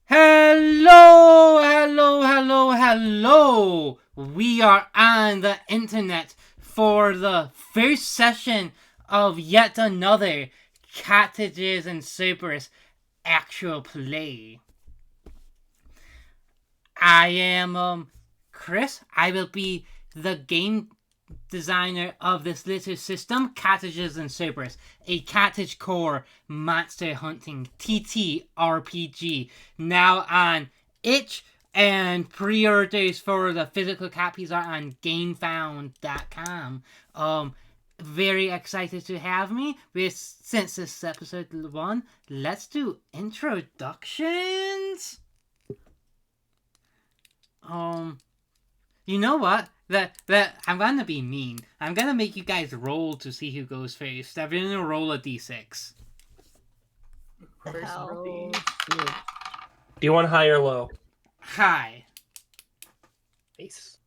Hello. We are on the internet for the first session of yet another Cottages and Supers actual play. I am Chris. I will be the game designer of this little system, Cottages and Supers, a cottage core monster hunting TTRPG, now on itch, and pre-orders for the physical copies are on gamefound.com. Very excited to have me. Since this is episode 1, let's do introductions. You know what? That I'm gonna be mean. I'm gonna make you guys roll to see who goes first. I'm gonna roll a d6. First roll. Do you want high or low? High. Nice.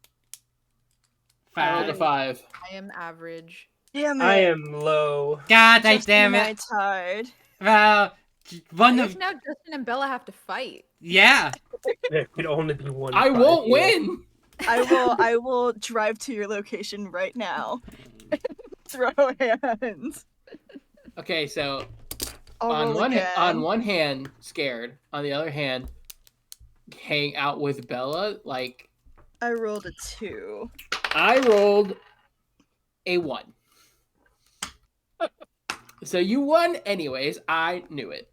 I rolled a 5. 5. I am average. Damn it. I am low. God Justin damn and I it. tied. Well, one I of guess now Justin and Bella have to fight. yeah. There could only be one. I fight won't here. win! I will drive to your location right now. Throw hands. Okay, so I'll on roll one again. on one hand, scared. On the other hand, hang out with Bella. Like, I rolled a 2. I rolled a 1. So you won anyways. I knew it.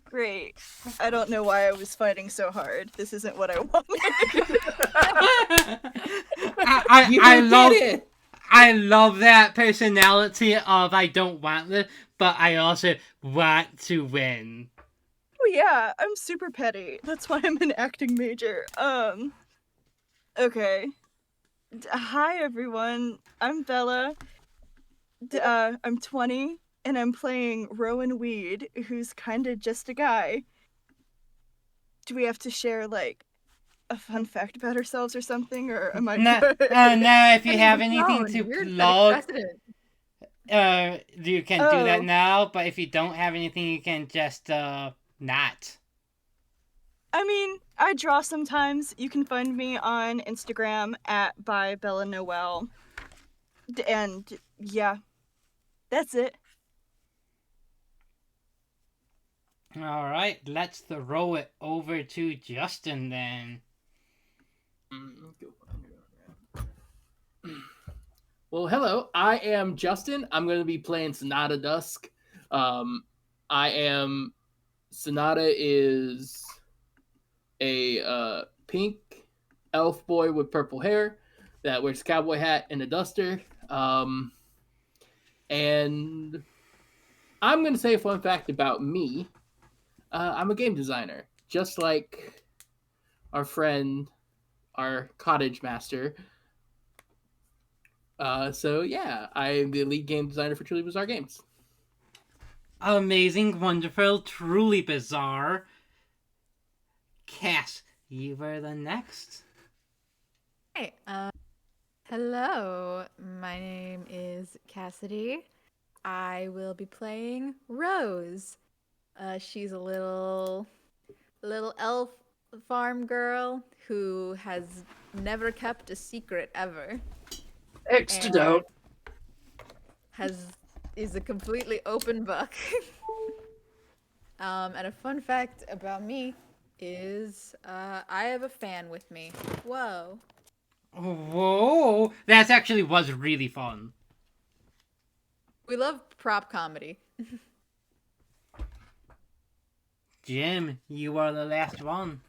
Great. I don't know why I was fighting so hard. This isn't what I wanted. I love that personality of I don't want this, but I also want to win. Oh yeah, I'm super petty. That's why I'm an acting major. Okay. Hi everyone. I'm Bella. I'm 20 and I'm playing Rowan Weed, who's kind of just a guy. Do we have to share like a fun fact about ourselves or something, or am I good? No, if you have anything No, to you're setting plug, precedent. you can do that Oh. now, but if you don't have anything, you can just, not. I mean, I draw sometimes. You can find me on Instagram at by Bella Noel. And yeah, that's it. Alright, let's throw it over to Justin then. Well, hello. I am Justin. I'm going to be playing Sonata Dusk. Sonata is a pink elf boy with purple hair that wears a cowboy hat and a duster. And I'm going to say a fun fact about me. I'm a game designer, just like our friend, our cottage master. So yeah, I'm the lead game designer for Truly Bizarre Games. Amazing, wonderful, truly bizarre. Cass, you were the next. Hey, hello. My name is Cassidy. I will be playing Rose. She's a little elf farm girl who has never kept a secret ever. Extra And down. is a completely open book. And a fun fact about me is I have a fan with me. Whoa. Whoa, that actually was really fun. We love prop comedy. Jim, you are the last one.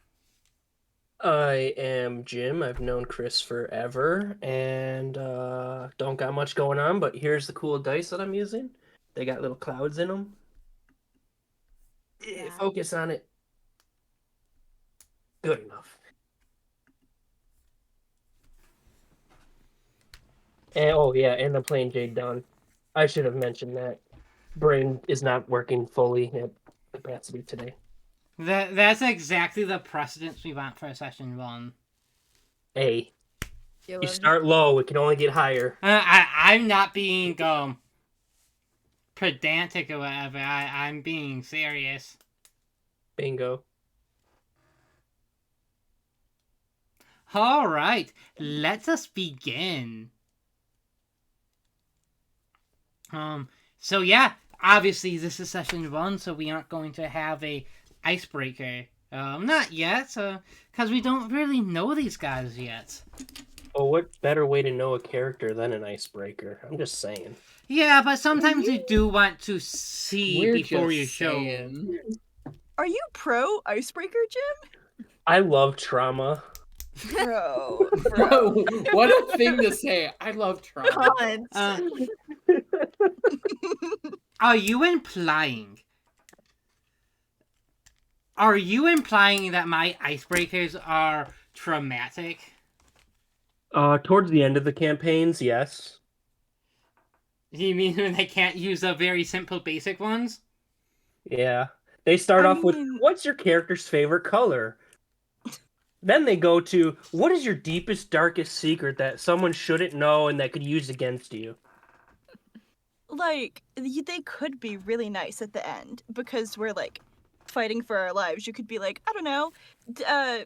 I am Jim. I've known Chris forever and don't got much going on, but here's the cool dice that I'm using. They got little clouds in them. Yeah. Focus on it. Good enough. And oh yeah, and I'm playing Jade Dawn. I should have mentioned that. Brain is not working fully at capacity today. That's exactly the precedence we want for session 1. Hey, You you love- start low, it can only get higher. I'm not being pedantic or whatever. I'm being serious. Bingo. All right, let us begin. So yeah, obviously this is session 1, so we aren't going to have a icebreaker. Not yet, because we don't really know these guys yet. Well, what better way to know a character than an icebreaker? I'm just saying. Yeah, but sometimes you do want to see We're before just you show. saying. Are you pro icebreaker, Jim? I love trauma. Bro. What a thing to say. I love trauma. Cunt. Uh, are you implying? Are you implying that my icebreakers are traumatic? Towards the end of the campaigns, yes. You mean when they can't use the very simple basic ones? Yeah. They start I off with, mean- what's your character's favorite color? Then they go to, what is your deepest, darkest secret that someone shouldn't know and that could use against you? Like, they could be really nice at the end because we're like fighting for our lives. You could be like, I don't know, I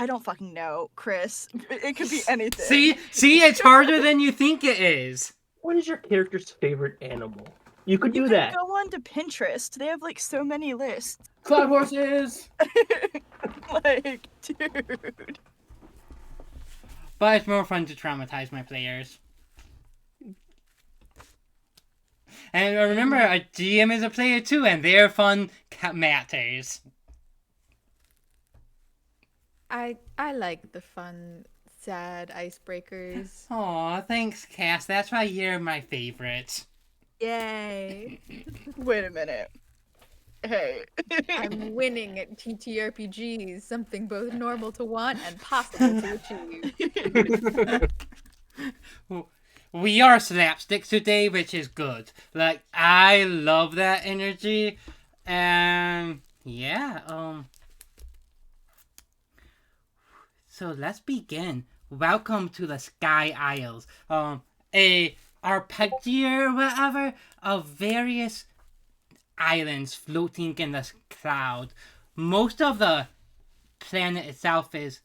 don't fucking know, Chris. It could be anything. See, it's harder than you think it is. What is your character's favorite animal? You could You do can that. go on to Pinterest. They have like so many lists. Cloud horses. Like, dude. But it's more fun to traumatize my players. And remember, a GM is a player too, and their fun matters. I like the fun, sad icebreakers. Aw, thanks, Cass. That's why you're my favorite. Yay! Wait a minute. Hey. I'm winning at TTRPGs, something both normal to want and possible to achieve. We are slapstick today, which is good. Like, I love that energy. And yeah, so let's begin. Welcome to the Sky Isles. A arpeggio or whatever of various islands floating in the cloud. Most of the planet itself is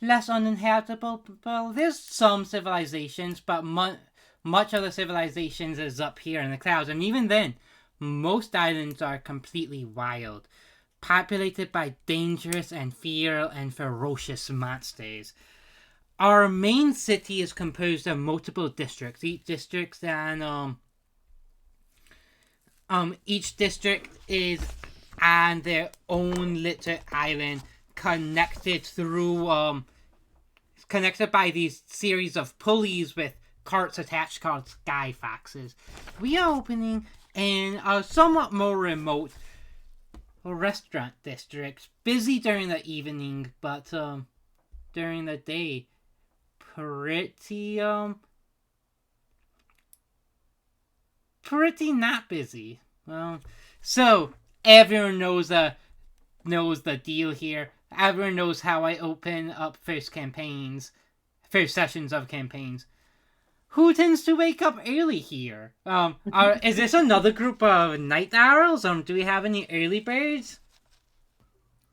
less uninhabitable. Well, there's some civilizations, but much of the civilizations is up here in the clouds. And even then, most islands are completely wild, populated by dangerous and fearsome and ferocious monsters. Our main city is composed of multiple districts. Each district is on their own little island, connected by these series of pulleys with carts attached called sky foxes. We are opening in a somewhat more remote restaurant district, busy during the evening, but during the day, pretty not busy. So everyone knows the deal here. Everyone knows how I open up first sessions of campaigns. Who tends to wake up early here? Is this another group of night owls? Do we have any early birds?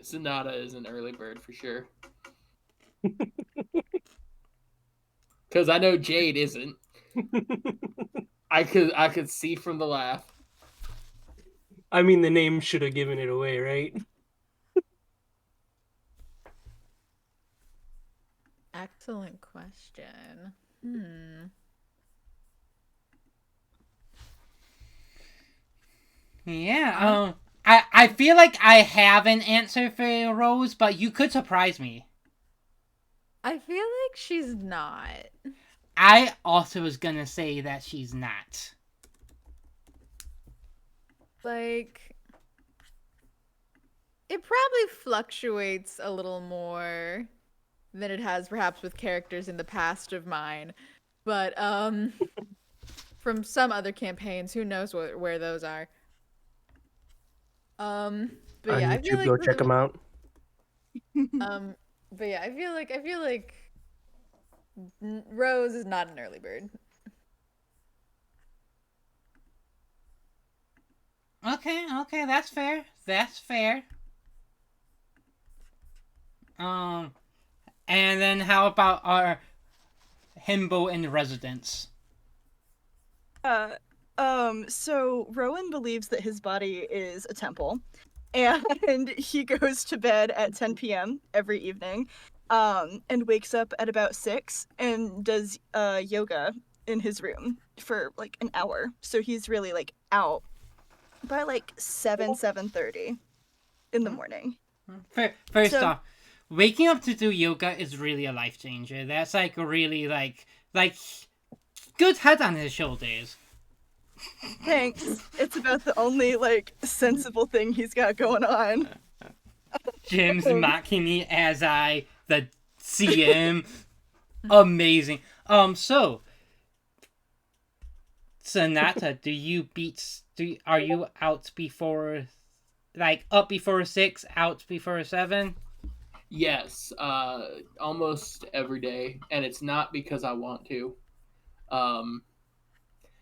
Sonata is an early bird for sure. Because I know Jade isn't. I could see from the laugh. I mean, the name should have given it away, right? Excellent question. Yeah, I feel like I have an answer for Rose, but you could surprise me. I feel like she's not. I also was gonna say that she's not. Like, it probably fluctuates a little more than it has perhaps with characters in the past of mine. But from some other campaigns, who knows where those are. But On yeah, I YouTube, feel like go check them out. But yeah, I feel like Rose is not an early bird. Okay, that's fair. And then how about our himbo in residence? So Rowan believes that his body is a temple, and he goes to bed at 10 p.m. every evening, and wakes up at about 6 and does yoga in his room for like an hour. So he's really like out by like 7:30 in the morning. First So- off, waking up to do yoga is really a life changer. That's like really like good head on his shoulders. Thanks. It's about the only like sensible thing he's got going on. Jim's mocking me as I the CM. Amazing. So Sonata, are you out before, like up before 6, out before 7? Yes, almost every day, and it's not because I want to.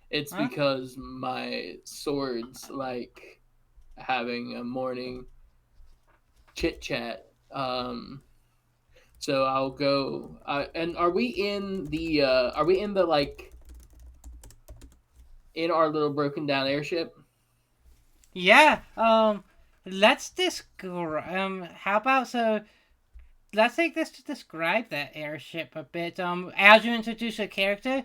It's Huh? because my swords like having a morning chit chat. So I'll go. And are we in the? Are we in the like? In our little broken down airship? Yeah. Let's describe. How about let's take this to describe that airship a bit. As you introduce a character,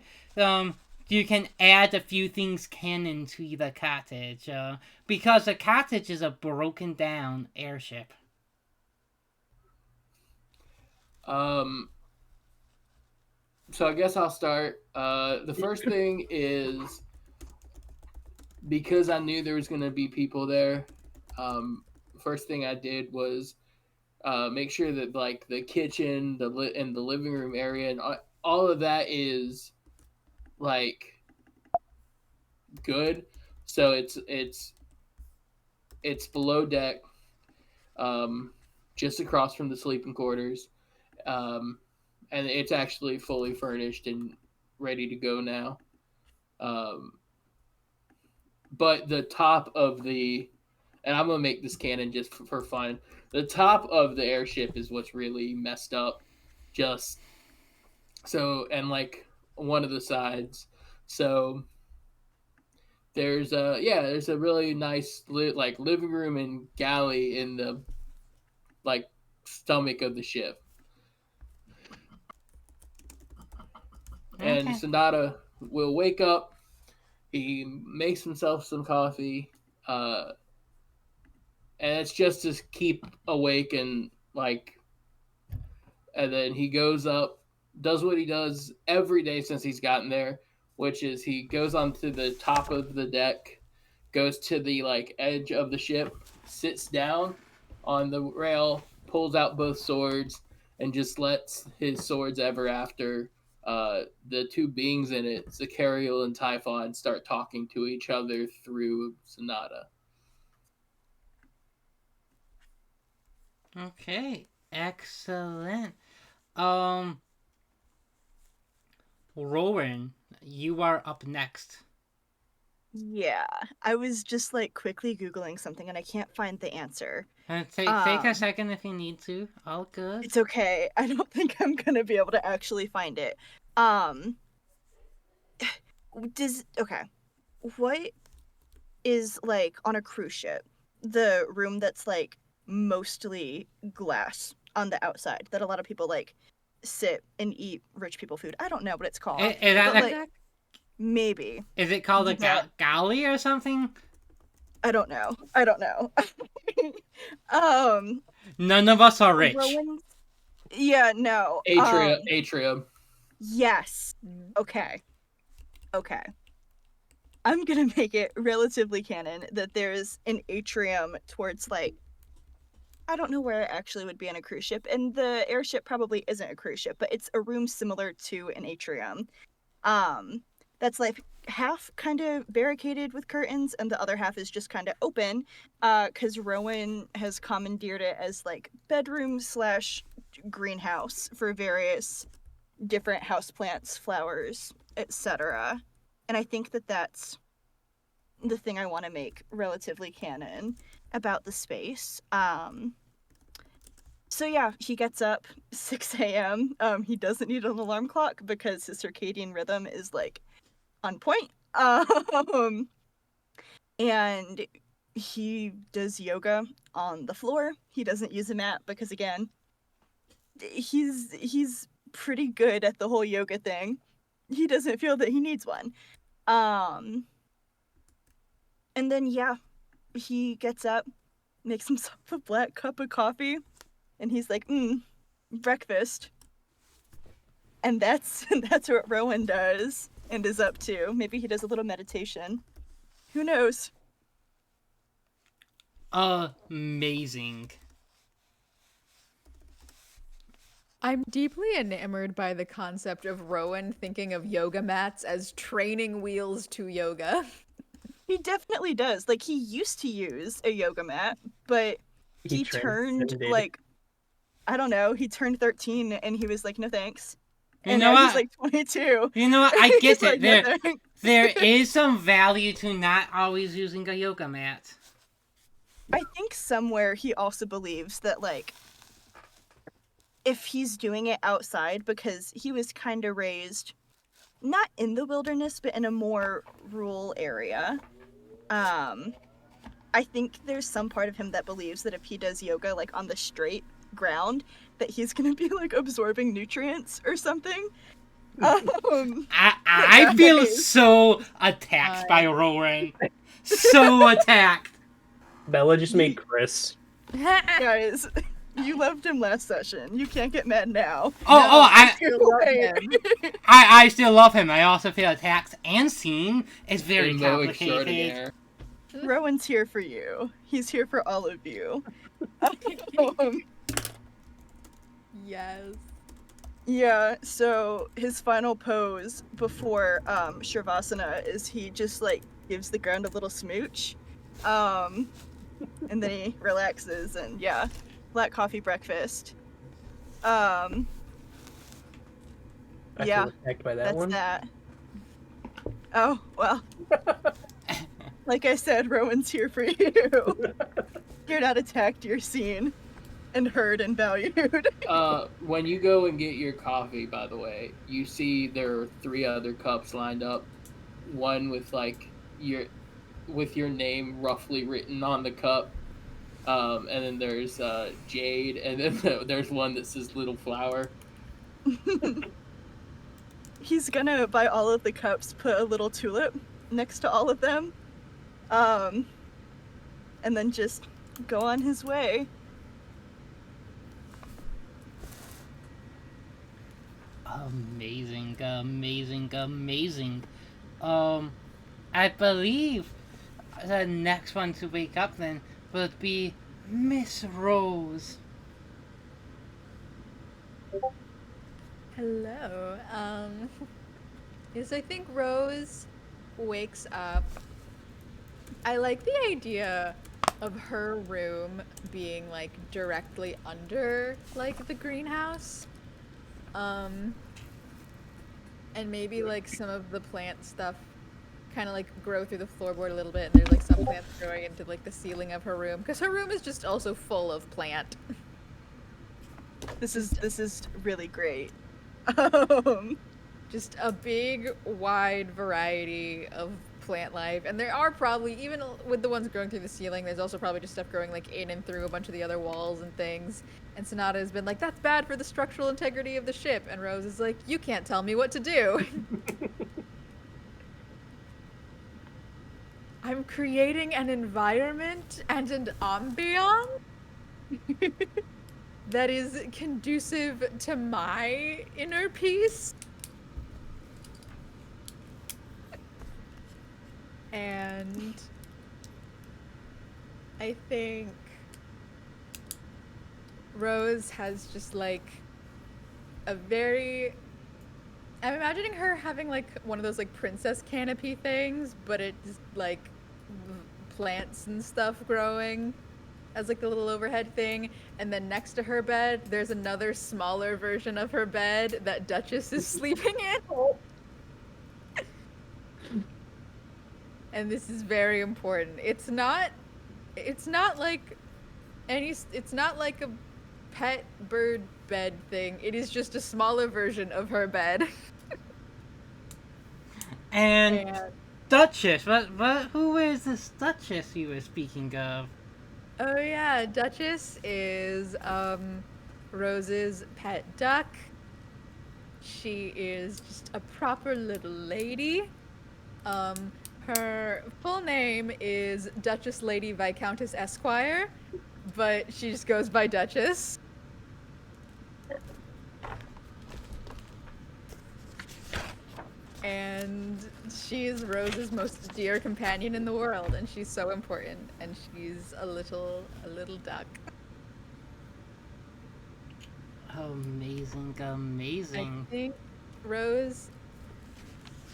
you can add a few things canon to the cottage. Because the cottage is a broken down airship. So I guess I'll start. The first thing is because I knew there was going to be people there. First thing I did was make sure that like the kitchen, and the living room area, and all of that is like good. So it's below deck, just across from the sleeping quarters, and it's actually fully furnished and ready to go now. Um, but the top of the and I'm gonna make this canon just for fun. The top of the airship is what's really messed up. Just so and like one of the sides. So there's a really nice like living room and galley in the like stomach of the ship. And Okay. Sonata will wake up. He makes himself some coffee, uh, and it's just to keep awake and like. And then he goes up, does what he does every day since he's gotten there, which is he goes onto the top of the deck, goes to the like edge of the ship, sits down on the rail, pulls out both swords, and just lets his swords ever after the two beings in it, Zachariel and Typhon, start talking to each other through Sonata. Okay. Excellent. Rowan, you are up next. Yeah, I was just like quickly Googling something and I can't find the answer. Take a Um, second if you need to. All good. It's okay. I don't think I'm gonna be able to actually find it. Um, okay. What is like on a cruise ship? The room that's like mostly glass on the outside that a lot of people like sit and eat rich people food. I don't know what it's called. Is that But like, like maybe. is it called a That- galley or something? I don't know. I don't know. um None of us are rich. Rowan's Yeah, no. Atrium. Yes. Okay. Okay. I'm gonna make it relatively canon that there's an atrium towards like I don't know where it actually would be on a cruise ship, and the airship probably isn't a cruise ship, but it's a room similar to an atrium. Um, that's like half kind of barricaded with curtains, and the other half is just kind of open. Because Rowan has commandeered it as like bedroom slash greenhouse for various different houseplants, flowers, etc. And I think that that's the thing I want to make relatively canon about the space. So yeah, he gets up 6 a.m. He doesn't need an alarm clock because his circadian rhythm is like on point. And he does yoga on the floor. He doesn't use a mat because again, he's pretty good at the whole yoga thing. He doesn't feel that he needs one. And then yeah, he gets up, makes himself a black cup of coffee, and he's like, breakfast. And that's what Rowan does and is up to. Maybe he does a little meditation. Who knows? Amazing. I'm deeply enamored by the concept of Rowan thinking of yoga mats as training wheels to yoga. He definitely does. Like, he used to use a yoga mat, but he turned, transcended. like, I don't know, he turned 13 and he was like, no thanks. You And know now he's what? like 22. You know what? I He's get like, it. "No There, thanks." there is some value to not always using a yoga mat. I think somewhere he also believes that, like, if he's doing it outside, because he was kind of raised not in the wilderness, but in a more rural area. I think there's some part of him that believes that if he does yoga, like, on the straight ground, that he's gonna be, like, absorbing nutrients or something. I feel so attacked by Rowan. So attacked. Bella just made Chris. Guys, you loved him last session. You can't get mad now. I Wait. I still love him. I also feel attacked and seen. It's very Rainbow complicated. extraordinaire. Rowan's here for you. He's here for all of you. Yes. Yeah, so his final pose before Shavasana is he just like gives the ground a little smooch. And then he relaxes and yeah, black coffee breakfast. I Yeah, feel attacked by that that's one. that. Oh, well. Like I said, Rowan's here for you. You're not attacked, you're seen and heard and valued. When you go and get your coffee, by the way, you see there are 3 other cups lined up. One with like your name roughly written on the cup. And then there's Jade, and then there's one that says Little Flower. He's gonna, by all of the cups, put a little tulip next to all of them. And then just go on his way. Amazing, amazing, amazing. I believe the next one to wake up then will be Miss Rose. Hello. Yes, I think Rose wakes up. I like the idea of her room being like directly under like the greenhouse. And maybe like some of the plant stuff kind of like grow through the floorboard a little bit, and there's like some plants growing into like the ceiling of her room, because her room is just also full of plant. This is really great. Just a big, wide variety of plant life, and there are probably, even with the ones growing through the ceiling, there's also probably just stuff growing like in and through a bunch of the other walls and things. And Sonata has been like, that's bad for the structural integrity of the ship, and Rose is like, you can't tell me what to do. I'm creating an environment and an ambiance that is conducive to my inner peace. And I think Rose has just like a very... I'm imagining her having like one of those like princess canopy things, but it's like plants and stuff growing as like the little overhead thing. And then next to her bed, there's another smaller version of her bed that Duchess is sleeping in. And this is very important. It's not like pet bird bed thing. It is just a smaller version of her bed. And And Duchess, who is this Duchess you were speaking of? oh yeah, Duchess is Rose's pet duck. She is just a proper little lady. Her full name is Duchess Lady Viscountess Esquire, but she just goes by Duchess. And she's Rose's most dear companion in the world, and she's so important, and she's a little duck. Amazing, I amazing. think Rose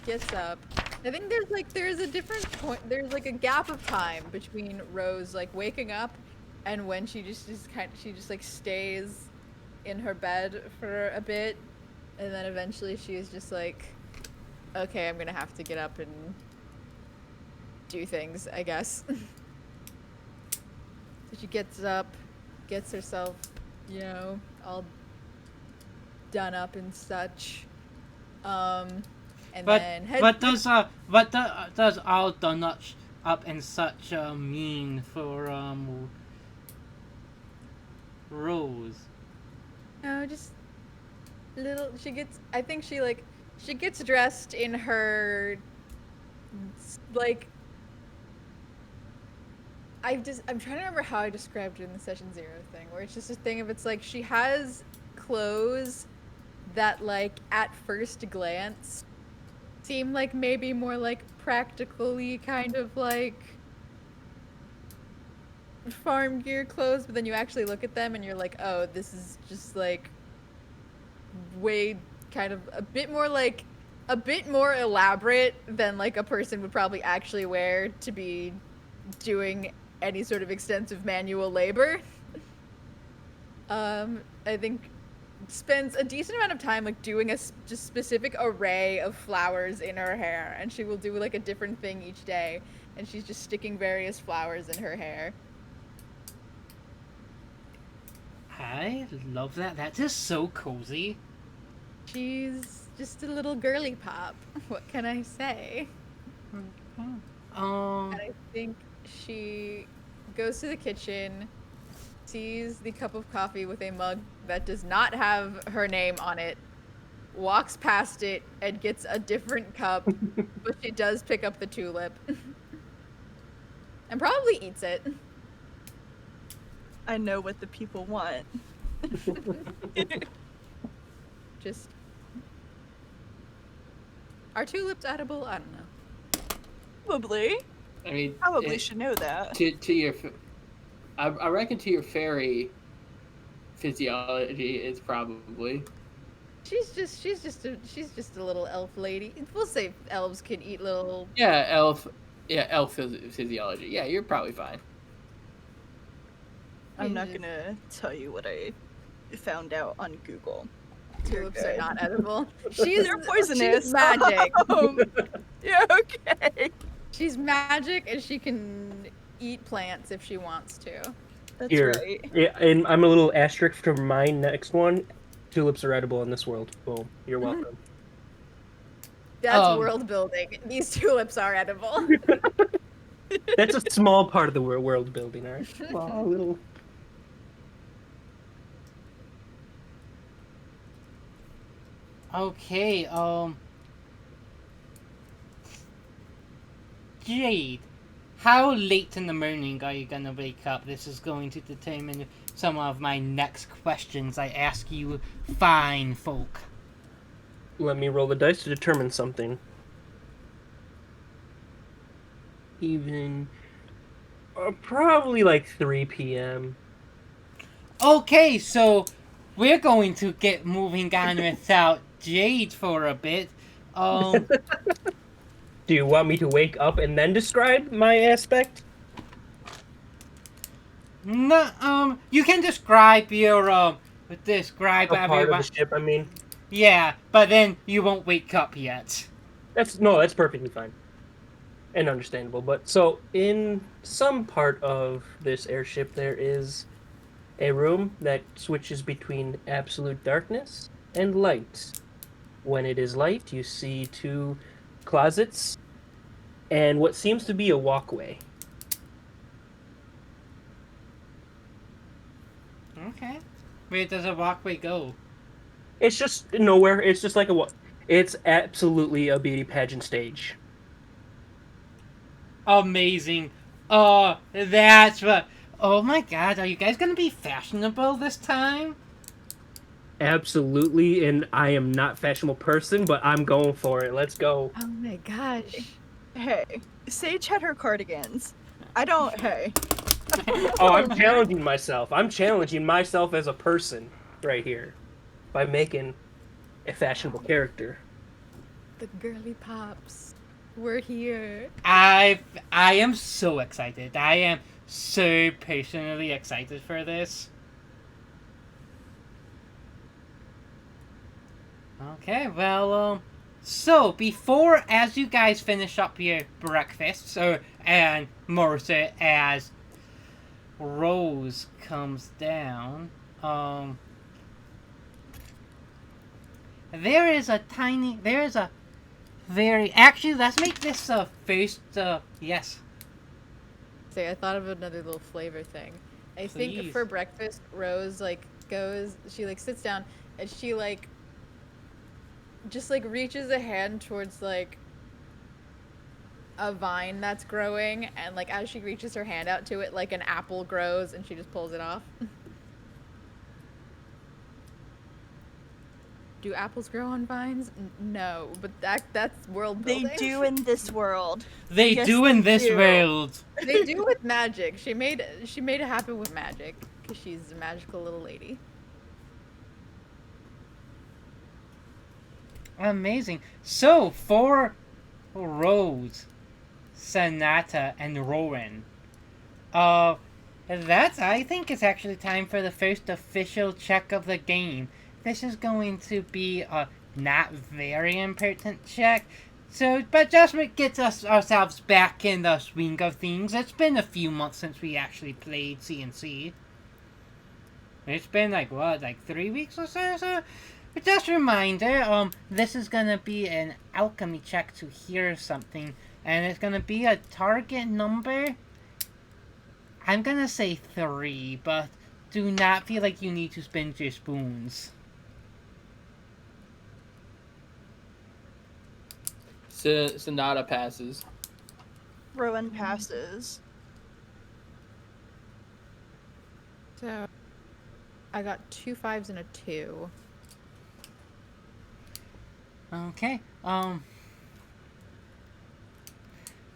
gets up. I think there's a different point. There's like a gap of time between Rose like waking up and when she just like stays in her bed for a bit, and then eventually she's just like, okay, I'm gonna have to get up and do things, I guess. So she gets up, gets herself, all done up and such. And But then heads what does all done up and such mean for Rose? no, just little. I think she gets dressed in her like. I'm trying to remember how I described it in the session 0 thing, where it's just a thing of it's like she has clothes that like at first glance seem like maybe more like practically kind of like farm gear clothes, but then you actually look at them and you're like, oh, this is just like way kind of a bit more elaborate than like a person would probably actually wear to be doing any sort of extensive manual labor. I think spends a decent amount of time like doing a just specific array of flowers in her hair, and she will do like a different thing each day, and she's just sticking various flowers in her hair. I love that. That is so cozy. She's just a little girly pop. What can I say? Um, And I think she goes to the kitchen, sees the cup of coffee with a mug that does not have her name on it, walks past it, and gets a different cup, but she does pick up the tulip. And probably eats it. I know what the people want. Just. Are tulips edible? I don't know. Probably. I mean, Probably it- should know that. to your, I reckon to your fairy physiology, it's probably. She's just a little elf lady. We'll say elves can eat little. Yeah, elf physiology. Yeah, you're probably fine. I'm not Changes. gonna tell you what I found out on Google. You're Tulips are good. not edible. She's They're poisonous. She's magic. Yeah, okay. She's magic, and she can eat plants if she wants to. That's Here. right. Yeah, and I'm a little asterisk for my next one. Tulips are edible in this world. Boom. You're welcome. That's world building. These tulips are edible. That's a small part of the world building, all right? Small little. okay. Jade, how late in the morning are you gonna wake up? This is going to determine some of my next questions I ask you fine folk. Let me roll the dice to determine something. Even. Probably like 3 p.m. Okay, so we're going to get moving on without Jade for a bit. Do you want me to wake up and then describe my aspect? No, you can describe your, describe A part of everyone. the ship, I mean. Yeah, but then you won't wake up yet. That's perfectly fine. And understandable. But so in some part of this airship there is A room that switches between absolute darkness and light. When it is light, you see two closets and what seems to be a walkway. Okay. Where does a walkway go? It's just nowhere. It's just like it's absolutely a beauty pageant stage. Amazing. Oh, that's what. Oh my god, are you guys gonna be fashionable this time? Absolutely, and I am not a fashionable person, but I'm going for it. Let's go. Oh my gosh. Hey, say cheddar cardigans. I don't. Hey. Oh, I'm challenging myself. I'm challenging myself as a person right here by making a fashionable character. The girly pops. We're here. I am so excited. I am so passionately excited for this. Okay, well, so before, as you guys finish up your breakfast, and Martha, as Rose comes down, there is a very, actually, let's make this first, yes. Say, I thought of another little flavor thing. I think Please. for breakfast, Rose she sits down and she just reaches a hand towards a vine that's growing, and as she reaches her hand out to it, an apple grows and she just pulls it off. Do apples grow on vines? No, but that's world They building. do in this world. They Yes, do in they this do. world. They do with magic. She made it happen with magic because she's a magical little lady. Amazing. So, for Rose, Sonata, and Rowan, I think it's actually time for the first official check of the game. This is going to be a not very important check. So, but just to get ourselves back in the swing of things. It's been a few months since we actually played CNC. It's been 3 weeks or so. So, just a reminder, this is gonna be an alchemy check to hear something, and it's gonna be a target number. I'm gonna say 3, but do not feel like you need to spend your spoons. Sonata passes. Rowan passes. So, I got 2 5s and a 2. Okay,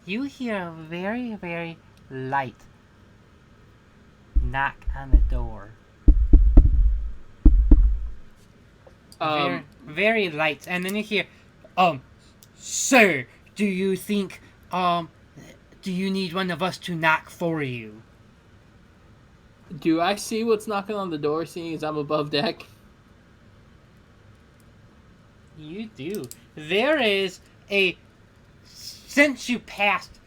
you hear a very, very light knock on the door. Very, very light, and then you hear, sir, do you think, do you need one of us to knock for you? Do I see what's knocking on the door, seeing as I'm above deck? You do. There is since you passed,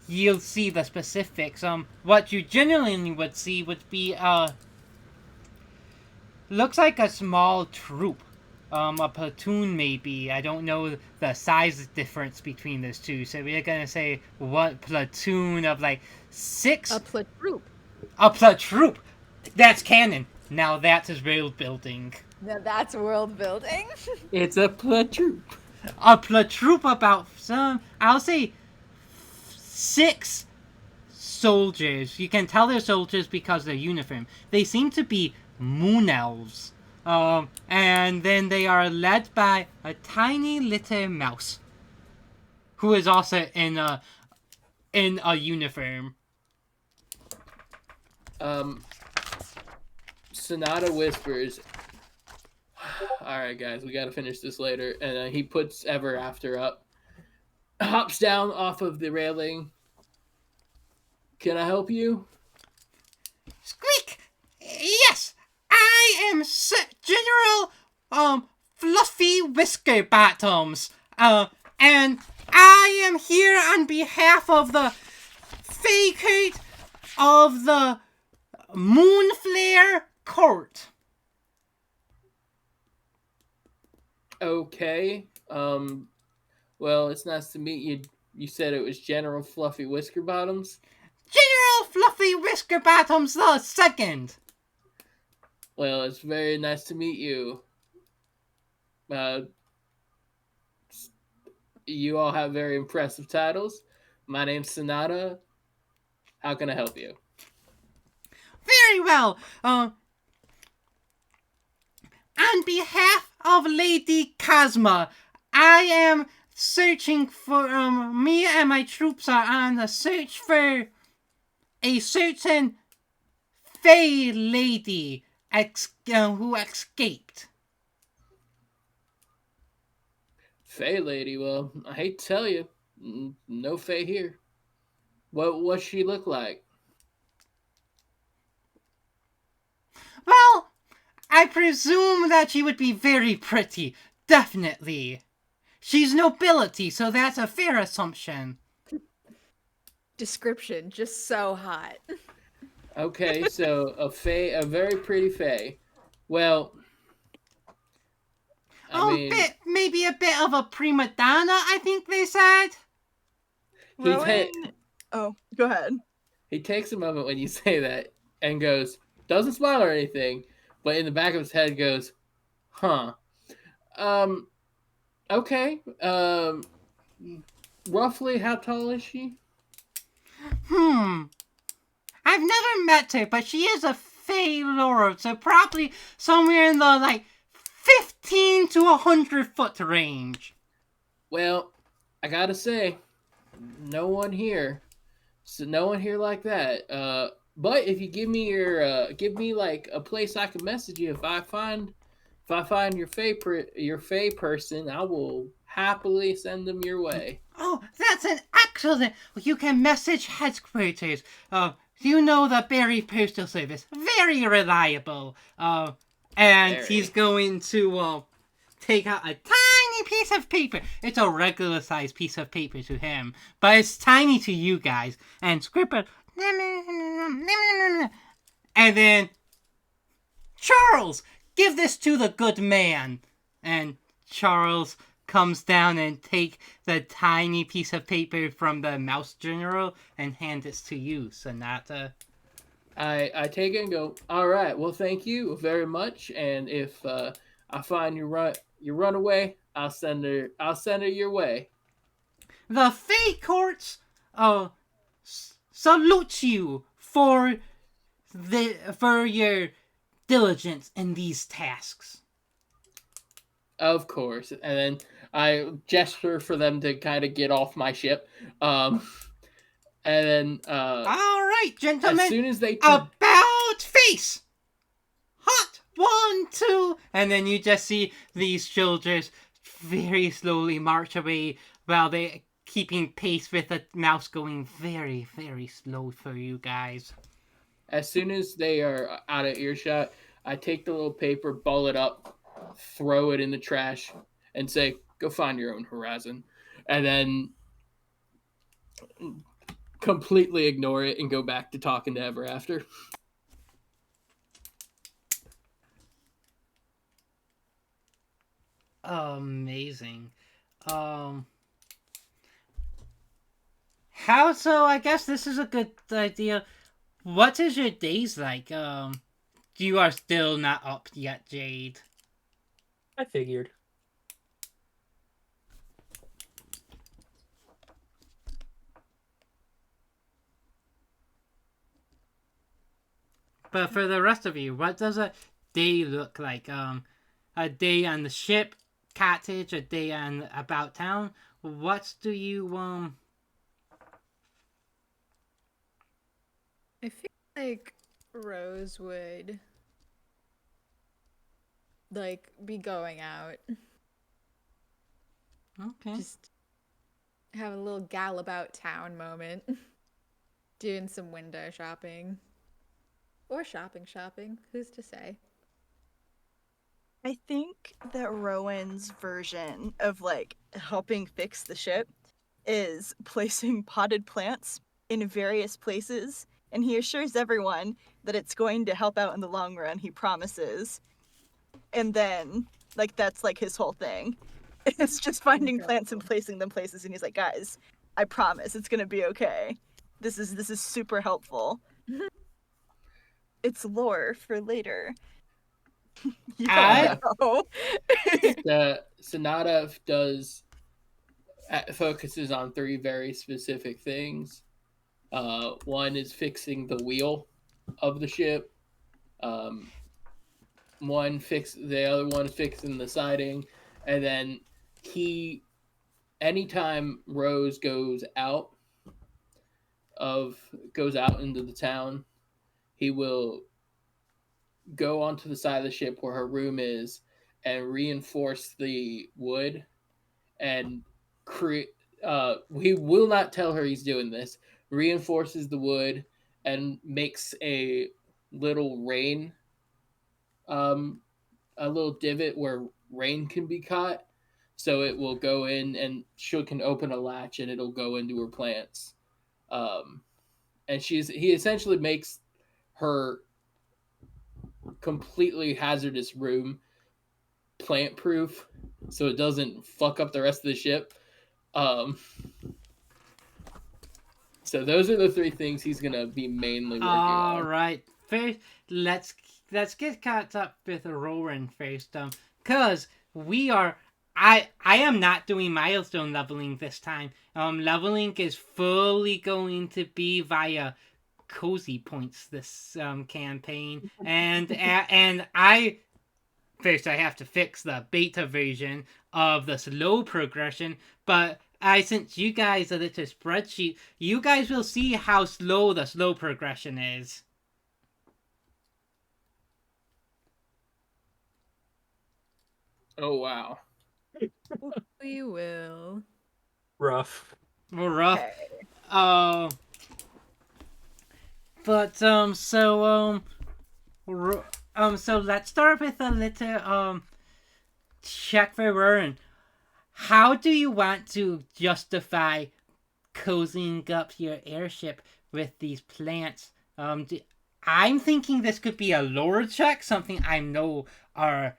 you'll see the specifics. What you generally would see would be, looks like a small troop. A platoon maybe. I don't know the size difference between those two, so we're gonna say what platoon of 6. A platroop. A platoon. That's canon. Now that is world building. Now that's world building. It's a platoon. A platoon about I'll say 6 soldiers. You can tell they're soldiers because of their uniform. They seem to be moon elves. And then they are led by a tiny little mouse, who is also in a uniform. Sonata whispers, "Alright, guys, we gotta finish this later." And he puts Ever After up, hops down off of the railing. "Can I help you?" Squeak! Yes! I am General, Fluffy Whisker Bottoms. And I am here on behalf of the Fake Hate of the Moonflare Court. Okay. Well, it's nice to meet you. You said it was General Fluffy Whisker Bottoms. General Fluffy Whisker Bottoms the second. Well, it's very nice to meet you. You all have very impressive titles. My name's Sonata. How can I help you? Very well. On behalf of Lady Cosma, I am searching for, me and my troops are on the search for a certain Fey lady who escaped. Fey lady, well, I hate to tell you, no Fey here. What's she look like? Well, I presume that she would be very pretty. Definitely. She's nobility, so that's a fair assumption. Description, just so hot. Okay, so a very pretty Fey. Well, I mean, maybe a bit of a prima donna, I think they said. Rowan. Oh, go ahead. He takes a moment when you say that and goes, doesn't smile or anything, but in the back of his head goes, huh. Okay. Roughly how tall is she? I've never met her, but she is a Fey Lord, so probably somewhere in the, 15 to 100-foot range. Well, I gotta say, no one here. So no one here like that. But if you give me like a place I can message you, if I find your Fey person, I will happily send them your way. Oh, that's an excellent. You can message headquarters. You know the Berry Postal Service, very reliable. And Very. He's going to take out a tiny piece of paper. It's a regular sized piece of paper to him, but it's tiny to you guys. And scribble. And then, Charles, give this to the good man. And Charles comes down and take the tiny piece of paper from the mouse general and hand it to you, Sonata. I take it and go, all right, well, thank you very much. And if I find your runaway, I'll send her your way. The Fey Courts salute you for your diligence in these tasks. Of course. And then I gesture for them to kind of get off my ship. And then all right, gentlemen. As soon as they about face. Hot 1, 2, and then you just see these soldiers very slowly march away while they keeping pace with the mouse going very, very slow for you guys. As soon as they are out of earshot, I take the little paper, ball it up, throw it in the trash, and say, go find your own horizon. And then completely ignore it and go back to talking to Ever After. Amazing. How so? I guess this is a good idea. What is your days like? You are still not up yet, Jade. I figured. But for the rest of you, what does a day look like? A day on the ship, cottage, a day on about town. What do you I feel like Rose would be going out. Okay. Just have a little gal about town moment. Doing some window shopping. Or shopping. Who's to say? I think that Rowan's version of helping fix the ship is placing potted plants in various places and he assures everyone that it's going to help out in the long run. He promises, and then like that's like his whole thing. It's just finding plants and placing them places, and he's like, guys, I promise it's gonna be okay. This is super helpful. It's lore for later. You I- don't know. The Sonata focuses on 3 very specific things. One is fixing the wheel of the ship. The other one is fixing the siding, and then anytime Rose goes out into the town, he will go onto the side of the ship where her room is and reinforce the wood and create. He will not tell her he's doing this. Reinforces the wood and makes a little rain, a little divot where rain can be caught. So it will go in, and she can open a latch, and it'll go into her plants. And he essentially makes her completely hazardous room plant proof, so it doesn't fuck up the rest of the ship. So those are the 3 things he's gonna be mainly working All on. right. First, let's get caught up with Rowan first. Cause we are. I am not doing milestone leveling this time. Leveling is fully going to be via cozy points this campaign, and I first I have to fix the beta version of the slow progression, but I sent you guys a little spreadsheet. You guys will see how slow the slow progression is. Oh wow. We will. Rough. Rough. Okay. But so let's start with a little check for Warren. How do you want to justify cozying up your airship with these plants? I'm thinking this could be a lore check, something I know our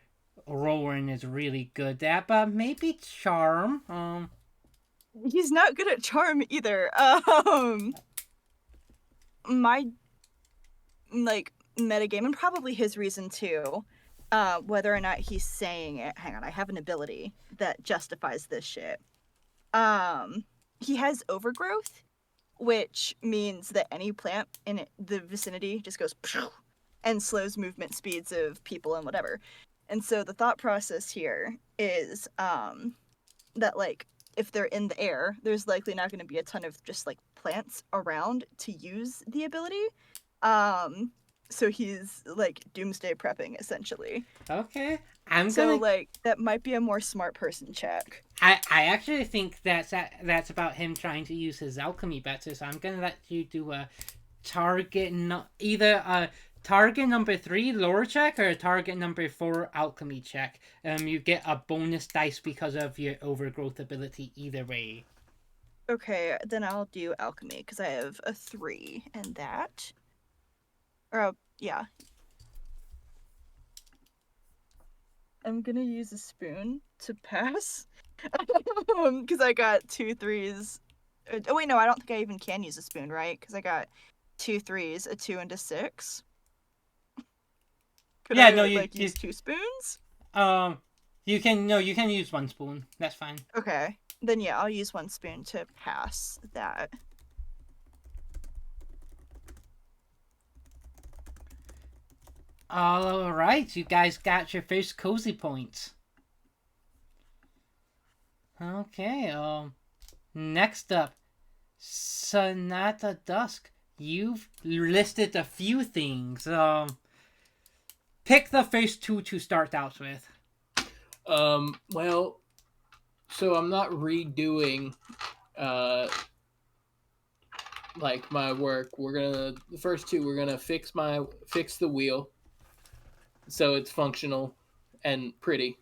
Rowan is really good at, but maybe charm. He's not good at charm either. My like metagame, and probably his reason too, whether or not he's saying it. Hang on, I have an ability that justifies this shit. He has overgrowth, which means that any plant in the vicinity just goes and slows movement speeds of people and whatever. And so the thought process here is that like if they're in the air, there's likely not going to be a ton of just like plants around to use the ability. So he's like doomsday prepping essentially. Okay, So like that might be a more smart person check. I actually think that's about him trying to use his alchemy better. So I'm gonna let you do a either a target number 3 lore check or a target number 4 alchemy check. You get a bonus dice because of your overgrowth ability either way. Okay, then I'll do alchemy because I have a 3 in that. Or yeah. I'm gonna use a spoon to pass. Because I got 2 3s. Oh wait, no, I don't think I even can use a spoon, right? Because I got 2 3s, a 2 and a 6. Could I use 2 spoons? You can use 1 spoon. That's fine. Okay, then yeah, I'll use 1 spoon to pass that. All right, you guys got your first cozy points. Okay. Next up, Sonata Dusk. You've listed a few things. Pick the first 2 to start out with. Well, so I'm not redoing like my work. The first 2 we're gonna fix the wheel so it's functional and pretty.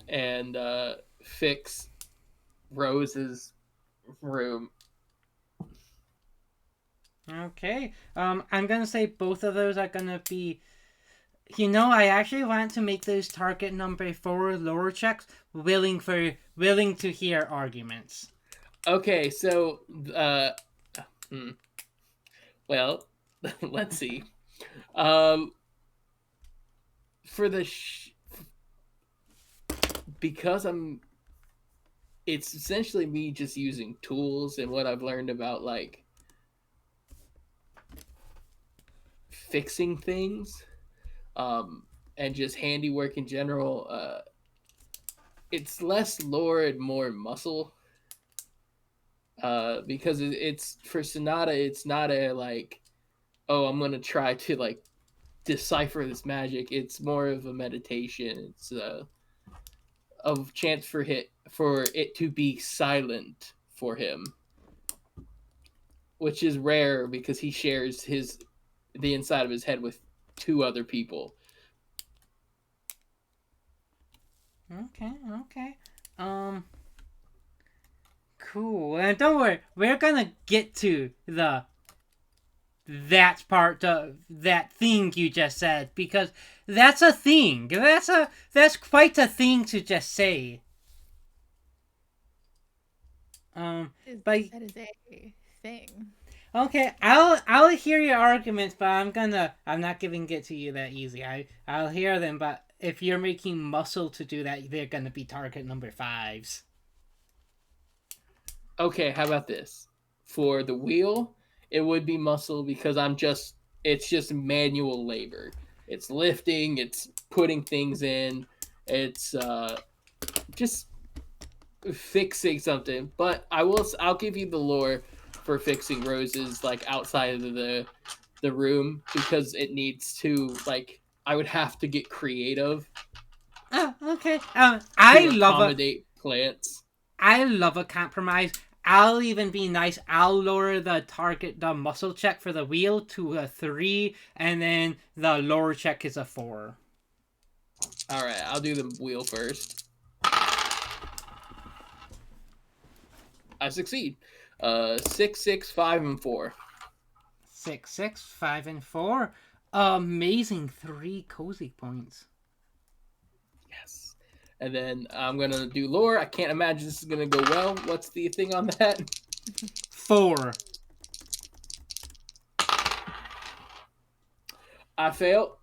And fix Rose's room. Okay. I'm gonna say both of those are gonna be. I actually want to make those target number 4 lower checks willing to hear arguments. Okay, so well, let's see. Um, for the because it's essentially me just using tools and what I've learned about like fixing things, and just handiwork in general. It's less lore and more muscle. Because it's for Sonata, it's not a like, oh, I'm gonna try to like decipher this magic. It's more of a meditation. It's a chance for it to be silent for him, which is rare because he shares the inside of his head with 2 other people. Okay. Cool. And don't worry, we're gonna get to that part of that thing you just said, because that's a thing. That's quite a thing to just say. But That is a thing. okay, I'll hear your arguments, but I'm not giving it to you that easy. I'll hear them, but if you're making muscle to do that, they're gonna be target number 5s. Okay, how about this? For the wheel, it would be muscle because it's just manual labor. It's lifting, it's putting things in, it's just fixing something. But I'll give you the lore for fixing roses like outside of the room because it needs to like I would have to get creative Oh, okay. to accommodate plants. I love a compromise. I'll even be nice. I'll lower the muscle check for the wheel to a 3, and then the lower check is a 4. All right, I'll do the wheel first. I succeed. 6, 6, 5, and 4. 6, 6, 5, and 4. Amazing 3 cozy points. Yes. And then I'm gonna do lore. I can't imagine this is gonna go well. What's the thing on that? 4. I fail.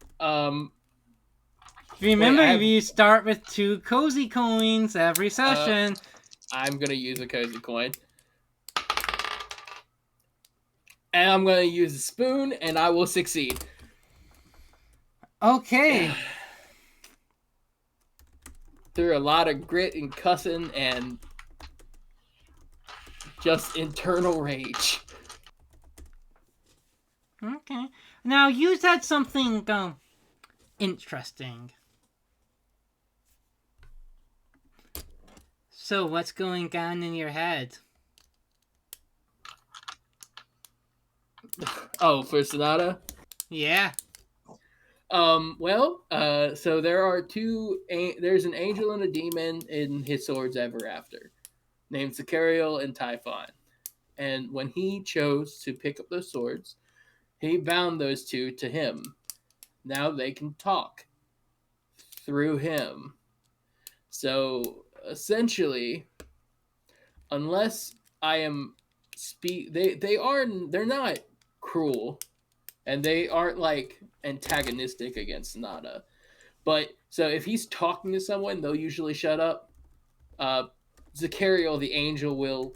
Remember, you start with 2 cozy coins every session. I'm gonna use a cozy coin. And I'm gonna use a spoon, and I will succeed. Okay. Through a lot of grit and cussing and just internal rage. Okay. Now, you said something interesting. So, what's going on in your head? Oh, for Sonata? Yeah. So there are there's an angel and a demon in his Swords Ever After, named Zachariel and Typhon. And when he chose to pick up those swords, he bound those 2 to him. Now they can talk through him. So essentially, unless I am they're not cruel, and they aren't like antagonistic against Nada. But so if he's talking to someone, they'll usually shut up. Zachariel, the angel, will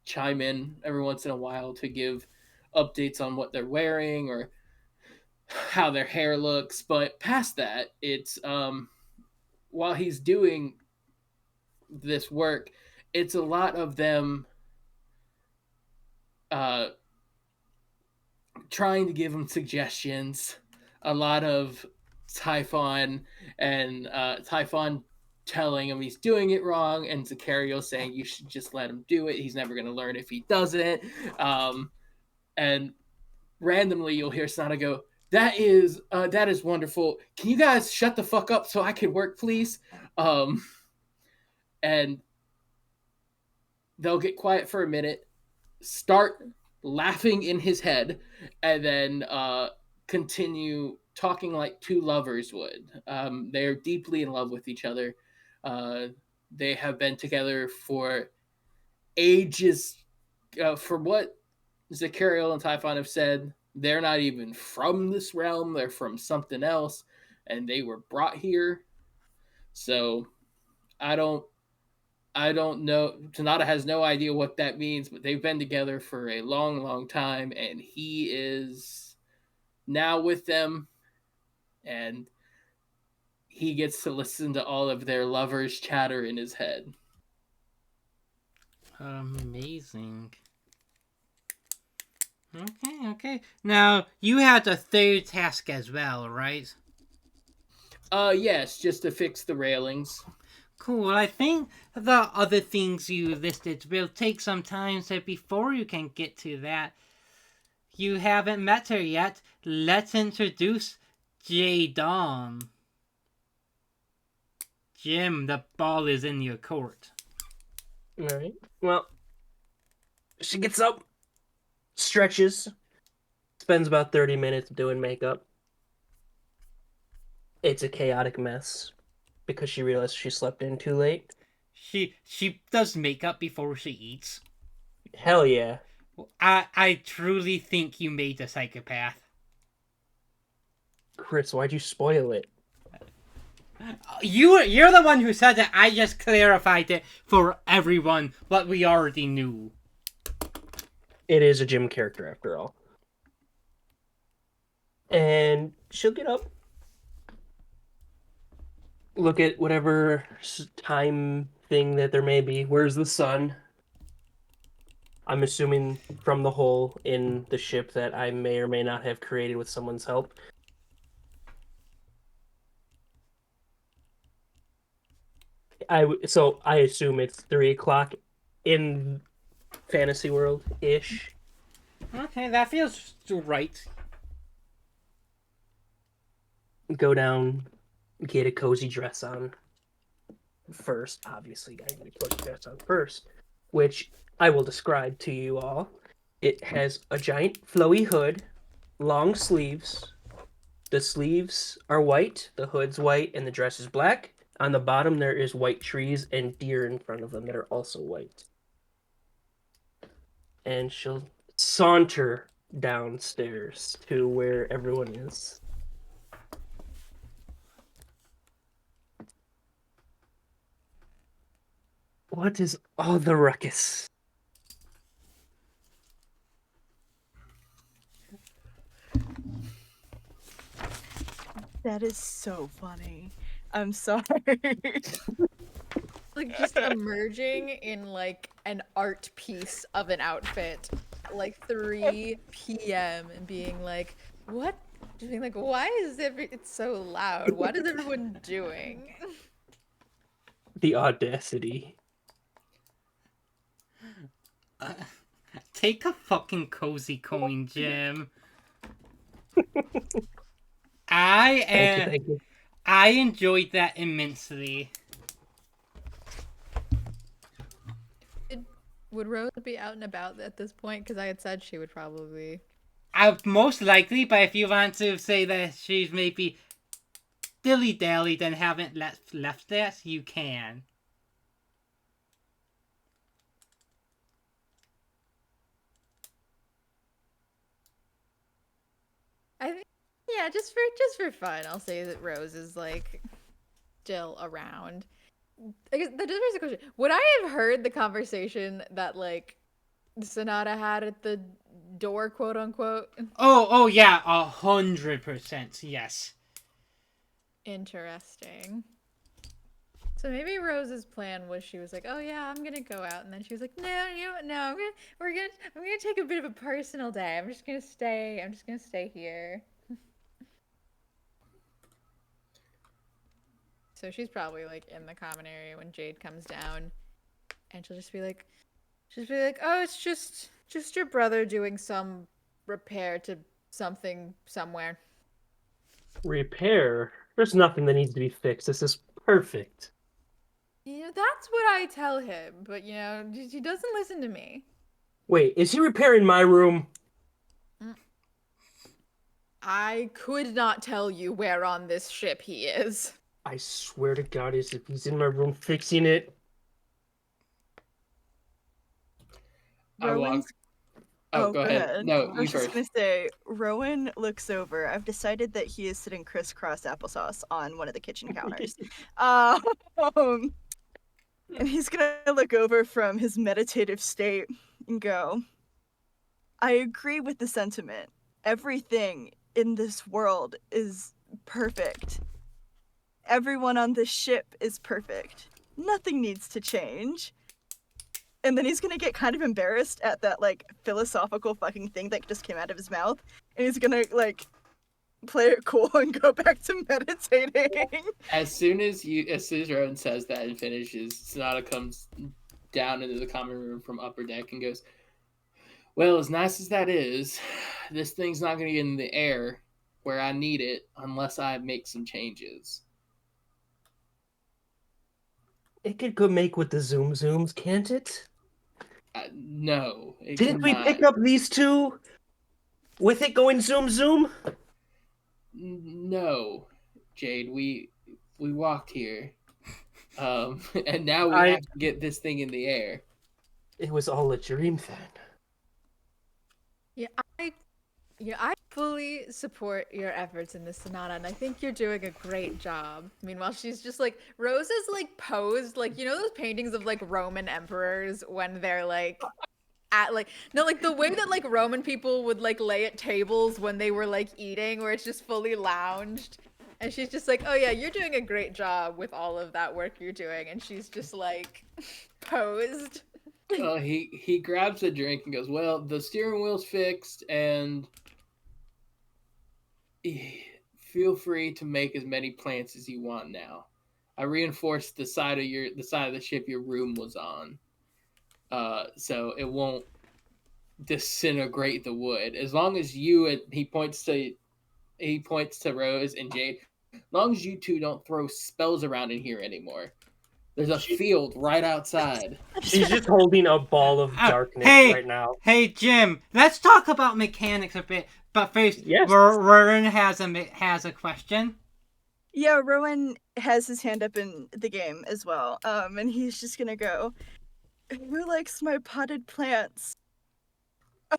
chime in every once in a while to give updates on what they're wearing or how their hair looks. But past that, it's while he's doing this work, it's a lot of them trying to give him suggestions. A lot of Typhon and Typhon telling him he's doing it wrong, and Zachariel saying you should just let him do it. He's never going to learn if he doesn't. And randomly, you'll hear Sana go, that is wonderful. Can you guys shut the fuck up so I can work, please? And they'll get quiet for a minute, start laughing in his head, and then continue talking like two lovers would. They're deeply in love with each other. They have been together for ages. For what Zachariel and Typhon have said, they're not even from this realm. They're from something else, and they were brought here. So I don't I don't know. Tanada has no idea what that means, but they've been together for a long, long time, and he is now with them, and he gets to listen to all of their lovers' chatter in his head. Amazing. Okay. Now, you had a third task as well, right? Yes, just to fix the railings. Cool. I think the other things you listed will take some time, so before you can get to that, you haven't met her yet. Let's introduce Jadon. Jim, the ball is in your court. All right. Well, she gets up, stretches, spends about 30 minutes doing makeup. It's a chaotic mess because she realized she slept in too late. She does makeup before she eats. Hell yeah. I truly think you made a psychopath. Chris, why'd you spoil it? You're the one who said that. I just clarified it for everyone what we already knew. It is a Jim character after all. And she'll get up, look at whatever time thing that there may be. Where's the sun? I'm assuming from the hole in the ship that I may or may not have created with someone's help. So I assume it's 3 o'clock in fantasy world ish. Okay, that feels right. Go down, get a cozy dress on first. Obviously, gotta get a cozy dress on first, which I will describe to you all. It has a giant flowy hood, long sleeves. The sleeves are white, the hood's white, and the dress is black. On the bottom, there is white trees and deer in front of them that are also white. And she'll saunter downstairs to where everyone is. What is all the ruckus? That is so funny. I'm sorry. Like just emerging in like an art piece of an outfit at like 3 p.m. and being like, what? Just being like, why is it's so loud? What is everyone doing? The audacity. Take a fucking cozy coin, Jim. Thank you. I enjoyed that immensely. Would Rose be out and about at this point? Because I had said she would probably. Most likely, but if you want to say that she's maybe dilly-dallied and haven't left that, you can. I think, yeah, just for fun, I'll say that Rose is like still around. I guess there's a question. Would I have heard the conversation that like Sonata had at the door, quote unquote? Oh yeah, 100%, yes. Interesting. So maybe Rose's plan was she was like, "Oh yeah, I'm gonna go out," and then she was like, "No, no, I'm gonna take a bit of a personal day. I'm just gonna stay here." So she's probably like in the common area when Jade comes down, and she'll just be like, "Oh, it's just your brother doing some repair to something somewhere." Repair? There's nothing that needs to be fixed. This is perfect. You know, that's what I tell him, but you know, he doesn't listen to me. Wait, is he repairing my room? I could not tell you where on this ship he is. I swear to God, if he's in my room fixing it. I walk. Rowan's. Oh, go ahead. No, I you was just first. gonna say, Rowan looks over. I've decided that he is sitting crisscross applesauce on one of the kitchen counters. um, and he's gonna look over from his meditative state and go, I agree with the sentiment. Everything in this world is perfect. Everyone on this ship is perfect. Nothing needs to change. And then he's gonna get kind of embarrassed at that like philosophical fucking thing that just came out of his mouth. And he's gonna like play it cool and go back to meditating. As soon as Rowan says that and finishes, Sonata comes down into the common room from upper deck and goes, well, as nice as that is, this thing's not going to get in the air where I need it unless I make some changes. It could go make with the zoom zooms, can't it? No, it Didn't we cannot. pick up these two with it going zoom zoom? No, Jade, we walked here, and now we have to get this thing in the air. It was all a dream then. I fully support your efforts in this, Sonata, and I think you're doing a great job. Meanwhile, she's just like, Rose is like posed, like, you know those paintings of like Roman emperors when they're like at like, no, like the way that like Roman people would like lay at tables when they were like eating, where it's just fully lounged. And she's just like, oh yeah, you're doing a great job with all of that work you're doing. And she's just like posed. He grabs a drink and goes, well, the steering wheel's fixed, and feel free to make as many plants as you want now. I reinforced the side of the ship your room was on, so it won't disintegrate the wood. As long as he points to Rose and Jade. As long as you two don't throw spells around in here anymore. There's a field right outside. She's just holding a ball of darkness right now. Hey, Jim, let's talk about mechanics a bit. But first, yes. Rowan has a question. Yeah, Rowan has his hand up in the game as well. And he's just gonna go, who likes my potted plants? I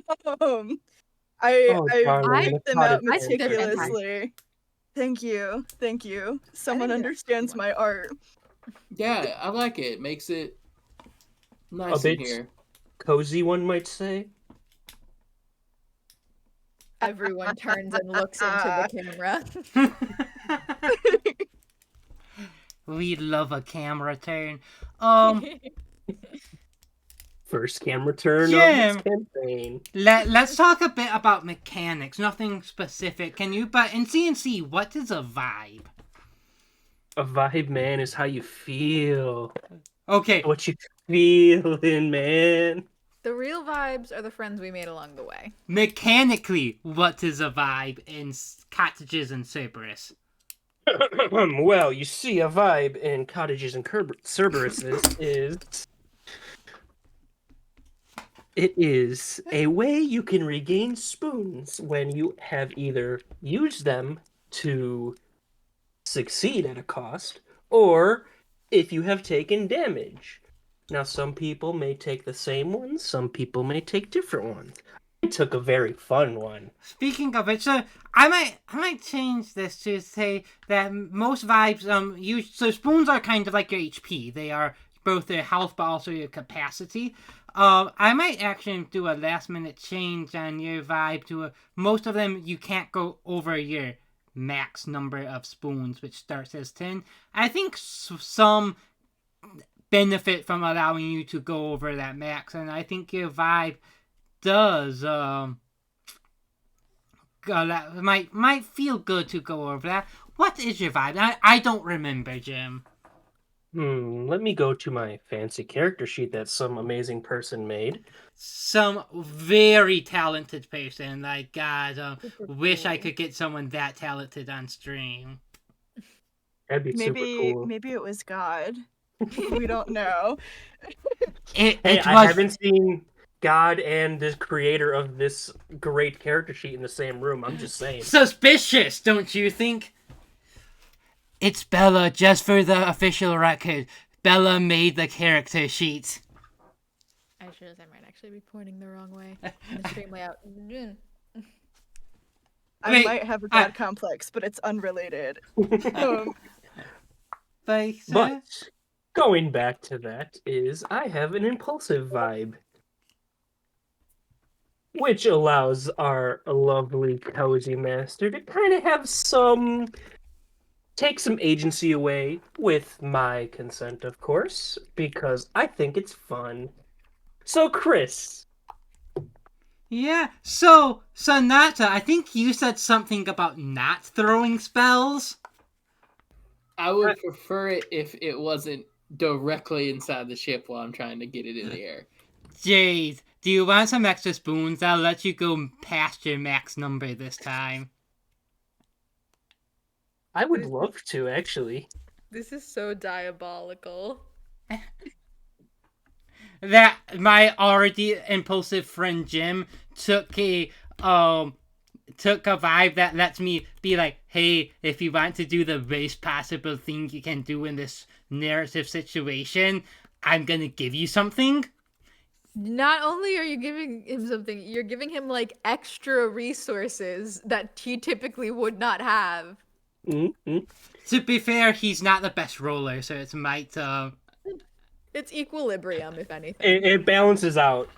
picked them out meticulously. Thank you. Someone understands my art. Yeah, I like it. Makes it nice in here. Cozy, one might say. Everyone turns and looks into the camera. We love a camera turn. First camera turn Jim, of this campaign. Let's talk a bit about mechanics. Nothing specific. But in CNC, what is a vibe? A vibe, man, is how you feel. Okay. What you feeling, man? The real vibes are the friends we made along the way. Mechanically, what is a vibe in Cottages and Cerberus? Well, you see, a vibe in Cottages and Cerberuses is a way you can regain spoons when you have either used them to succeed at a cost, or if you have taken damage. Now, some people may take the same ones, some people may take different ones. I took a very fun one. Speaking of it, so I might change this to say that most vibes so spoons are kind of like your HP. They are both your health but also your capacity. I might actually do a last minute change on your vibe to most of them you can't go over your max number of spoons, which starts as 10. I think some benefit from allowing you to go over that max, and I think your vibe does might feel good to go over that. What is your vibe? I don't remember, Jim. Let me go to my fancy character sheet that some amazing person made. Some very talented person. Like, God, wish I could get someone that talented on stream. That'd be super cool. Maybe it was God. We don't know. I haven't seen God and the creator of this great character sheet in the same room. I'm just saying. Suspicious, don't you think? It's Bella, just for the official record. Bella made the character sheet. I realize I might actually be pointing the wrong way in the stream layout. I Wait, might have a god complex, but it's unrelated. But going back to that is I have an impulsive vibe, which allows our lovely cozy master to kind of have take some agency away with my consent, of course, because I think it's fun. So, Chris. Yeah, so Nata, I think you said something about not throwing spells. I would prefer it if it wasn't directly inside the ship while I'm trying to get it in the air. Jade, do you want some extra spoons? I'll let you go past your max number this time. I would love to, actually. This is so diabolical. That my already impulsive friend Jim took a vibe that lets me be like, hey, if you want to do the worst possible thing you can do in this narrative situation, I'm gonna give you something. Not only are you giving him something, you're giving him like extra resources that he typically would not have. Mm-hmm. To be fair, he's not the best roller, so it might It's equilibrium, if anything. It balances out.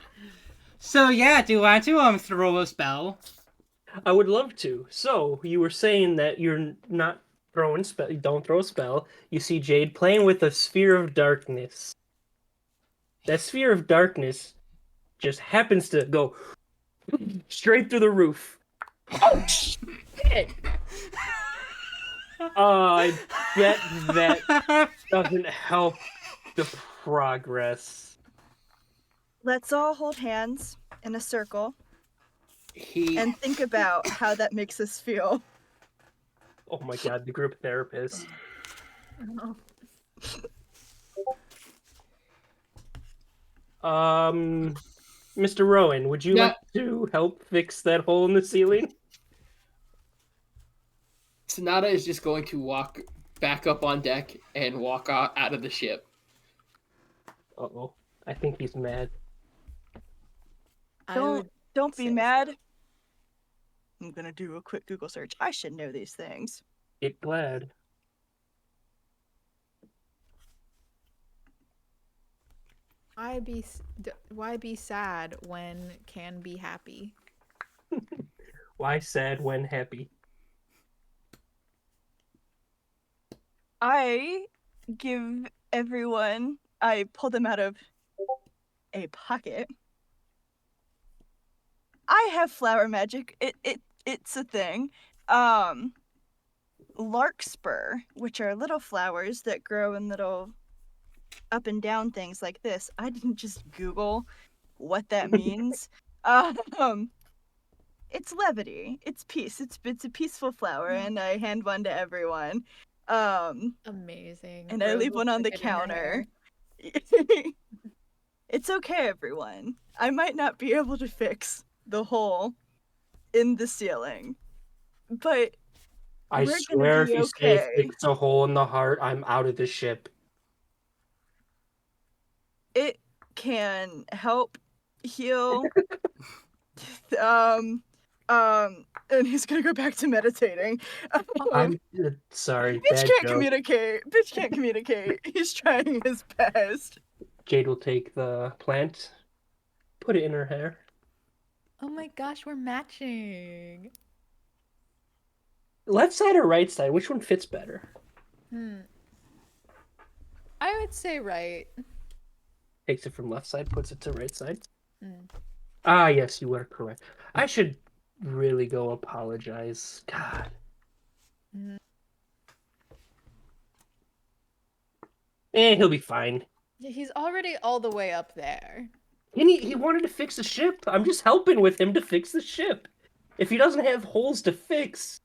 So yeah, do you want to throw a spell? I would love to. So, you were saying that you're not throwing spell. You don't throw a spell. You see Jade playing with a sphere of darkness. That sphere of darkness just happens to go straight through the roof. Oh shit! I bet that doesn't help the progress. Let's all hold hands in a circle He and think about how that makes us feel. Oh my god, the group therapist. Mr. Rowan, would you Yeah. like to help fix that hole in the ceiling? Sonata is just going to walk back up on deck and walk out of the ship. Uh-oh. I think he's mad. Don't be say mad. I'm gonna do a quick Google search. I should know these things. Get glad. Why be sad when can be happy? Why sad when happy? I give everyone. I pull them out of a pocket. I have flower magic. It's a thing. Larkspur, which are little flowers that grow in little up and down things like this. I didn't just Google what that means. It's levity. It's peace. It's a peaceful flower, and I hand one to everyone. Amazing. And I Rose leave will one on the stick it in her counter. hair. It's okay, everyone. I might not be able to fix the hole in the ceiling, but I we're swear gonna if be you say okay. fix a hole in the heart, I'm out of the ship. It can help heal. And he's gonna go back to meditating. I'm sorry, Bitch bad can't joke. communicate. Bitch can't communicate. He's trying his best. Jade will take the plant, put it in her hair. Oh my gosh, we're matching. Left side or right side? Which one fits better? I would say right. Takes it from left side, puts it to right side. Mm. Ah, yes, you are correct. I should really go apologize. God. He'll be fine. He's already all the way up there. And he wanted to fix the ship. I'm just helping with him to fix the ship. If he doesn't have holes to fix...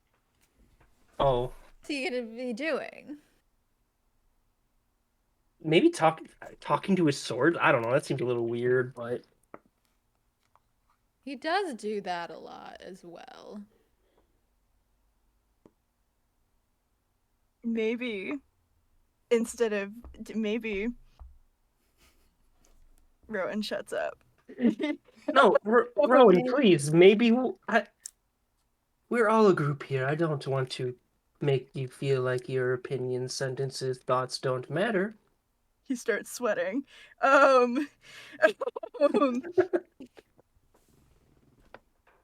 Oh. What's he gonna be doing? Maybe talking to his sword? I don't know. That seems a little weird, but... He does do that a lot as well. Maybe maybe Rowan shuts up. No, Rowan, please. Maybe we're all a group here. I don't want to make you feel like your opinions, sentences, thoughts don't matter. He starts sweating. Um,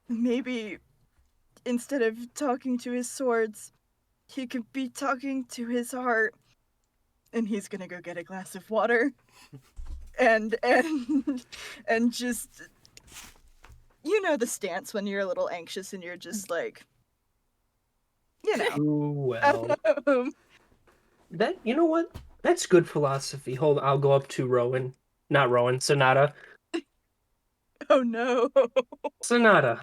maybe instead of talking to his swords, he could be talking to his heart. And he's gonna go get a glass of water. And just, you know, the stance when you're a little anxious and you're just like, you know. Ooh, well. Um, You know what? That's good philosophy. Hold on, I'll go up to Rowan. Not Rowan, Sonata. oh no. Sonata.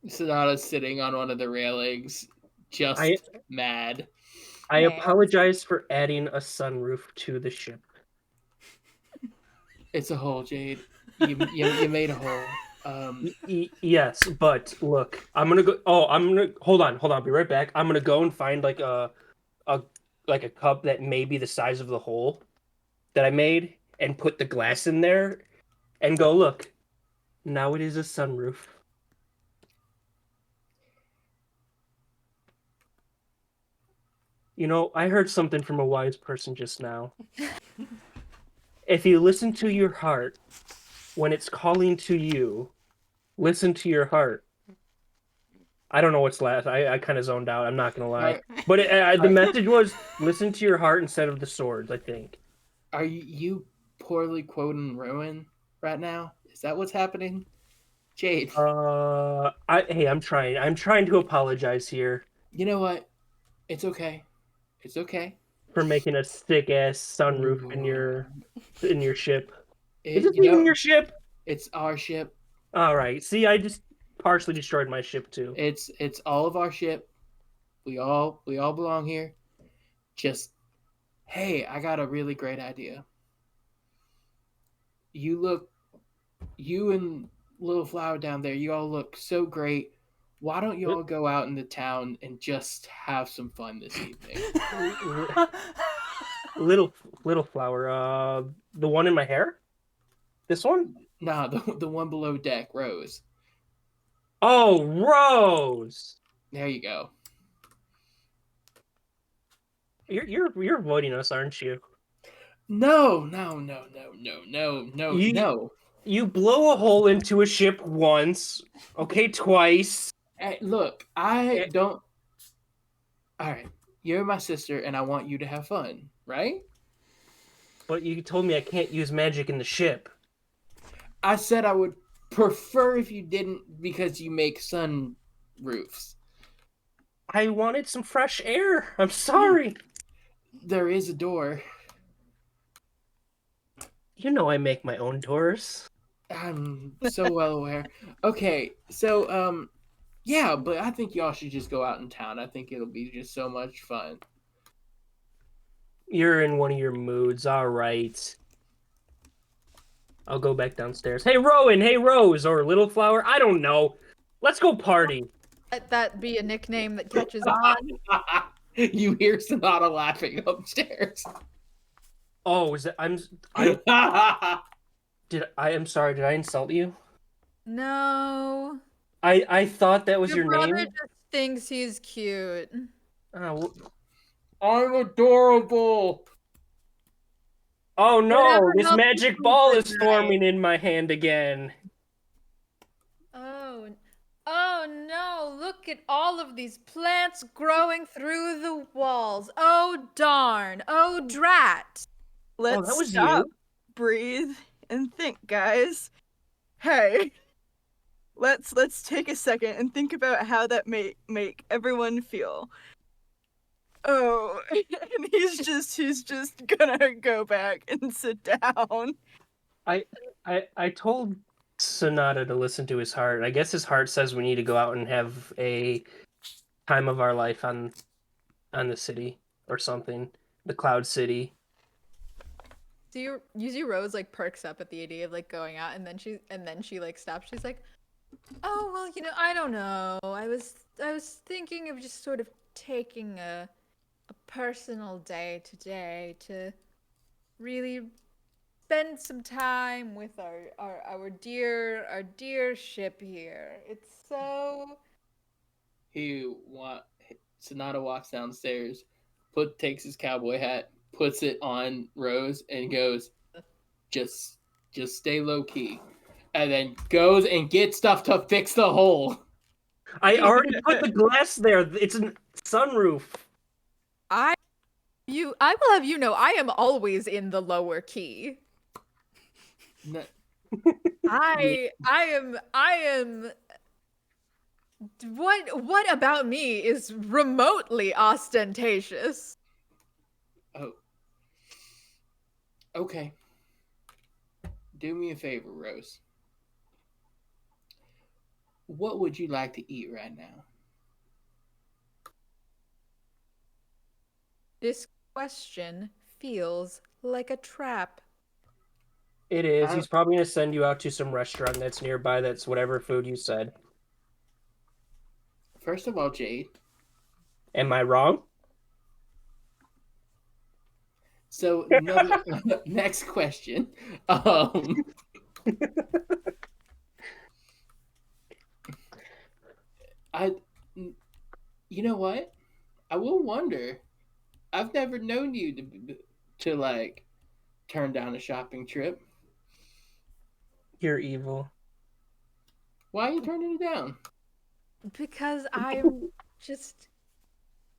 Sonata's sitting on one of the railings, just I mad. I Yeah. apologize for adding a sunroof to the ship. It's a hole, Jade. You made a hole. Yes, but look, I'm gonna go. Oh, I'm gonna hold on. I'll be right back. I'm gonna go and find like a like a cup that may be the size of the hole that I made, and put the glass in there, and go look. Now it is a sunroof. You know, I heard something from a wise person just now. If you listen to your heart when it's calling to you, listen to your heart. I don't know what's last. I kind of zoned out. I'm not gonna lie. Are, But the message was listen to your heart instead of the swords, I think. are you poorly quoting Rowan right now? Is that what's happening? Jade, Hey, I'm trying. I'm trying to apologize here you know what? It's okay. It's okay. for making a sick ass sunroof in your ship. Is this You even know, your ship? it's our ship. All right. See, I just partially destroyed my ship too. It's all of our ship. We all belong here. Just hey, I got a really great idea. You and Little Flower down there, you all look so great. Why don't you all go out in the town and just have some fun this evening? Little flower. The one in my hair. This one? Nah, the one below deck, Rose. Oh, Rose. There you go. You're avoiding us, aren't you? No. You blow a hole into a ship once, okay, twice. Hey, look, I Eh, don't. All right, you're my sister, and I want you to have fun, right? But you told me I can't use magic in the ship. I said I would prefer if you didn't because you make sun roofs. I wanted some fresh air. I'm sorry. There is a door. You know I make my own doors. I'm so well aware. Okay, so yeah, but I think y'all should just go out in town. I think it'll be just so much fun. You're in one of your moods. All right. I'll go back downstairs. Hey, Rowan. Hey, Rose. Or Little Flower. I don't know. Let's go party. Let that be a nickname that catches on. You hear Sonata laughing upstairs. Oh, is that I'm sorry. Did I insult you? No. I thought that was your brother name. just thinks he's cute. Oh, I'm adorable. oh no! Whatever This helps you magic sleep ball at is night. forming in my hand again. Oh. Oh no, look at all of these plants growing through the walls. Oh darn. Oh drat. Let's that was stop, you. breathe, and think, guys. Hey, let's take a second and think about how that may make everyone feel. Oh, and he's just gonna go back and sit down. I told Sonata to listen to his heart. I guess his heart says we need to go out and have a time of our life on the city or something, the Cloud City. you see Rose like perks up at the idea of like going out, and then she like stops. She's like, "Oh well, I don't know. I was thinking of just sort of taking a personal day today to really spend some time with our dear ship here. It's so Sonata walks downstairs, takes his cowboy hat, puts it on Rose, and goes, just stay low key, and then goes and gets stuff to fix the hole. I already put the glass there. It's a sunroof. I will have you know I am always in the lower key. No, I am what about me is remotely ostentatious? oh, okay. Do me a favor, Rose. What would you like to eat right now? This question feels like a trap. It is. He's probably going to send you out to some restaurant that's nearby that's whatever food you said. First of all, Jade. Am I wrong? So, next question. I, you know what? I will wonder. I've never known you to like turn down a shopping trip. You're evil. Why are you turning it down? Because I'm just.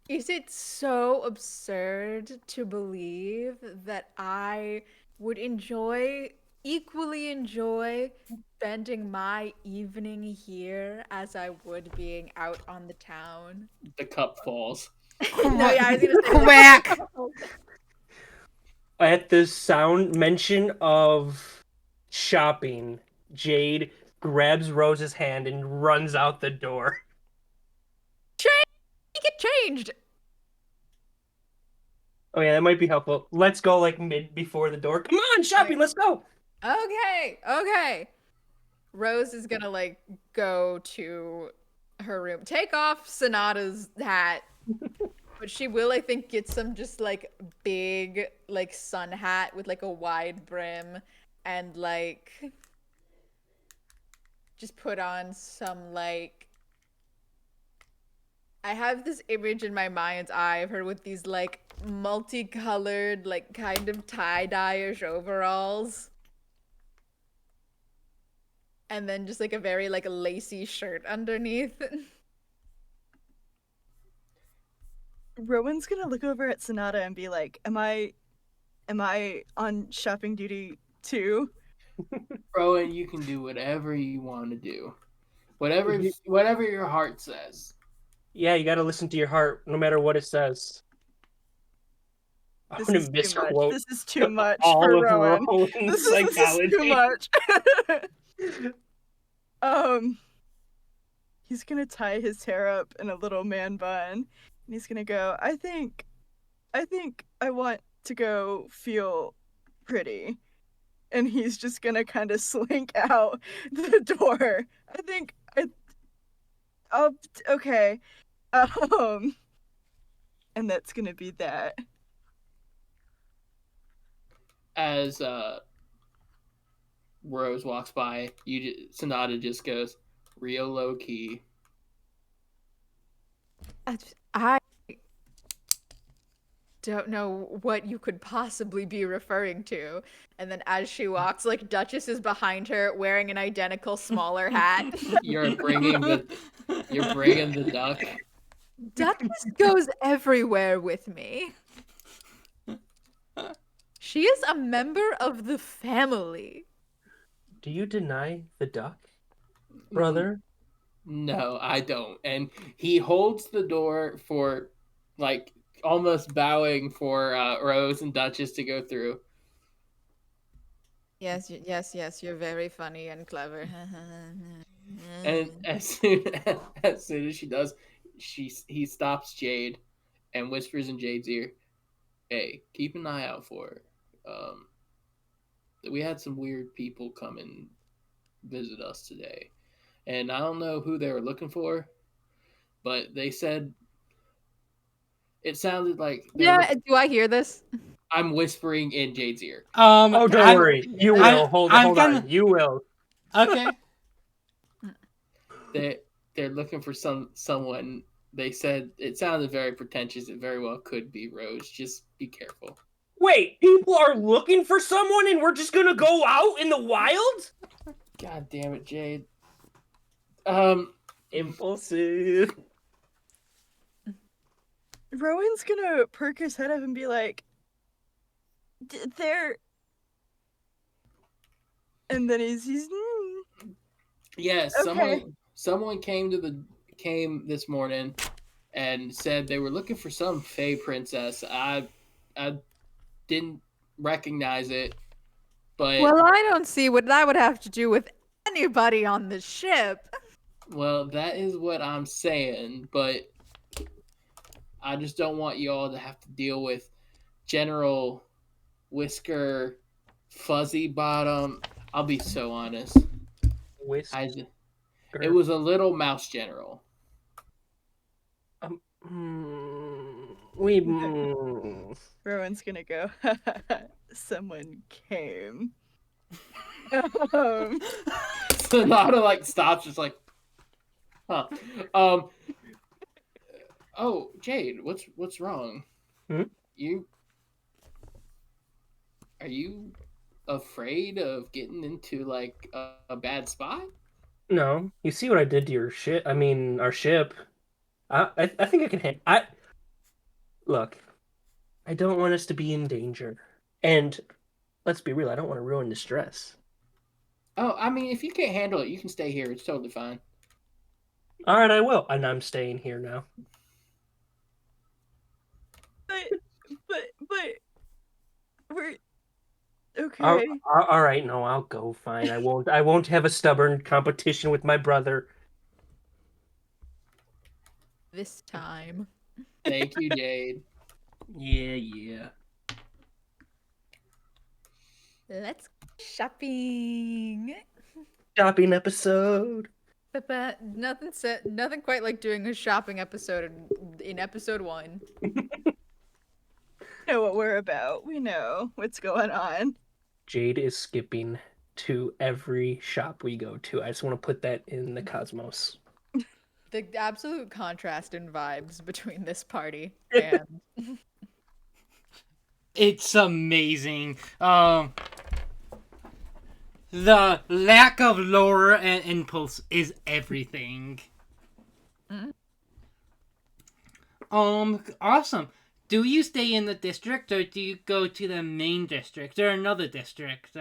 Is it so absurd to believe that I would equally enjoy spending my evening here as I would being out on the town? The cup falls. No, yeah, I was gonna say Quack! At the mention of shopping, Jade grabs Rose's hand and runs out the door. Get changed. Oh yeah, that might be helpful. Let's go like mid before the door. Come on, shopping, let's go. Okay. Rose is gonna like go to her room, take off Sonata's hat, but she will, I think, get some just like big like sun hat with like a wide brim, and like just put on some like. I have this image in my mind's eye of her with these like multicolored, like kind of tie-dye-ish overalls. And then just like a very like lacy shirt underneath. Rowan's gonna look over at Sonata and be like, Am I on shopping duty too? Rowan, you can do whatever you want to do. Whatever your heart says. Yeah, you gotta listen to your heart, no matter what it says. I'm This gonna is too much. misquote This is too much all for of Rowan. Rowan's This psychology. is too much. He's gonna tie his hair up in a little man bun, and he's gonna go, I think I want to go feel pretty. And he's just gonna kind of slink out the door. Okay. And that's gonna be that. As Rose walks by, Sonata just goes real low key. I don't know what you could possibly be referring to. And then as she walks, like Duchess is behind her wearing an identical smaller hat. You're bringing the duck. Duchess goes everywhere with me. She is a member of the family. Do you deny the duck, brother? No, I don't. And he holds the door for, like, almost bowing for Rose and Duchess to go through. Yes, you're very funny and clever. And as soon as she does, he stops Jade and whispers in Jade's ear, "Hey, keep an eye out for her. we had some weird people come and visit us today, and I don't know who they were looking for, but they said it sounded like Yeah, do I hear this? I'm whispering in Jade's ear. Oh, don't I'm, worry. You will. I'm- hold I'm hold gonna- on. You will. Okay. They're looking for someone. They said it sounded very pretentious. It very well could be Rose. Just be careful. Wait, people are looking for someone and we're just gonna go out in the wild? God damn it, Jade. Impulsive. Rowan's gonna perk his head up and be like, "They're," and then he's Yes, Okay. someone came this morning and said they were looking for some Fey princess. I didn't recognize it, but Well, I don't see what that would have to do with anybody on the ship. well, that is what I'm saying. But I just don't want you all to have to deal with General Whisker Fuzzy Bottom. I'll be so honest. Whisker. It was a little mouse general. Rowan's gonna go. Someone came. So Nada like stops, just like, huh. Oh, Jade, what's wrong? Hmm? Are you afraid of getting into like a bad spot? No, you see what I did to your ship? I mean, our ship. I think I can handle. Look. I don't want us to be in danger, and let's be real. I don't want to ruin this dress. Oh, I mean, if you can't handle it, you can stay here. It's totally fine. All right, I will, and I'm staying here now. But we're okay. All right, no, I'll go. Fine, I won't. I won't have a stubborn competition with my brother. This time. Thank you, Jade. Yeah. Let's go shopping. Shopping episode. But nothing quite like doing a shopping episode in episode 1. Know what we're about. We know what's going on. Jade is skipping to every shop we go to. I just want to put that in the cosmos. The absolute contrast in vibes between this party and It's amazing. The lack of lore and impulse is everything. Awesome. Do you stay in the district or do you go to the main district or another district?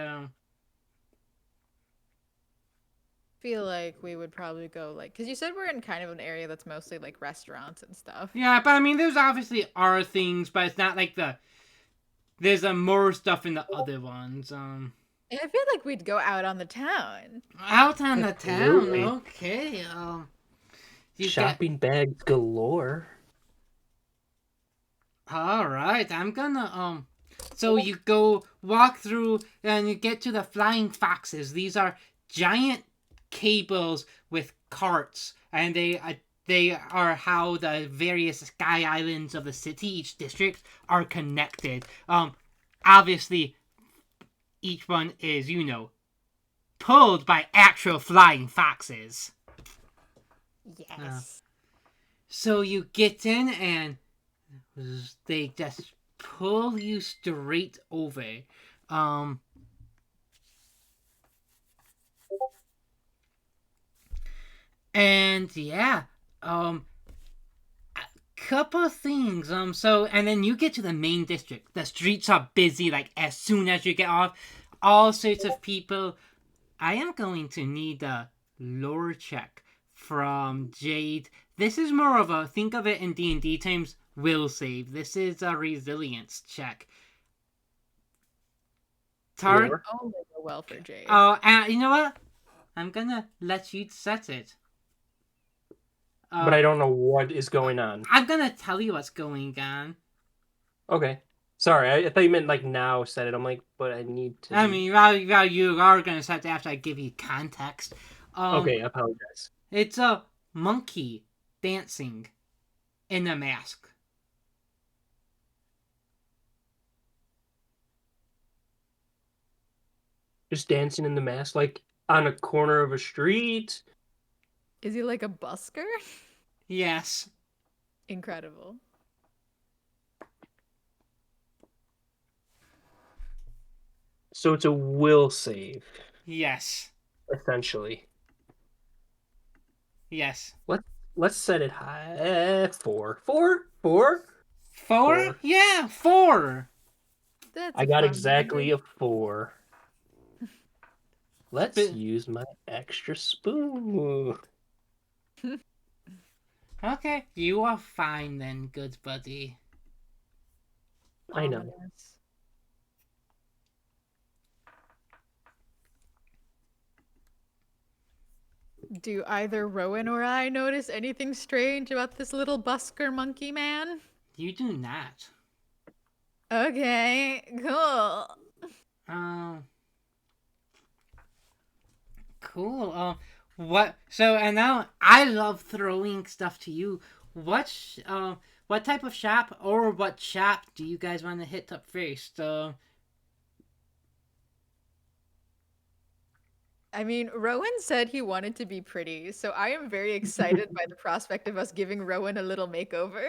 feel like we would probably go like because you said we're in kind of an area that's mostly like restaurants and stuff. Yeah, but I mean, there's obviously are things, but it's not like there's more stuff in the other ones. And I feel like we'd go out on the town. Out on the town. Absolutely. Okay. You Shopping bags galore. All right, I'm gonna So you go walk through and you get to the flying foxes. These are giant cables with carts, and they are how the various sky islands of the city, each district, are connected. Obviously, each one is pulled by actual flying foxes. Yes. So you get in and they just pull you straight over. And yeah, a couple of things. So and then you get to the main district. The streets are busy. Like as soon as you get off, all sorts of people. I am going to need a lore check from Jade. This is more of a, think of it in D&D terms, will save. This is a resilience check. Lore? Only go well for Jade. Oh, and you know what? I'm gonna let you set it. But I don't know what is going on. I'm gonna tell you what's going on. Okay. Sorry, I thought you meant like now said it. I'm like, but I need to. I mean, well, you are going to set it after I give you context. Okay, I apologize. It's a monkey dancing in a mask. Just dancing in the mask, like on a corner of a street. Is he like a busker? Yes. Incredible. So it's a will save, Yes. essentially. Yes. Let's set it high. Four. Four? Yeah, 4. That's I a got fun exactly number. a 4. Let's But- use my extra spoon. Okay, you are fine then, good buddy. I know. Ominous. Do either Rowan or I notice anything strange about this little busker monkey man? You do not. Okay, cool. Um, cool. What? So, and now I love throwing stuff to you. What type of shop or what shop do you guys want to hit up first? I mean, Rowan said he wanted to be pretty, so I am very excited by the prospect of us giving Rowan a little makeover.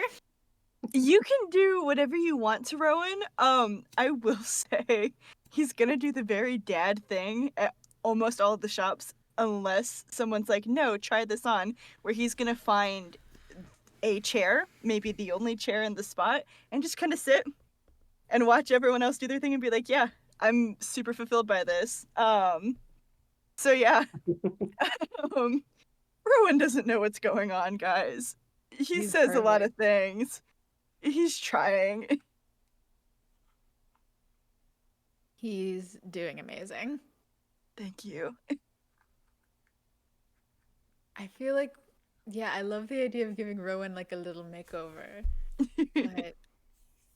You can do whatever you want to Rowan. I will say he's gonna do the very dad thing at almost all of the shops, unless someone's like, "No, try this on," where he's gonna find a chair, maybe the only chair in the spot, and just kind of sit and watch everyone else do their thing and be like, "Yeah, I'm super fulfilled by this." So yeah, Rowan doesn't know what's going on, guys. He He's says a lot of perfect. things. He's trying. He's doing amazing. Thank you. I feel like, yeah, I love the idea of giving Rowan like a little makeover. But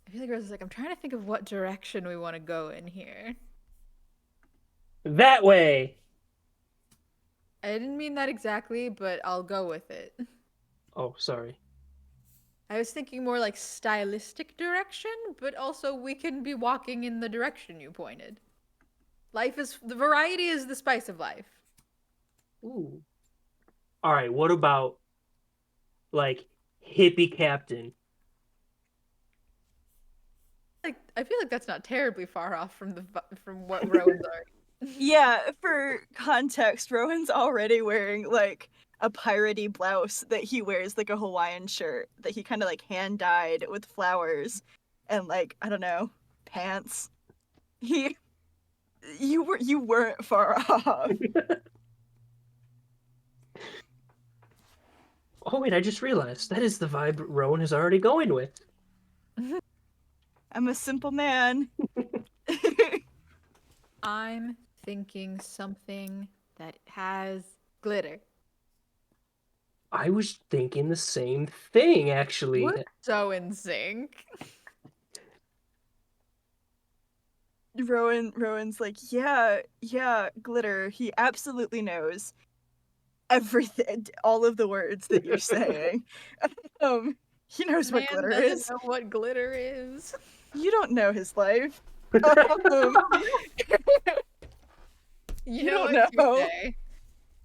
I feel like Rose is like, I'm trying to think of what direction we want to go in here. That way. I didn't mean that exactly, but I'll go with it. Oh, sorry. I was thinking more like stylistic direction, but also we can be walking in the direction you pointed. The variety is the spice of life. Ooh. All right, what about like hippie captain? Like I feel like that's not terribly far off from what Rowan's are. Yeah, for context, Rowan's already wearing like a piratey blouse that he wears like a Hawaiian shirt that he kind of like hand dyed with flowers and like I don't know, pants. You weren't far off. Oh wait, I just realized that is the vibe Rowan is already going with. I'm a simple man. I'm thinking something that has glitter. I was thinking the same thing, actually. We're so in sync. Rowan's like, yeah, glitter. He absolutely knows everything, all of the words that you're saying. He knows what Man glitter doesn't is. know what glitter is. You don't know his life. You You know don't what you know. say.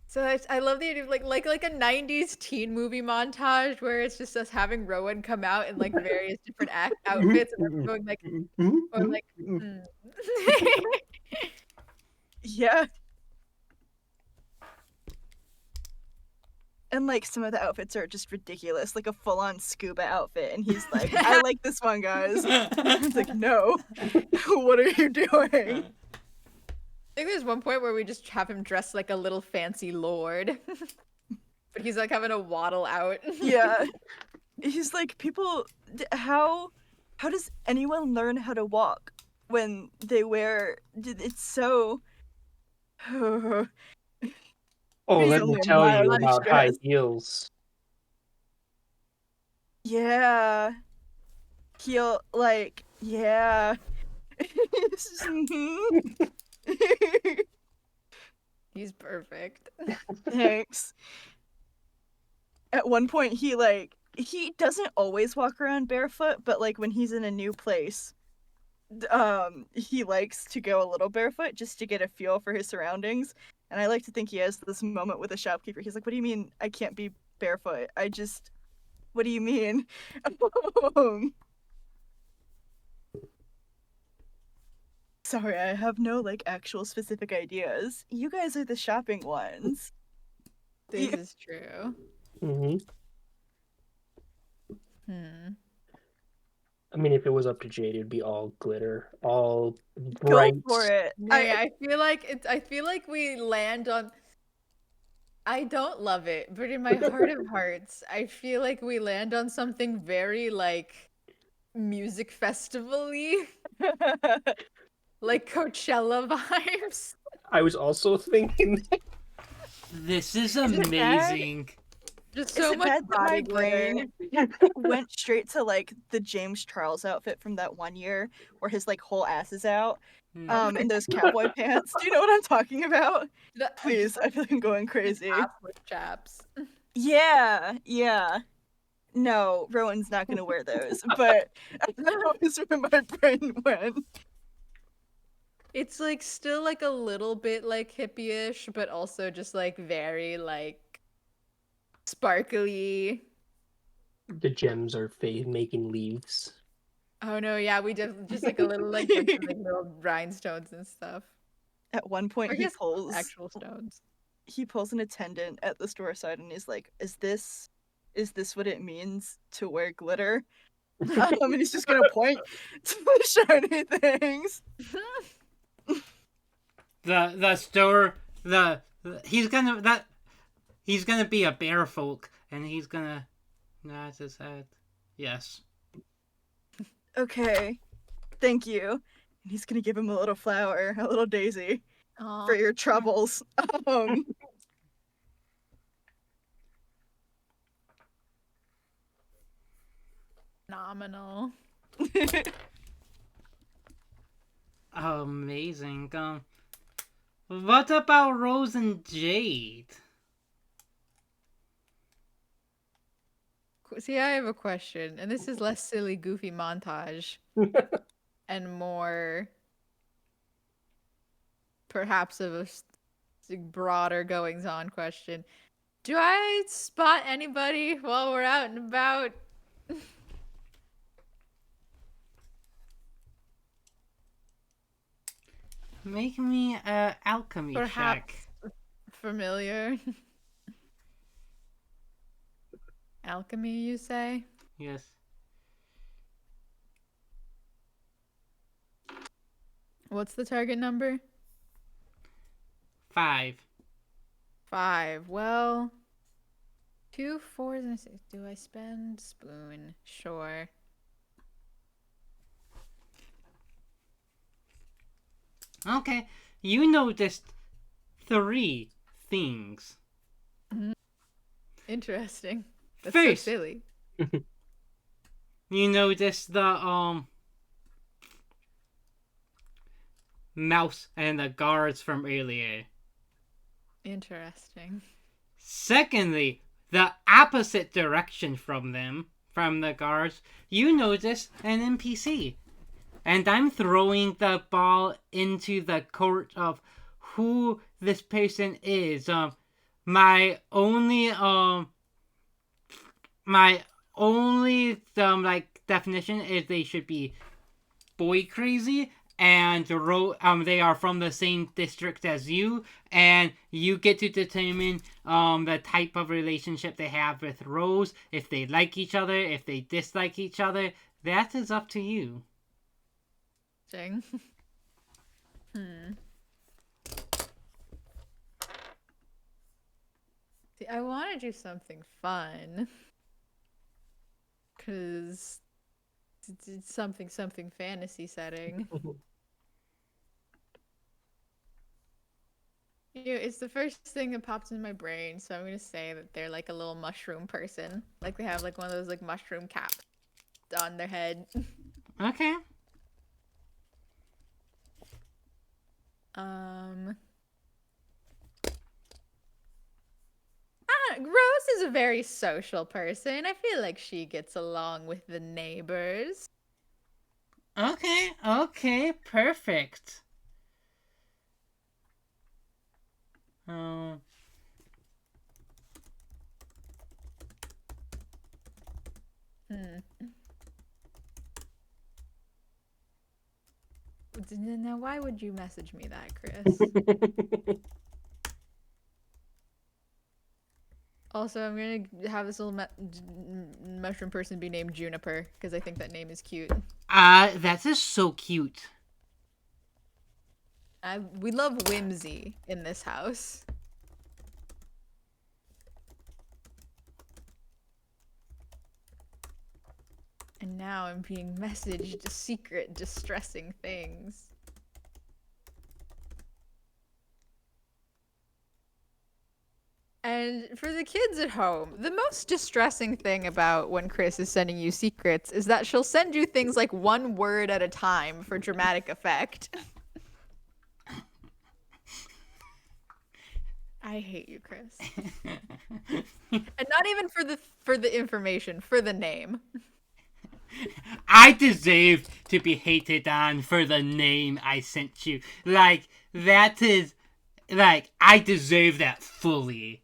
So I love the idea of like a 90s teen movie montage where it's just us having Rowan come out in like various different outfits and us going like or like hmm. Yeah. And like some of the outfits are just ridiculous, like a full-on scuba outfit, and he's like, "I like this one, guys." It's like, "No, what are you doing?" I think there's one point where we just have him dressed like a little fancy lord. But he's like having to waddle out. Yeah, he's like, "People, how does anyone learn how to walk when they wear? It's so." Oh, He's let me only tell you mildly about high stressed. heels. Yeah. He'll like Yeah. He's perfect. Thanks. At one point, he doesn't always walk around barefoot, but like when he's in a new place, he likes to go a little barefoot just to get a feel for his surroundings. And I like to think he has this moment with the shopkeeper. He's like, "What do you mean I can't be barefoot? What do you mean?" Sorry, I have no like actual specific ideas. You guys are the shopping ones. This is true. Hmm. Hmm. I mean, if it was up to Jade, it'd be all glitter, all Go bright. for it. I feel like we land on. I don't love it, but in my heart of hearts, I feel like we land on something very like music festival-y, like Coachella vibes. I was also thinking that. This is it bad? amazing. Just Is so it much bad that my body glitter. brain went straight to like the James Charles outfit from that one year where his like whole ass is out, Hmm. and those cowboy pants? Do you know what I'm talking about? The- Please, I feel like I'm going crazy. Half-lip chaps. Yeah. No, Rowan's not gonna wear those, but that was where my brain went. It's like still like a little bit like hippie-ish, but also just like very like sparkly. The gems are making leaves. Oh no, yeah, we did just like a little like bunch of like little rhinestones and stuff. At one point, I he guess pulls actual stones. an attendant at the store side, and he's like, "Is this what it means to wear glitter?" And he's just gonna point to the shiny things. The store he's gonna be a bear folk and he's gonna nod his head. Yes. Okay, thank you. And he's gonna give him a little flower, a little daisy, for your troubles. Phenomenal. Amazing. What about Rose and Jade? See, I have a question, and this is less silly, goofy montage and more perhaps of a broader goings on question. Do I spot anybody while we're out and about? Make me a alchemy check. Perhaps familiar. Alchemy, you say? Yes. What's the target number? 5. 5. Well, 2 4s and a 6. Do I spend spoon? Sure. Okay. You noticed 3 things. Interesting. That's First, so silly. you noticed the mouse and the guards from earlier. Interesting. Secondly, the opposite direction from them, from the guards, you notice an NPC. And I'm throwing the ball into the court of who this person is. My only like definition is they should be boy crazy, and they are from the same district as you, and you get to determine the type of relationship they have with Rose, if they like each other, if they dislike each other. That is up to you. Dang. See, I want to do something fun. Because it's something fantasy setting. It's the first thing that popped in my brain, so I'm gonna say that they're like a little mushroom person. Like they have like one of those like mushroom caps on their head. Okay. Rose is a very social person. I feel like she gets along with the neighbors. Okay, perfect. Oh. Now, why would you message me that, Chris? Also, I'm gonna have this little mushroom person be named Juniper because I think that name is cute. That is so cute. We love whimsy in this house. And now I'm being messaged secret, distressing things. And for the kids at home, the most distressing thing about when Chris is sending you secrets is that she'll send you things like one word at a time for dramatic effect. I hate you, Chris. And not even for the information, for the name. I deserve to be hated on for the name I sent you. Like, that is... Like, I deserve that fully.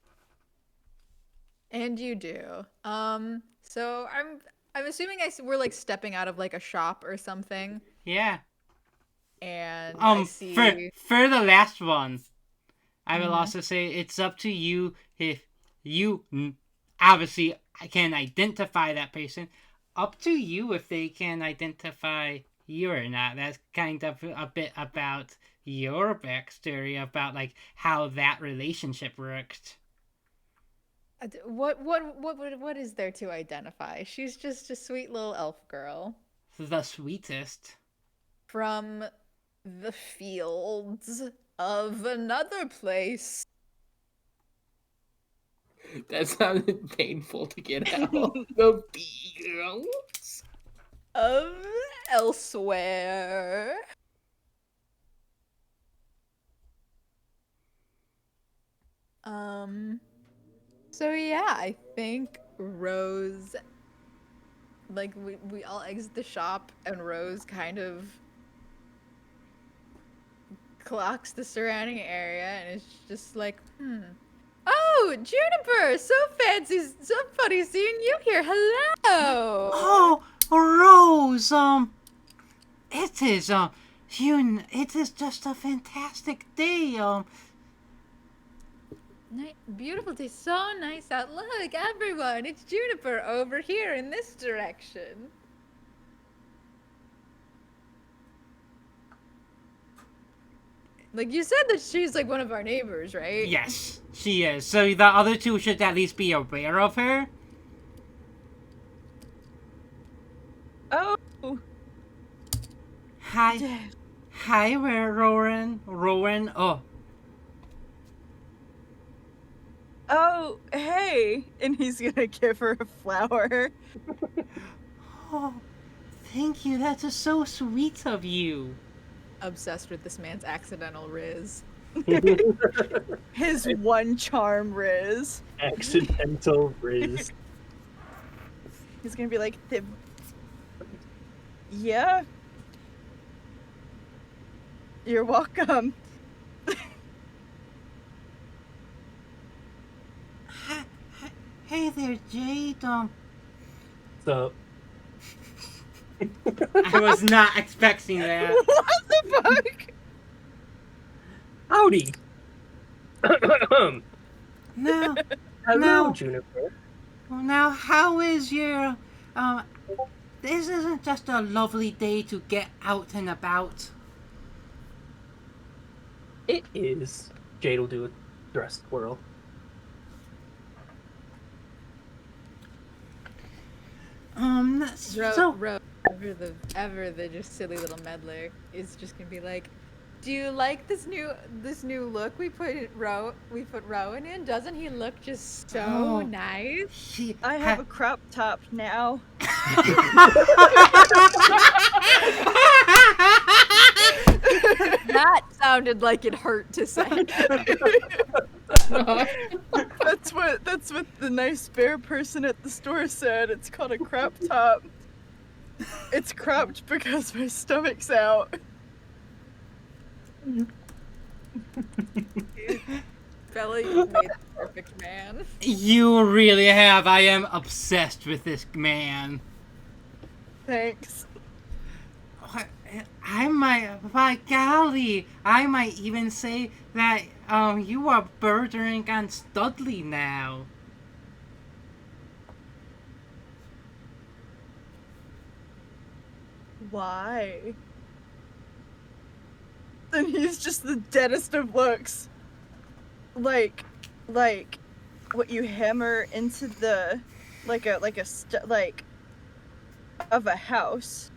And you do. So I'm assuming we're like stepping out of like a shop or something. Yeah. And I see... For the last one, I will also say it's up to you if you obviously can identify that person. Up to you if they can identify you or not. That's kind of a bit about your backstory, about like how that relationship worked. What is there to identify? She's just a sweet little elf girl. The sweetest. From the fields of another place. That sounded painful to get out. The fields of elsewhere. So yeah, I think Rose, like we all exit the shop and Rose kind of clocks the surrounding area and is just like, Oh, Juniper! So fancy, so funny seeing you here. Hello. Oh, Rose. It is it is just a fantastic day. Beautiful day, so nice out. Look, everyone, it's Juniper over here in this direction. Like, you said that she's like one of our neighbors, right? Yes, she is. So the other two should at least be aware of her. Oh. Hi, where Rowan? Oh, hey! And he's gonna give her a flower. Oh, thank you. That is so sweet of you. Obsessed with this man's accidental riz. His one charm riz. Accidental riz. He's gonna be like, yeah. You're welcome. Hey there, Jade. So. I was not expecting that. What the fuck? Howdy. Now, Hello, Juniper. Now, how is your... This isn't just a lovely day to get out and about. It is. Jade will do a dress twirl. Ever the just silly little meddler is just gonna be like, do you like this new look we put Rowan in? Doesn't he look just so nice? I have a crop top now. That sounded like it hurt to say. That's what the nice bear person at the store said. It's called a crop top. It's cropped because my stomach's out. Bella, you made the perfect man. You really have. I am obsessed with this man. Thanks. I might, by golly, I might even say that you are bordering on Studley now. Why? Then he's just the deadest of looks. Like what you hammer into the of a house.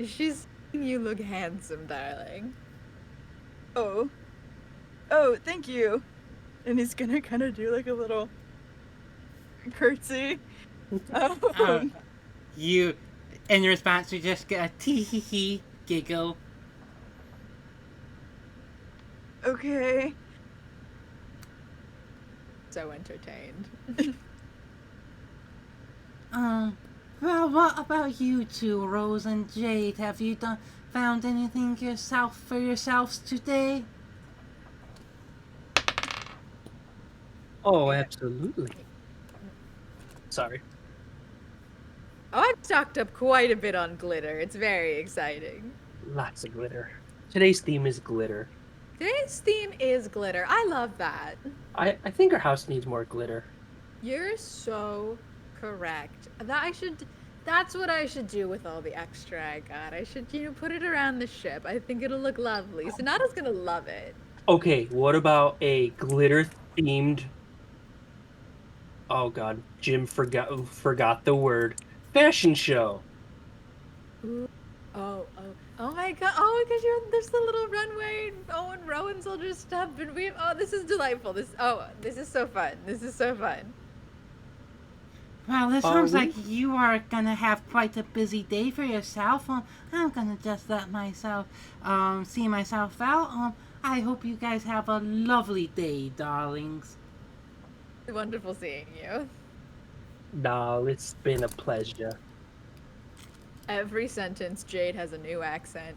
She's you look handsome, darling. Oh, thank you. And he's gonna kind of do like a little curtsy. You, in response, you just get a tee-hee-hee giggle. Okay. So entertained. Well, what about you two, Rose and Jade? Have you found anything for yourselves today? Oh, absolutely. Sorry. Oh, I've stocked up quite a bit on glitter. It's very exciting. Lots of glitter. Today's theme is glitter. Today's theme is glitter. I love that. I think our house needs more glitter. You're so correct. That's what I should do with all the extra I got. I should, put it around the ship. I think it'll look lovely. Sonata's gonna love it. Okay, what about a glitter-themed... Oh god, Jim forgot the word. Fashion show. Oh my god. Oh, because there's the little runway. Oh, and Rowan's all dressed up. And this is delightful. This is so fun. This is so fun. Well, it sounds like you are gonna have quite a busy day for yourself. I'm gonna just let myself see myself out. I hope you guys have a lovely day, darlings. Wonderful seeing you. No, it's been a pleasure. Every sentence, Jade has a new accent.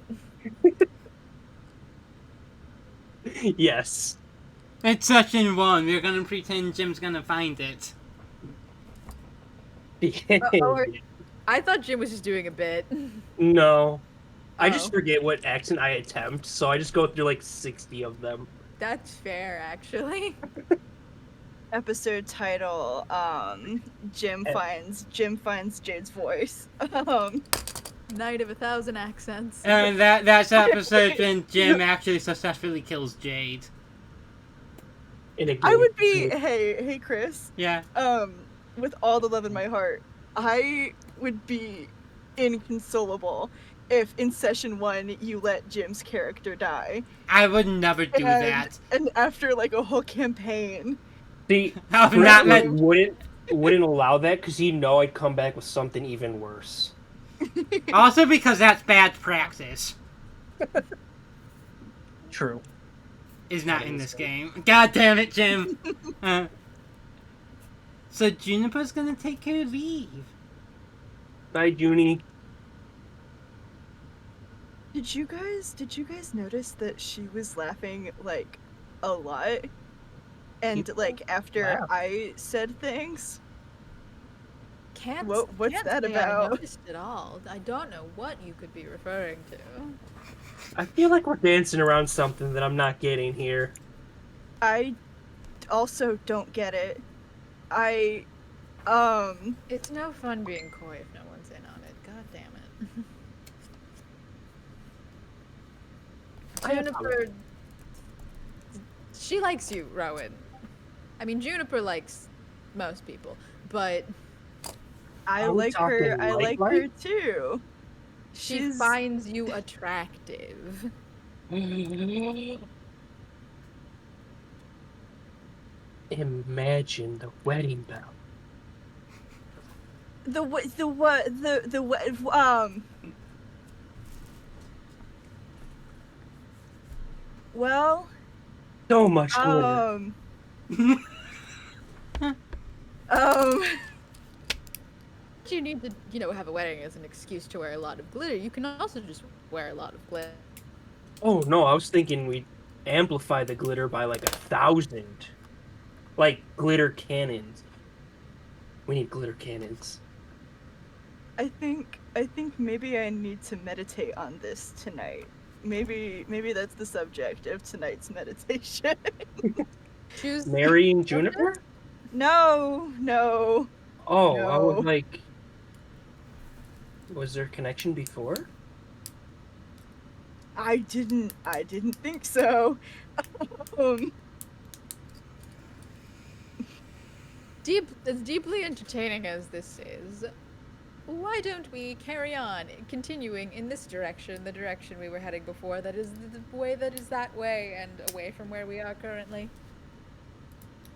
Yes. It's session 1. We're gonna pretend Jim's gonna find it. I thought Jim was just doing a bit. No. I Oh. just forget what accent I attempt, so I just go through like 60 of them. That's fair, actually. Episode title, Jim finds Jade's voice. Night of 1,000 accents. And that's the episode when Jim actually successfully kills Jade. I would be, hey Chris, Yeah. with all the love in my heart, I would be inconsolable if in session 1 you let Jim's character die. I would never do that. And after like a whole campaign. See, I've not met... wouldn't allow that because he'd know I'd come back with something even worse. Also because that's bad practice. True. Is not in this game. God damn it, Jim. So Juniper's gonna take her leave. Bye, Junie. Did you guys notice that she was laughing like a lot? And like after laugh. I said things? What's Can't that say about? I noticed it all. I don't know what you could be referring to. I feel like we're dancing around something that I'm not getting here. I also don't get it. It's no fun being coy if no one's in on it. God damn it. Juniper, she likes you, Rowan. I mean, Juniper likes most people, but I Are we like her. talking I like light? her too. she finds you attractive. Imagine the wedding bell. Well, So much glitter. um, You need to, have a wedding as an excuse to wear a lot of glitter. You can also just wear a lot of glitter. Oh no, I was thinking we'd amplify the glitter by like 1,000. Like glitter cannons. We need glitter cannons. I think maybe I need to meditate on this tonight. Maybe that's the subject of tonight's meditation. Choose. Marrying Juniper? No. Oh, I was No. like, was there a connection before? I didn't think so. Um, As deeply entertaining as this is, why don't we carry on, continuing in this direction, the direction we were heading before, that is the way that is that way, and away from where we are currently?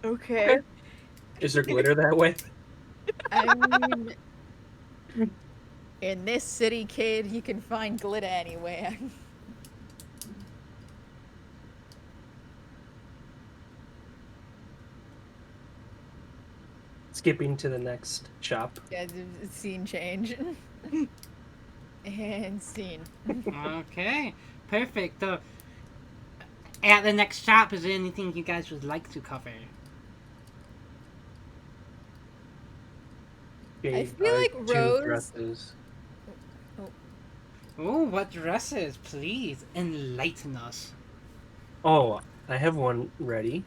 okay. Is there glitter that way? I mean, in this city, kid, you can find glitter anywhere. Skipping to the next shop. Yeah, scene change. And scene. Okay, perfect. At the next shop, is there anything you guys would like to cover? Okay, I feel like 2 Rose- dresses. Oh, what dresses? Please enlighten us. Oh, I have one ready.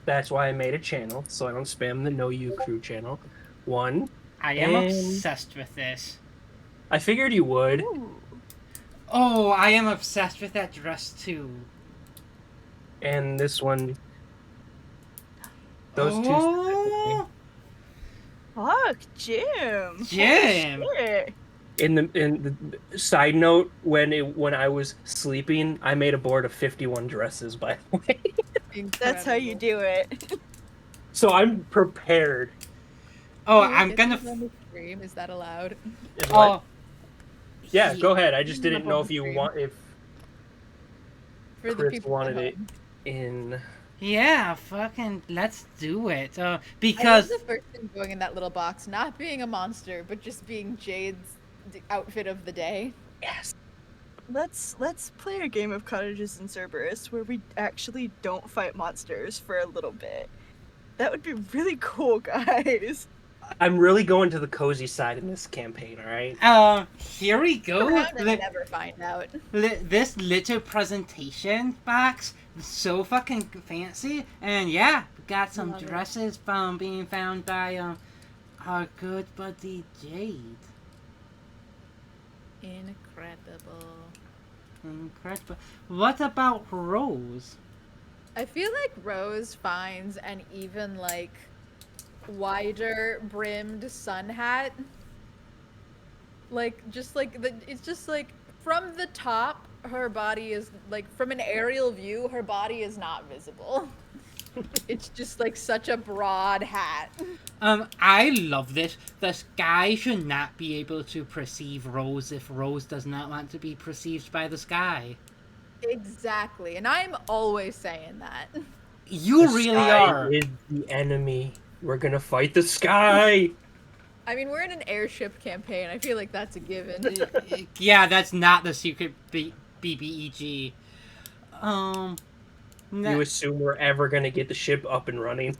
That's why I made a channel, so I don't spam the No You Crew channel. One. I am And- obsessed with this. I figured you would. Ooh. Oh, I am obsessed with that dress too. And this one. Those two. Oh, Fuck, Jim. Jim. Holy shit. In the side note, when I was sleeping, I made a board of 51 dresses. By the way, That's how you do it. so I'm prepared. Oh, Can we I'm get gonna. this on the stream? Is that allowed? Is what- Oh, yeah, go ahead. I just didn't Up know on if the you stream. want if For the Chris people wanted at it home. in. yeah, fucking, let's do it. I love Because the first thing going in that little box, not being a monster, but just being Jade's outfit of the day. Yes. Let's play a game of Cottages and Cerberus where we actually don't fight monsters for a little bit. That would be really cool, guys. I'm really going to the cozy side in this campaign. All right. here we go. Around and never find out. This little presentation box, so fucking fancy, and yeah, we got some Love it. dresses being found by our good buddy Jade. Incredible. Incredible. What about Rose? I feel like Rose finds an even like wider brimmed sun hat. Like just like it's just like from the top her body is like from an aerial view her body is not visible. It's just like such a broad hat. I love this. The sky should not be able to perceive Rose if Rose does not want to be perceived by the sky. Exactly. And I'm always saying that. You The really sky are. is the enemy. We're gonna fight the sky. I mean, we're in an airship campaign. I feel like that's a given. Yeah, that's not the secret BBEG. You assume we're ever gonna get the ship up and running.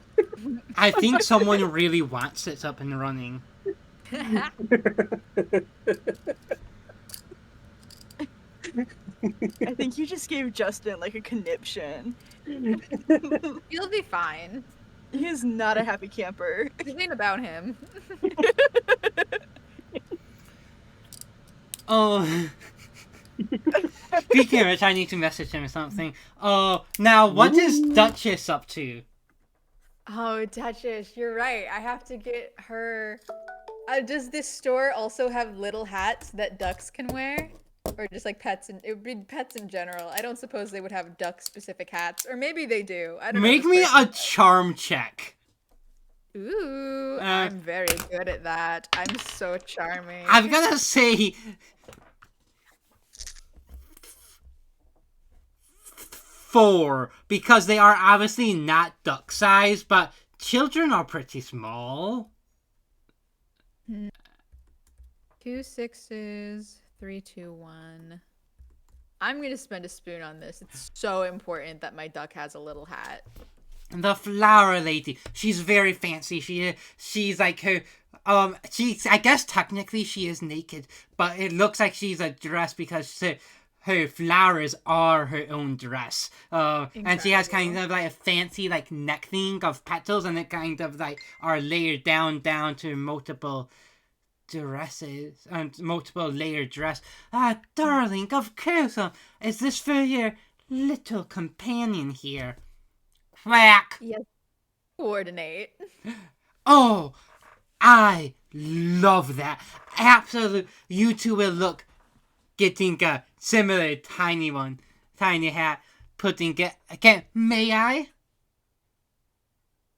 I think someone really wants it up and running. I think you just gave Justin like a conniption. You'll be fine. He is not a happy camper. This ain't about him. Oh. Speaking of which, I need to message him or something. Now, what is Duchess up to? Oh, Duchess, you're right. I have to get her. Does this store also have little hats that ducks can wear? Or just like pets, and it would be pets in general. I don't suppose they would have duck-specific hats, or maybe they do. I don't know. Make this me person. a charm check. Ooh, I'm very good at that. I'm so charming. I'm gonna say 4 because they are obviously not duck size, but children are pretty small. 2 6s, 3 2 1. I'm gonna spend a spoon on this. It's so important that my duck has a little hat. The flower lady, she's very fancy. She's like her. She's, I guess technically she is naked, but it looks like she's a dress because her flowers are her own dress. And she has kind of like a fancy like neck thing of petals, and it kind of like are layered down to multiple dresses and multiple layered dress. Ah, darling, of course. Is this for your little companion here? Quack. Yes. Coordinate. Oh, I love that. Absolutely. You two will look getting a similar tiny hat, putting it again. May I?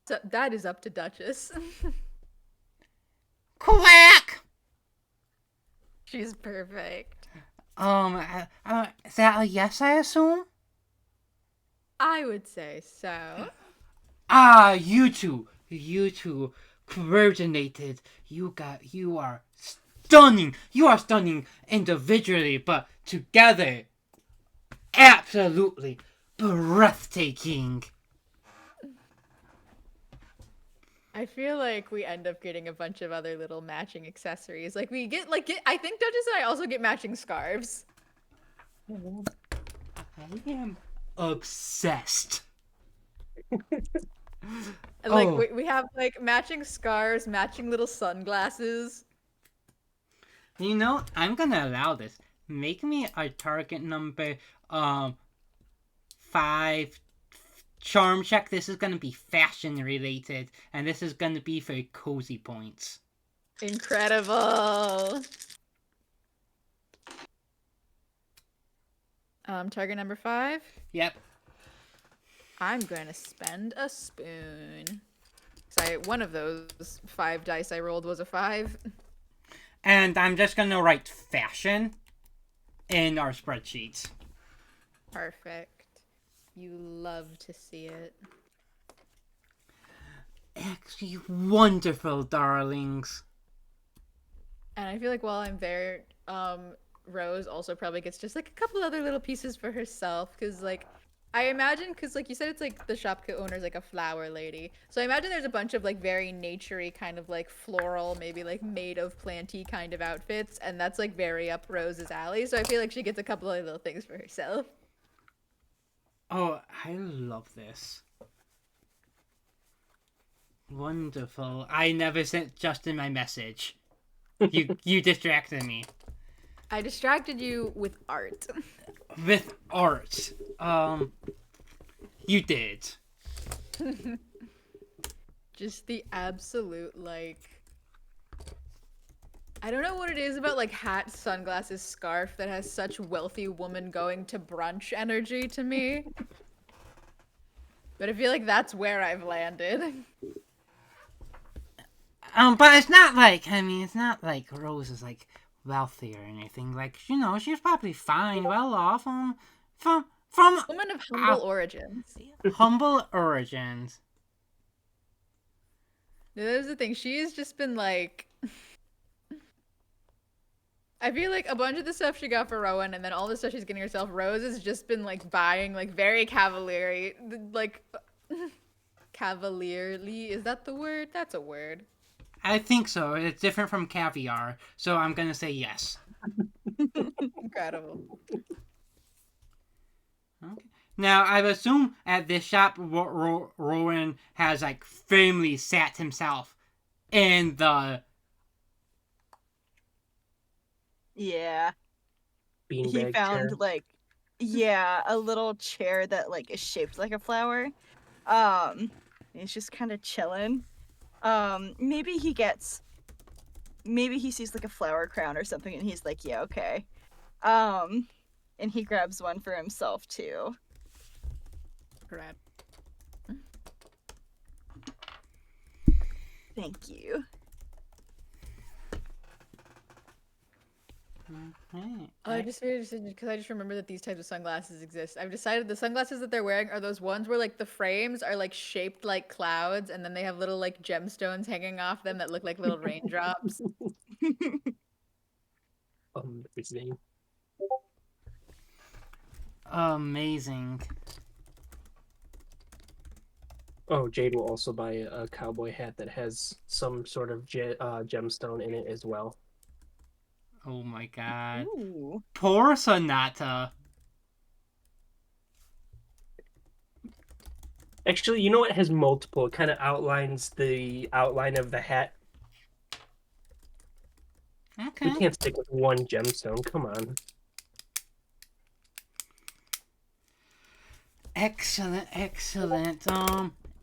So that is up to Duchess. Quack. She's perfect. Is that a yes, I assume? I would say so. Ah, you two coordinated. You are stunning. You are stunning individually, but together, absolutely breathtaking. I feel like we end up getting a bunch of other little matching accessories. Like we get I think Duchess and I also get matching scarves. I am obsessed. Like Oh. we have like matching scarves, matching little sunglasses. You know, I'm gonna allow this. Make me a target number 5 charm check. This is gonna be fashion related, and this is gonna be for cozy points. Incredible. Target number 5. Yep. I'm gonna spend a spoon. One of those 5 dice I rolled was a 5. And I'm just gonna write fashion in our spreadsheets. Perfect. You love to see it. Actually, wonderful, darlings. And I feel like while I'm there, Rose also probably gets just like a couple other little pieces for herself, because like I imagine, because like you said, it's like the shop owner's like a flower lady, so I imagine there's a bunch of like very naturey kind of like floral, maybe like made of planty kind of outfits, and that's like very up Rose's alley. So I feel like she gets a couple of little things for herself. Oh, I love this. Wonderful. I never sent Justin my message. You distracted me. I distracted you with art. With art. You did. Just the absolute like I don't know what it is about like hat, sunglasses, scarf that has such wealthy woman going to brunch energy to me. But I feel like that's where I've landed. But it's not like, it's not like Rose is like wealthy or anything. Like, she's probably fine, well off, from Woman of humble origins. humble origins. There's the thing, she's just been like I feel like a bunch of the stuff she got for Rowan and then all the stuff she's getting herself, Rose has just been like buying like very cavalierly, like cavalierly, is that the word? That's a word. I think so. It's different from caviar, so I'm gonna say yes. Incredible. Okay. Now, I assume at this shop, Rowan has like firmly sat himself in the. Yeah. He Beanbag found chair. like a little chair that like is shaped like a flower. He's just kind of chilling. Maybe he sees like a flower crown or something and he's like, yeah, okay. And he grabs one for himself too. Correct. Thank you. Okay. I just because I just remember that these types of sunglasses exist. I've decided the sunglasses that they're wearing are those ones where like the frames are like shaped like clouds, and then they have little like gemstones hanging off them that look like little raindrops. Amazing. Amazing. Oh, Jade will also buy a cowboy hat that has some sort of gemstone in it as well. Oh my god. Ooh. Poor Sonata. Actually, you know it has multiple. It kind of outlines the outline of the hat. Okay. We can't stick with one gemstone. Come on. Excellent, excellent.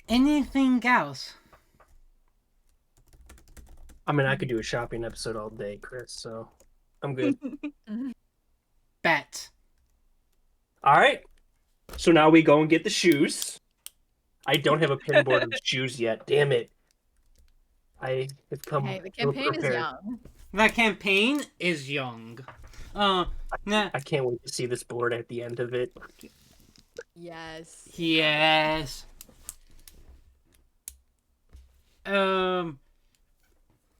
Anything else? I mean, I could do a shopping episode all day, Chris, so I'm good. Bet. All right. So now we go and get the shoes. I don't have a pin board of shoes yet. Damn it. I have come Hey, the campaign is prepared. young. The campaign is young. Nah. I can't wait to see this board at the end of it. Yes. Yes.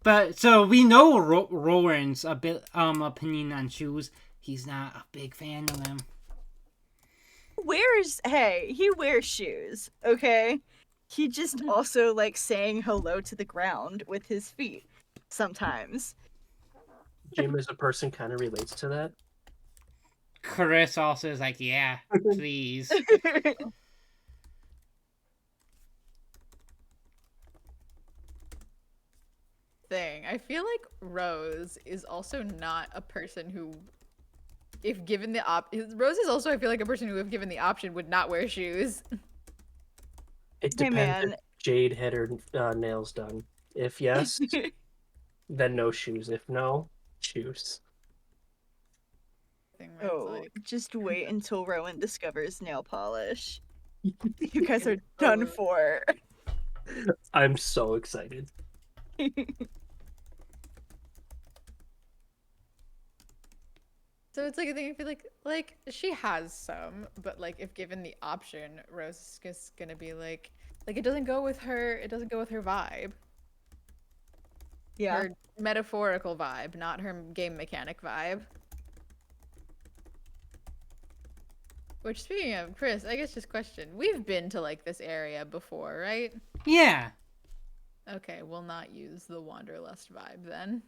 But so we know Rowan's a bit opinion on shoes. He's not a big fan of them. He wears shoes, okay? He just also likes saying hello to the ground with his feet sometimes. Jim as a person kind of relates to that. Chris also is like, yeah, please. Thing. I feel like Rose is also not a person who, if given the Rose is also, I feel like, a person who, if given the option, would not wear shoes. It Hey, depends man. if Jade had her nails done. If yes, then no shoes. If no, shoes. Thing where it's like, just wait until Rowan discovers nail polish. You guys are done for. I'm so excited. so it's like a thing. I feel like she has some, but like if given the option, Rose is just gonna be like it doesn't go with her. It doesn't go with her vibe. Yeah. Her metaphorical vibe, not her game mechanic vibe. Which, speaking of, Chris, I guess just question. We've been to like this area before, right? Yeah. Okay, we'll not use the Wanderlust vibe then.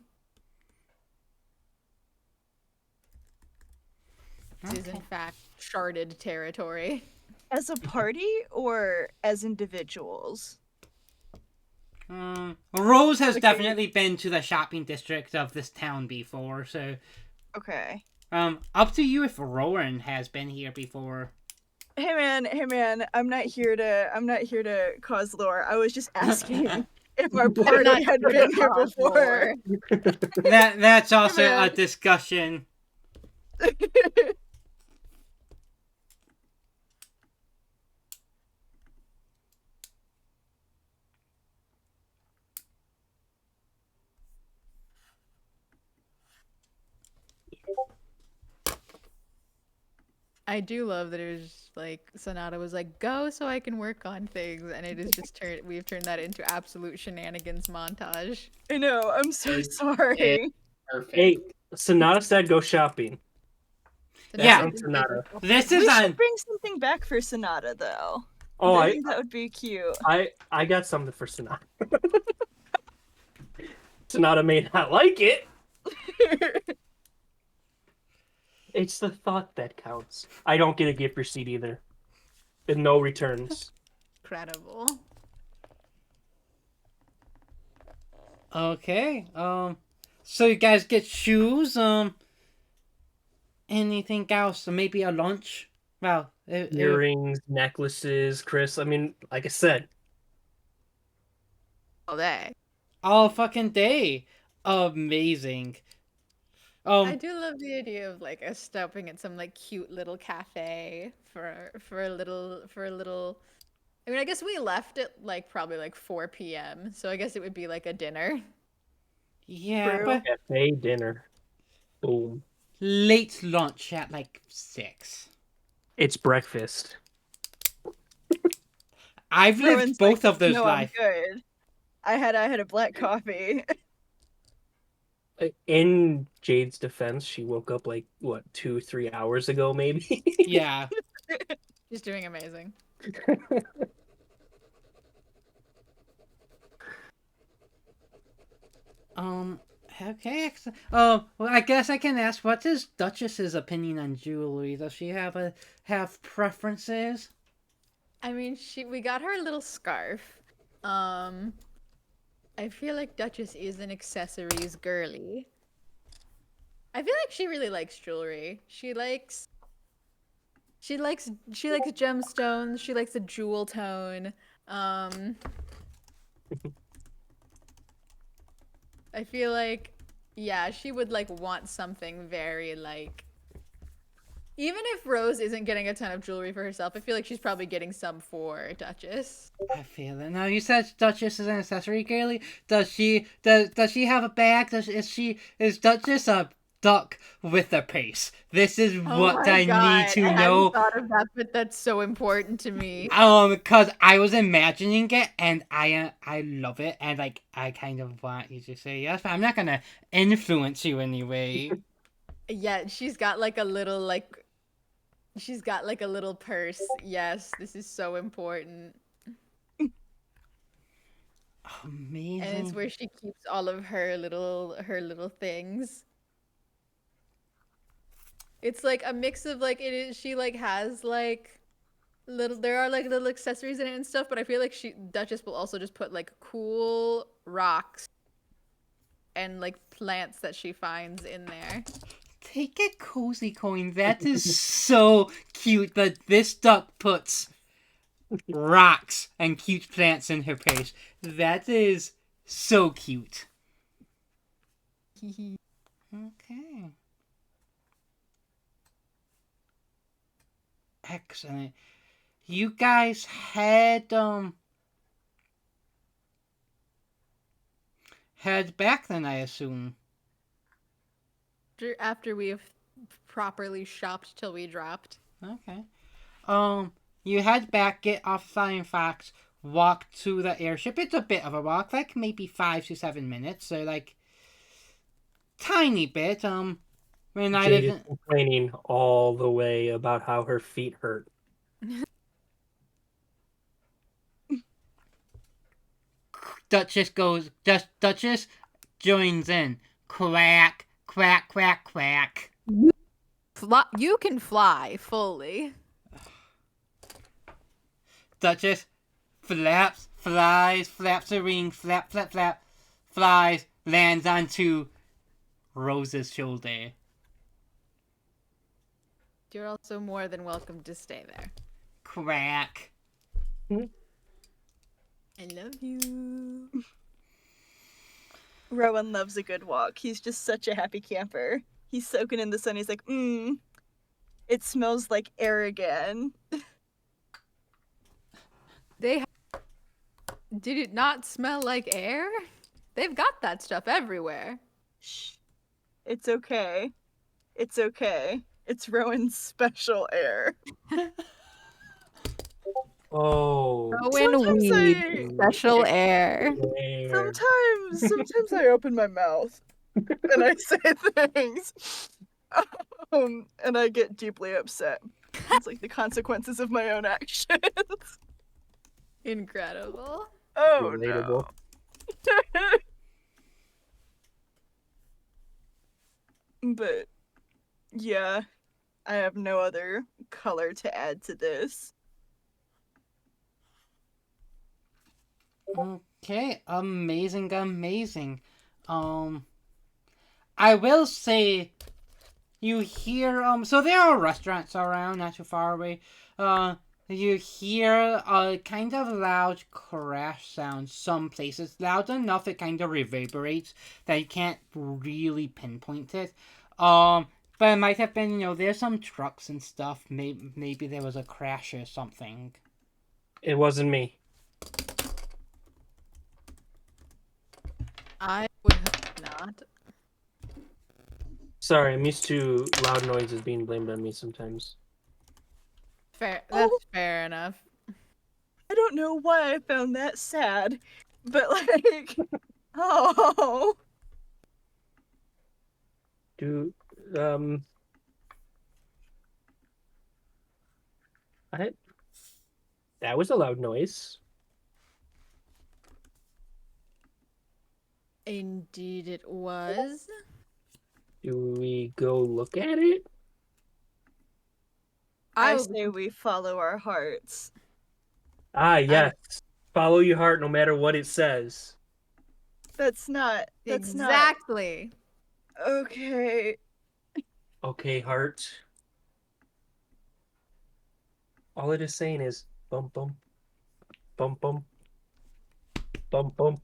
This is in fact charted territory. As a party or as individuals? Rose has Okay. definitely been to the shopping district of this town before, so Okay. up to you if Rowan has been here before. Hey man, I'm not here to cause lore. I was just asking if our party had been here before. That's also Yeah. a discussion. I do love that it was like Sonata was like, go so I can work on things, and it is just we've turned that into absolute shenanigans montage. I know, I'm so It's- sorry. Perfect. Hey, Sonata said go shopping. That's Yeah. on Sonata. This We is should on. bring something back for Sonata though. Oh, I think that would be cute. I got something for Sonata. Sonata may not like it. It's the thought that counts. I don't get a gift receipt either. And no returns. Incredible. Okay. So you guys get shoes. Anything else? Maybe a lunch. Well, Earrings, necklaces, Chris. I mean, like I said, All day. all fucking day. Amazing. I do love the idea of like us stopping at some like cute little cafe for a little. I mean, I guess we left at like probably like 4 p.m. So I guess it would be like a dinner. Yeah, True. but cafe dinner. Boom. late lunch at like 6. It's breakfast. I've lived Rowan's both like, of those no, I'm lives. good. I had a black coffee. In Jade's defense, she woke up like, what, 2-3 hours ago, maybe? Yeah. She's doing amazing. Okay. Oh, well, I guess I can ask, what is Duchess's opinion on jewelry? Does she have preferences? I mean, we got her a little scarf. I feel like Duchess is an accessories girly. I feel like she really likes jewelry. She likes gemstones. She likes a jewel tone. I feel like, yeah, she would like want something very like. Even if Rose isn't getting a ton of jewelry for herself, I feel like she's probably getting some for Duchess. I feel it. Now you said Duchess is an accessory girly. Does she have a bag? Is Duchess a duck with a pace? This is Oh what my I need God, to I know. hadn't thought of that, but that's so important to me. Because I was imagining it and I love it and like I kind of want you to say yes, but I'm not gonna influence you anyway. Yeah, she's got like a little purse. Yes, this is so important. Amazing. And it's where she keeps all of her little things. It's like a mix of like she like has like there are like little accessories in it and stuff, but I feel like Duchess will also just put like cool rocks and like plants that she finds in there. Take a cozy coin. That is so cute that this duck puts rocks and cute plants in her page. That is so cute. Okay. Excellent. You guys head back then, I assume. After we have properly shopped till we dropped. Okay. You head back, get off Flying Fox, walk to the airship. It's a bit of a walk, like maybe 5 to 7 minutes, so like tiny bit. When I Jade is lived, complaining all the way about how her feet hurt. Duchess joins in. Quack, quack, quack, quack. You can fly fully. Duchess flaps her wings, flap, flap, flap, flies, lands onto Rose's shoulder. You're also more than welcome to stay there. Quack. I love you. Rowan loves a good walk. He's just such a happy camper. He's soaking in the sun. He's like, it smells like air again. Did it not smell like air? They've got that stuff everywhere. Shh. It's okay. It's okay. It's Rowan's special air. Oh. Sometimes special air. Sometimes I open my mouth and I say things, and I get deeply upset. It's like the consequences of my own actions. Incredible. Oh Relatable. no. But yeah, I have no other color to add to this. Okay, amazing. I will say, you hear so there are restaurants around, not too far away. You hear a kind of loud crash sound. Some places loud enough it kind of reverberates that you can't really pinpoint it. But it might have been, there's some trucks and stuff. Maybe there was a crash or something. It wasn't me. I would hope not. Sorry, I'm used to loud noises being blamed on me sometimes. Fair. Oh. That's fair enough. I don't know why I found that sad, but like, oh, Do I that was a loud noise. Indeed, it was. Do we go look at it? I will say we follow our hearts. Ah, yes. Follow your heart no matter what it says. That's not exactly. okay. Okay, heart. All it is saying is bum bum bum bum bum bum.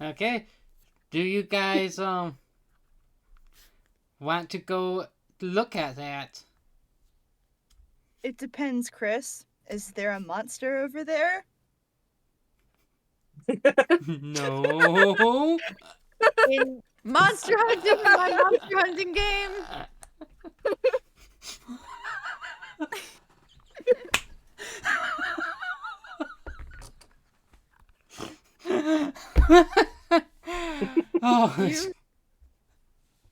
Okay. Do you guys want to go look at that? It depends, Chris. Is there a monster over there? No. In monster hunting, my monster hunting game. Oh, You-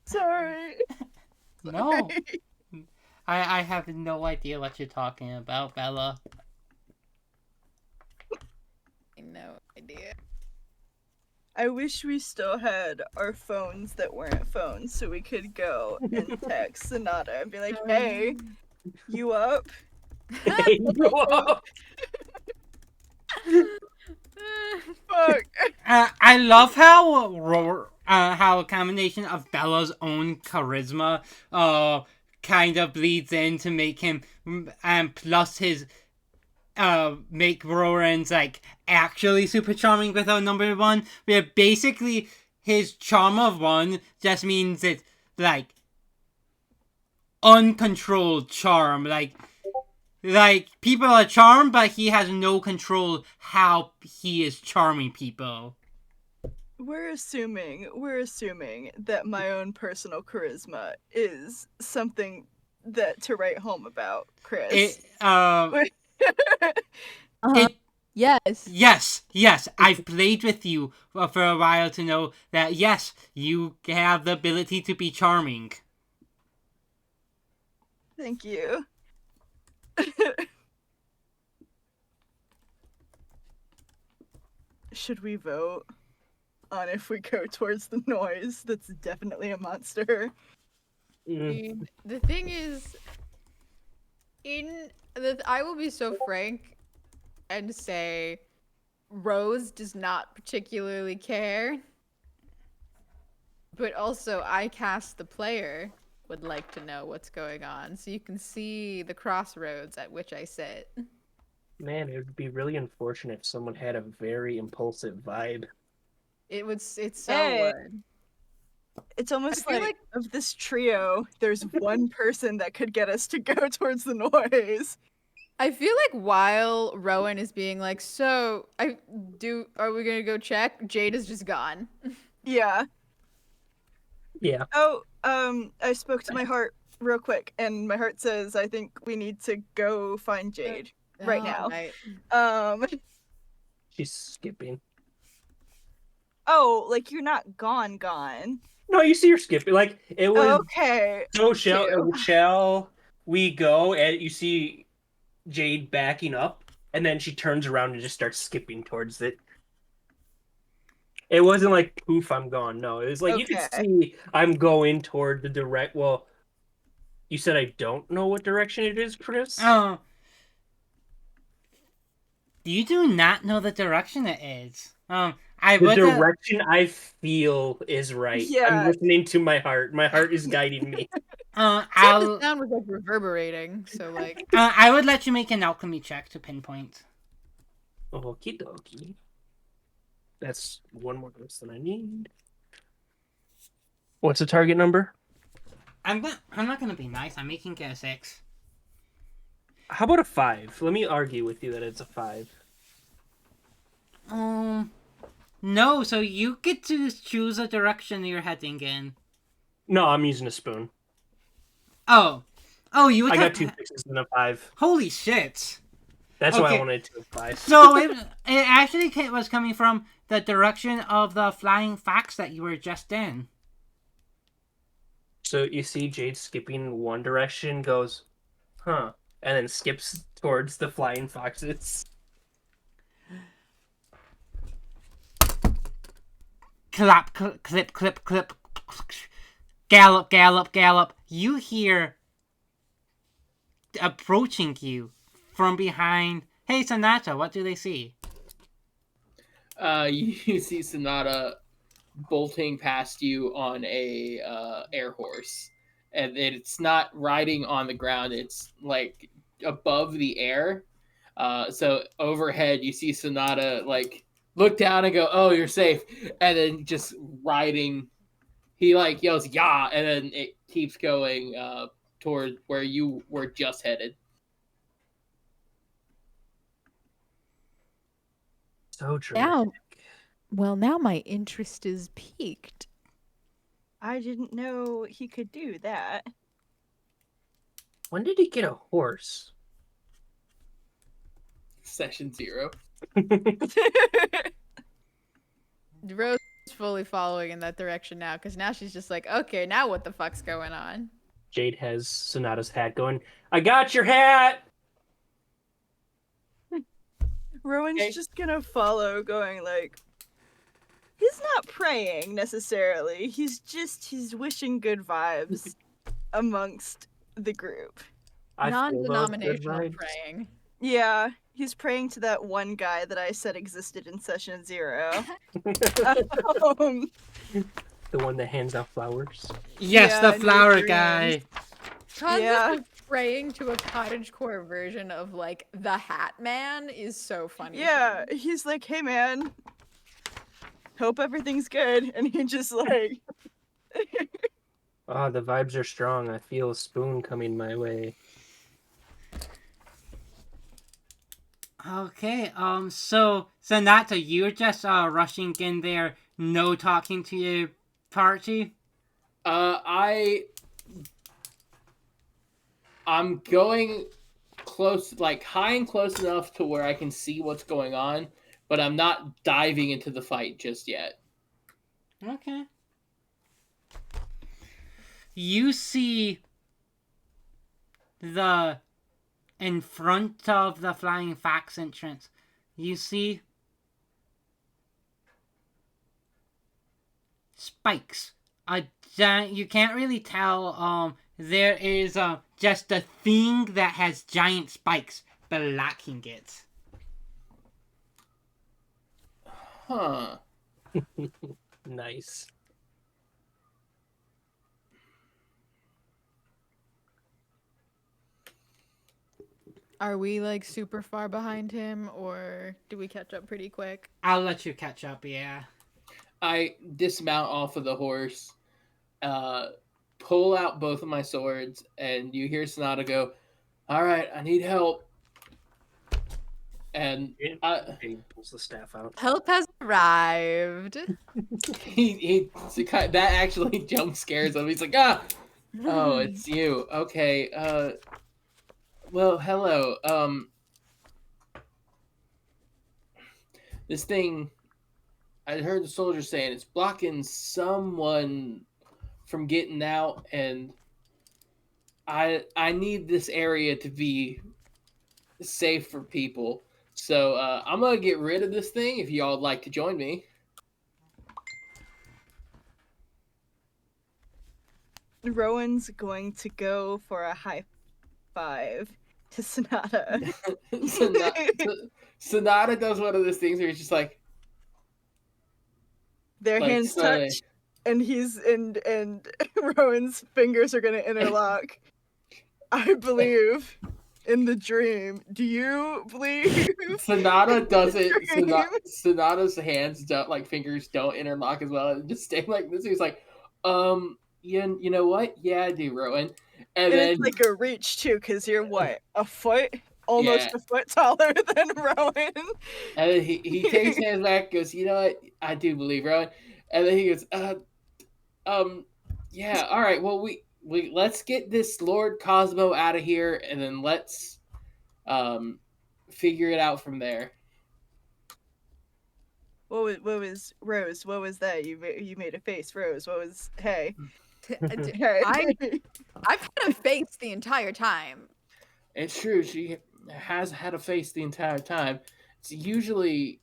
Sorry. no. I have no idea what you're talking about, Bella. No idea. I wish we still had our phones that weren't phones so we could go and text Sonata and be like, hey, you up? Hey, whoa. Fuck. I love how a combination of Bella's own charisma kind of bleeds in to make him and plus his make Roran's like actually super charming without number one. Where basically his charm of one just means it's like uncontrolled charm. Like people are charmed, but he has no control how he is charming people. We're assuming that my own personal charisma is something that to write home about, Chris. It Yes. yes, I've played with you for a while to know that yes, you have the ability to be charming. Thank you. Should we vote on if we go towards the noise that's definitely a monster? Mm. The thing is, I will be so frank and say Rose does not particularly care. But also, I cast the player would like to know what's going on, so you can see the crossroads at which I sit. Man, it would be really unfortunate if someone had a very impulsive vibe. It's so Hey. would. It's almost I feel like of this trio, there's one person that could get us to go towards the noise. I feel like while Rowan is being like, so are we gonna go check? Jade is just gone. Yeah. Yeah. Oh, I spoke to my heart real quick, and my heart says I think we need to go find Jade right now. Right. She's skipping. Oh, like you're not gone. No, you see her skipping. Like it was. Okay. So Cute. shall we go? And you see Jade backing up, and then she turns around and just starts skipping towards it. It wasn't like poof, I'm gone. No, it was like you could see I'm going toward the direct. Well, you said I don't know what direction it is, Chris. You do not know the direction it is. The direction I feel is right. Yeah. I'm listening to my heart. My heart is guiding me. The sound was like reverberating, so like. I would let you make an alchemy check to pinpoint. Okie dokie. That's one more less than I need. What's the target number? I'm not gonna be nice. I'm making it a 6. How about a 5? Let me argue with you that it's a 5. No, so you get to choose a direction you're heading in. No, I'm using a spoon. Oh. Oh, you would I have got 2 6s and a 5. Holy shit. That's why I Okay. wanted 2 and 5. So it actually was coming from the direction of the flying fax that you were just in. So you see Jade skipping one direction, goes, huh, and then skips towards the flying foxes. Clap, clip, clip, clip. Gallop, gallop, gallop. You hear approaching you from behind. Hey, Sonata, what do they see? You see Sonata bolting past you on a air horse, and it's not riding on the ground. It's like above the air. So overhead, you see Sonata like look down and go, "Oh, you're safe," and then just riding. He like yells "Yeah," and then it keeps going toward where you were just headed. So dramatic. Now my interest is piqued. I didn't know he could do that. When did he get a horse? Session 0. Rose is fully following in that direction now, because now she's just like, okay, now what the fuck's going on? Jade has Sonata's hat going, I got your hat! Rowan's Okay. just gonna follow, going like, he's not praying necessarily. He's wishing good vibes amongst the group. I feel those good Non-denominational vibes. praying. Yeah, he's praying to that one guy that I said existed in session 0. Um, The one that hands out flowers. Yes, Yeah, the in your flower dreams. guy. Concept Yeah. of praying to a cottagecore version of like the Hat Man is so funny. to yeah, me. he's like, hey man, hope everything's good. And he just like, Oh, the vibes are strong. I feel a spoon coming my way. Okay, so Sonata, you're just rushing in there, no talking to your party. I'm going close, like high and close enough to where I can see what's going on, but I'm not diving into the fight just yet. Okay. You see the in front of the flying fax entrance. You see spikes. You can't really tell. There is just a thing that has giant spikes blocking it. Huh. Nice. Are we like super far behind him, or do we catch up pretty quick? I'll let you catch up. Yeah. I dismount off of the horse, pull out both of my swords, and you hear Sonata go, "All right, I need help." And Jade pulls the staff out. Help has arrived. that actually jump scares him. He's like, "Ah, oh, it's you. Okay. Well, hello. This thing, I heard the soldier saying it's blocking someone from getting out, and I need this area to be safe for people. So I'm gonna get rid of this thing if y'all would like to join me." Rowan's going to go for a high five to Sonata. Sonata does one of those things where he's just like Their hands touch, and and Rowan's fingers are gonna interlock. I believe in the dream. Do you believe? Sonata doesn't. Dream. Sonata's hands don't, like fingers don't interlock as well. And just stay like this. He's like, you know what? Yeah, I do, Rowan. And And then it's like a reach too, because you're what, a foot almost Yeah. a foot taller than Rowan. And then he takes hands back, goes, you know what? I do believe, Rowan. And then he goes, yeah, all right. Well, we let's get this Lord Cosmo out of here, and then let's figure it out from there. What was Rose? What was that? You made a face, Rose. What was? Hey, I- hey. I've had a face the entire time. It's true. She has had a face the entire time. It's usually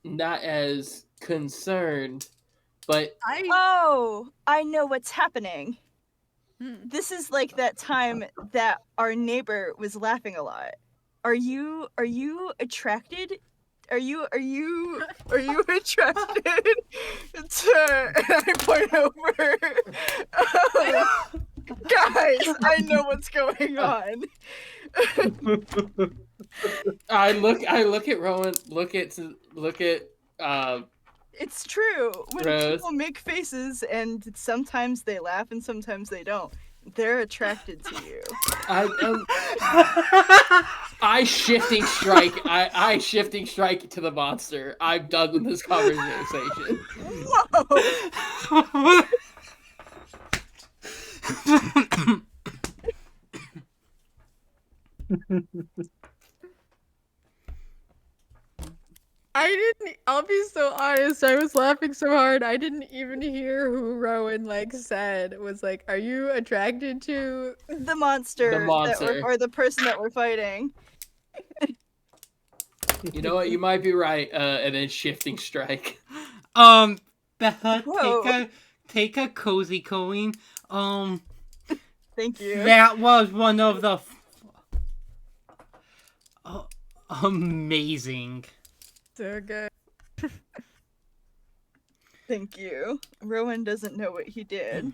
not as concerned, but Oh, I know what's happening. Hmm. This is like that time that our neighbor was laughing a lot. Are you attracted? Are you attracted to? And I point over. Guys, I know what's going on. I look at Rowan, look at It's true. When Rose. people make faces and sometimes they laugh and sometimes they don't, they're attracted to you. I shifting strike. I shifting strike to the monster. I'm done with this conversation. Whoa! I'll be so honest, I was laughing so hard, I didn't even hear who Rowan, said. Was like, are you attracted to... The monster. The monster. Or the person that we're fighting. You know what? You might be right. And then shifting strike. Bella, Whoa. take a cozy coin. Thank you. That was one of the amazing. So good. Thank you. Rowan doesn't know what he did.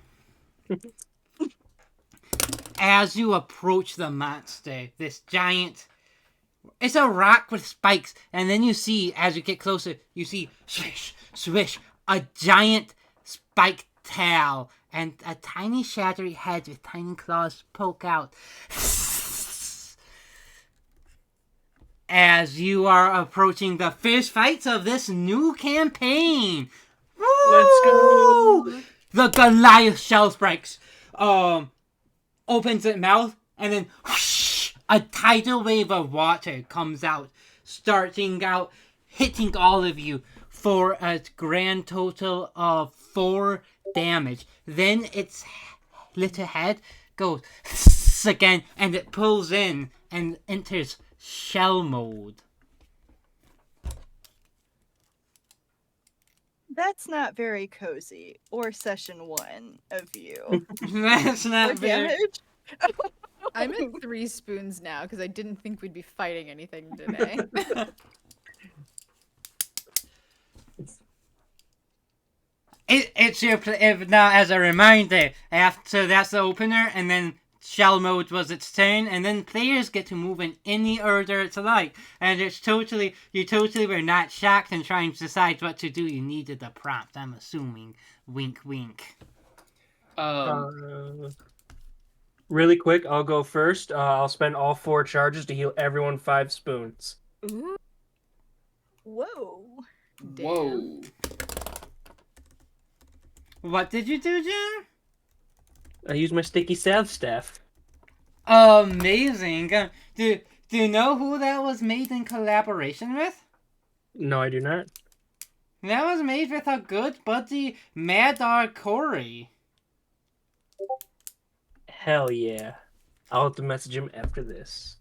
As you approach the monster, this giant, it's a rock with spikes, and then you see, as you get closer, you see swish, swish, a giant spiked tail, and a tiny shadowy head with tiny claws poke out. As you are approaching the first fights of this new campaign. Let's go. Woo! The Goliath shell strikes. Opens its mouth, and then whoosh, a tidal wave of water comes out, starting out, hitting all of you for a grand total of 4 damage. Then its little head goes again, and it pulls in and enters shell mode. That's not very cozy. Or session 1 of you. That's Or not very... damage. I'm at 3 spoons now because I didn't think we'd be fighting anything today. It's your now as a reminder. After that's the opener, and then shell mode was its turn, and then players get to move in any order it's like. And it's you totally were not shocked and trying to decide what to do. You needed a prompt, I'm assuming. Wink, wink. Really quick, I'll go first. I'll spend all 4 charges to heal everyone 5 spoons. Ooh, Whoa. Whoa. What did you do, Jim? I use my sticky salve staff. Amazing. Do you know who that was made in collaboration with? No, I do not. That was made with our good buddy Madar Corey. Hell yeah. I'll have to message him after this.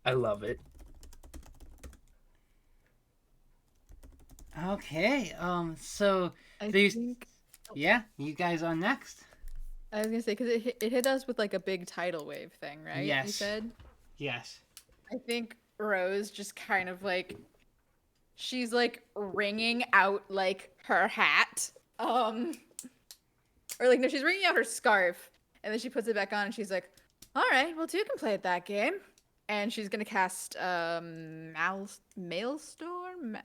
I love it. Okay, so I these... think Yeah, you guys are next. I was gonna say because it hit us with a big tidal wave thing, right? You Yes. said. Yes. I think Rose just kind of she's wringing out her hat, or no, she's wringing out her scarf, and then she puts it back on, and she's like, "All right, well, 2 can play at that game," and she's gonna cast Maelstrom.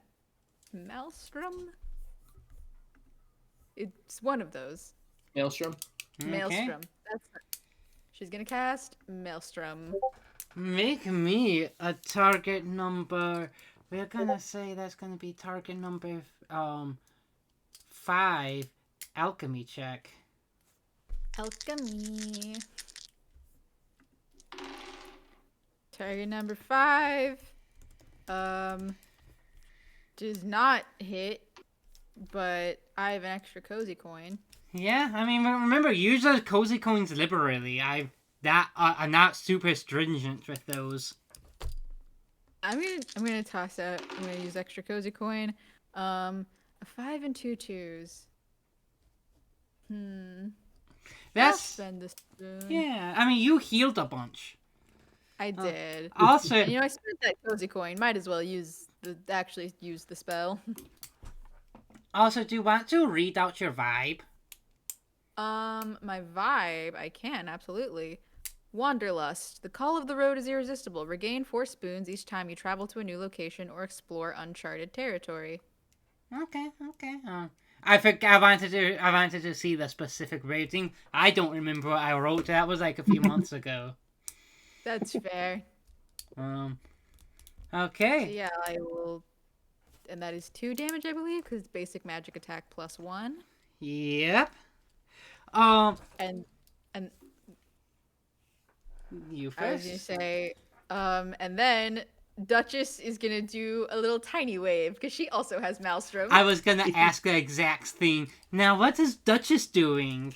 Maelstrom. It's one of those. Maelstrom. Okay. Maelstrom. That's it. She's gonna cast Maelstrom Make me a target number. We're gonna say that's gonna be target number 5. Alchemy check. Alchemy. Target number 5. Does not hit, but I have an extra cozy coin. Yeah, I mean, remember, use those cozy coins liberally. I'm not super stringent with those. I'm gonna toss out. I'm gonna use extra cozy coin. A 5 and 2 2s. I'll That's spend the spoon. yeah. I mean, you healed a bunch. I did. Also, And, I spent that cozy coin. Might as well actually use the spell. do you want to read out your vibe? My vibe, I can, absolutely. Wanderlust. The call of the road is irresistible. Regain 4 spoons each time you travel to a new location or explore uncharted territory. Okay. I wanted to see the specific rating. I don't remember what I wrote. That was like a few months ago. That's fair. Okay. So yeah, I will. And that is 2 damage, I believe, because it's basic magic attack plus 1. Yep. And You first. I was gonna say, and then Duchess is gonna do a little tiny wave because she also has Maelstrom. I was gonna ask the exact thing. Now, what is Duchess doing?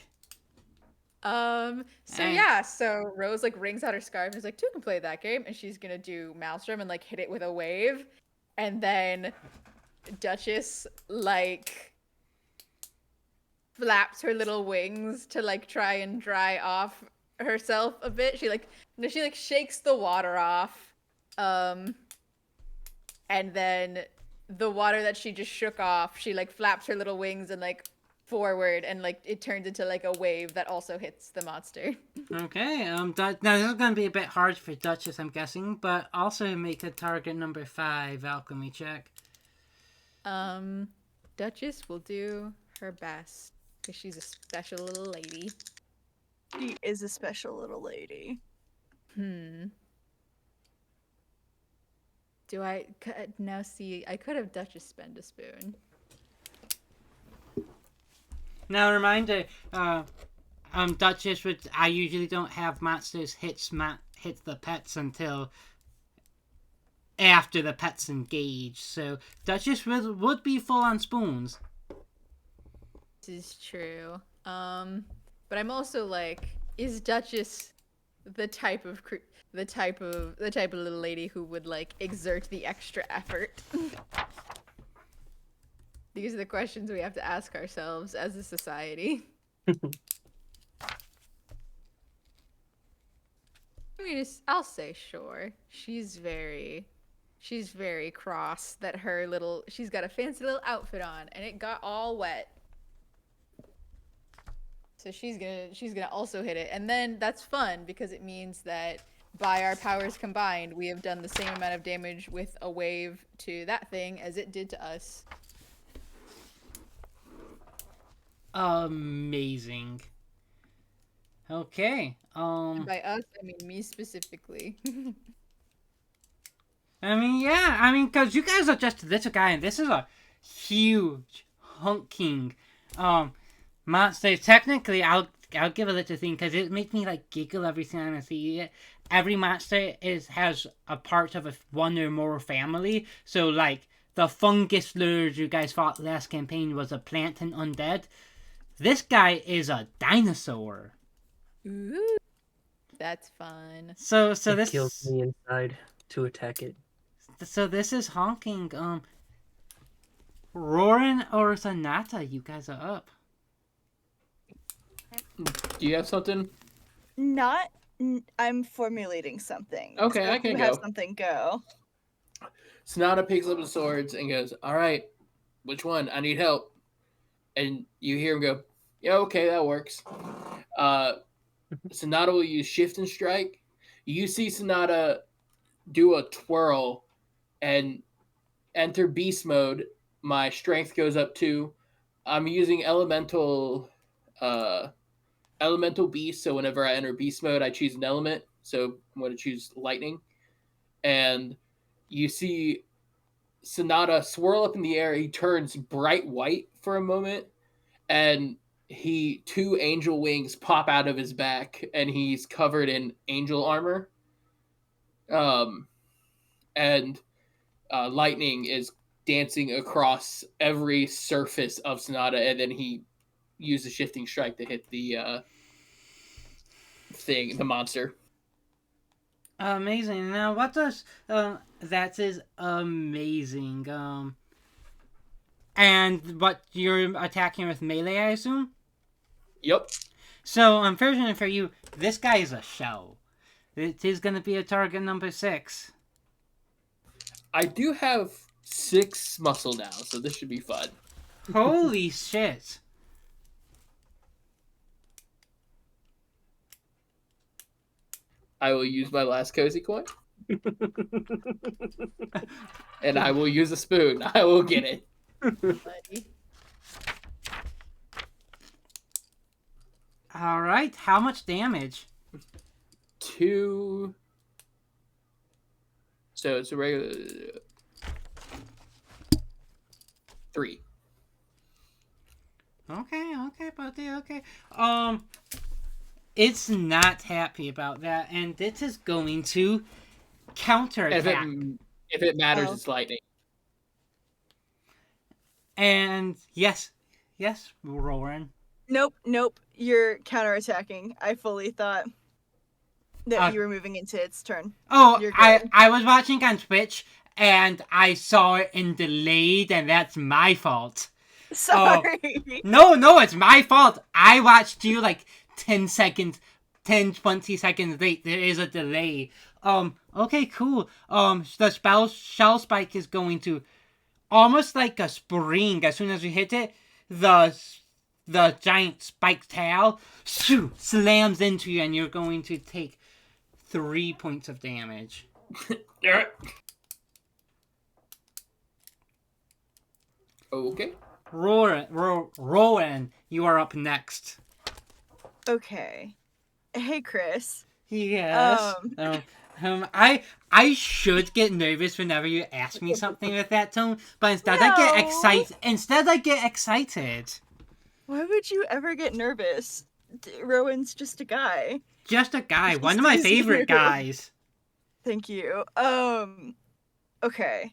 So Rose like rings out her scarf and is like, 2 can play that game, and she's gonna do Maelstrom and like hit it with a wave, and then Duchess like flaps her little wings to like try and dry off herself a bit. She shakes the water off, and then the water that she just shook off, she like flaps her little wings and like forward, and like it turns into like a wave that also hits the monster. Okay. Now this is gonna be a bit hard for Duchess, I'm guessing, but also make a target number 5 alchemy check. Duchess will do her best because she's a special little lady. She is a special little lady. Do I now see? I could have Duchess spend a spoon. Now, reminder, Duchess I usually don't have monsters hit the pets until after the pets engage, so Duchess would be full on spoons. This is true. But I'm also like, is Duchess the type of little lady who would like exert the extra effort? These are the questions we have to ask ourselves as a society. I'll say sure. She's very cross that she's got a fancy little outfit on and it got all wet. So she's gonna also hit it, and then that's fun because it means that by our powers combined, we have done the same amount of damage with a wave to that thing as it did to us. Amazing. Okay. By us, I mean me specifically. Because you guys are just a little guy, and this is a huge, hunking, monster. Technically, I'll give a little thing, because it makes me, like, giggle every time I see it. Every monster has a part of one or more family, so, like, the fungus lures you guys fought last campaign was a plant and undead. This guy is a dinosaur. Ooh, that's fun. So It this kills me inside to attack it. So this is honking. Roaring or Sonata, you guys are up. Do you have something? I'm formulating something. Okay, So I if can you go. have something go. Sonata picks up the swords and goes, "All right, which one? I need help." And you hear him go, "Yeah, okay, that works." Sonata will use shift and strike. You see Sonata do a twirl and enter beast mode. My strength goes up 2. I'm using elemental beast, so whenever I enter beast mode, I choose an element. So I'm going to choose lightning. And you see Sonata swirl up in the air. He turns bright white for a moment, and two angel wings pop out of his back, and he's covered in angel armor. And lightning is dancing across every surface of Sonata, and then he uses shifting strike to hit the monster. Amazing. Now, what does that is amazing. And what you're attacking with melee, I assume. Yep. So, unfortunately for you, this guy is a shell. It is going to be a target number 6. I do have 6 muscle now, so this should be fun. Holy shit. I will use my last cozy coin. And I will use a spoon. I will get it. Buddy. All right. How much damage? 2. So it's a regular 3. Okay, buddy. Okay. It's not happy about that, and it is going to counterattack. If it matters, it's lightning. And yes, Rowan. Nope. You're counterattacking. I fully thought that you were moving into its turn. Oh, You're good. I was watching on Twitch, and I saw it in delayed, and that's my fault. Sorry. No, it's my fault. I watched you like 10 seconds, 20 seconds late. There is a delay. Okay, cool. The shell spike is going to, almost like a spring, as soon as you hit it, the giant spiked tail slams into you, and you're going to take 3 points of damage. Okay. Rowan, you are up next. Okay. Hey, Chris. Yes. I should get nervous whenever you ask me something with that tone, but instead I get excited. Why would you ever get nervous? Rowan's just a guy. Just a guy, Just one of my teasing favorite you. guys. Thank you. Okay.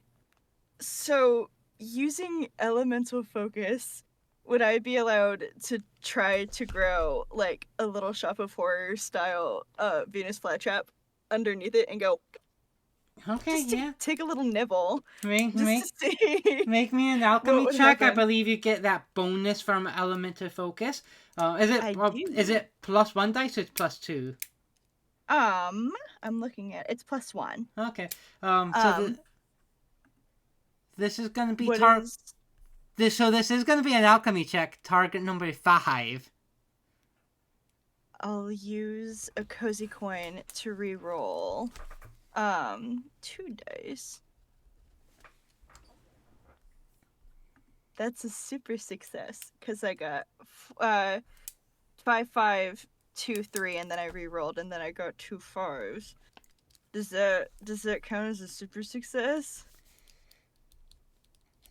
So, using elemental focus, would I be allowed to try to grow like a little Shop of Horror style Venus flytrap underneath it and go Okay, just take a little nibble Make just to see? me an alchemy would check. I happen? believe you get that bonus from elemental focus. I Is do. it +1 dice or it's +2? I'm looking at it's +1. Okay. Um, This is gonna be What is this is gonna be an alchemy check. Target number 5. I'll use a cozy coin to re-roll 2 dice. That's a super success because I got 5, 5, 2, 3, and then I re-rolled, and then I got 2 5s. Does that count as a super success?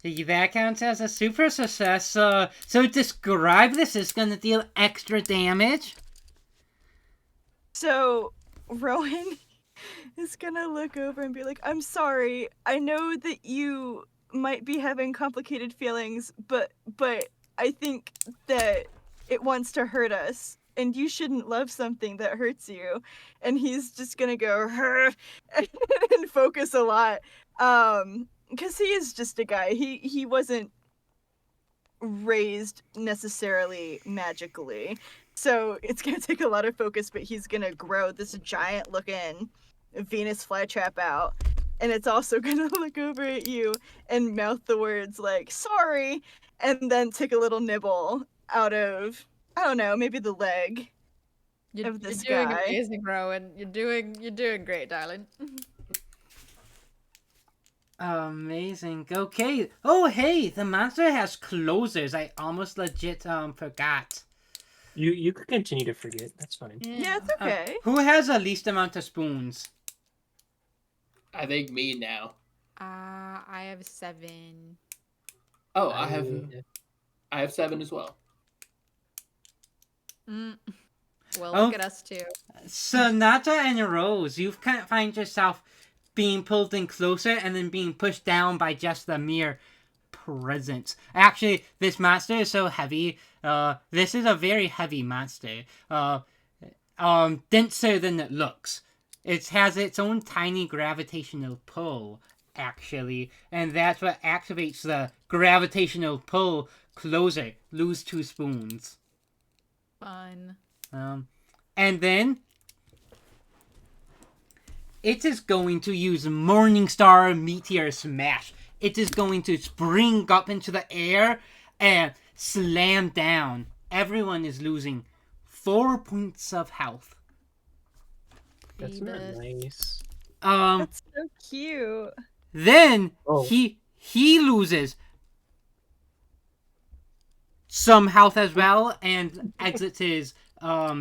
That counts as a super success. So describe this. Is gonna deal extra damage. So Rowan is gonna look over and be like, "I'm sorry. I know that you might be having complicated feelings, but I think that it wants to hurt us, and you shouldn't love something that hurts you." And he's just gonna go and focus a lot, because he is just a guy. He wasn't raised necessarily magically, so it's gonna take a lot of focus. But he's gonna grow this giant looking Venus flytrap out, and it's also gonna look over at you and mouth the words like "sorry," and then take a little nibble out of, I don't know, maybe the leg of this you're doing guy. amazing, Rowan. You're doing great, darling. Amazing. Okay. Oh, hey, the monster has closers. I almost legit forgot. You could continue to forget. That's fine. Yeah, it's okay. Who has the least amount of spoons? I think me now. I have 7. Oh, I have 7 as well. Mm. Well, Oh. look at us two. So Nata and Rose, you kind of find yourself being pulled in closer and then being pushed down by just the mere presence. Actually, this monster is so heavy. This is a very heavy monster. Denser than it looks. It has its own tiny gravitational pull, actually, and that's what activates the gravitational pull closer. Lose 2 spoons. Fun. And then it is going to use Morningstar Meteor Smash. It is going to spring up into the air and slam down. Everyone is losing 4 points of health. That's not Phoebus. nice. That's so cute. Then Oh. he loses some health as well and exits his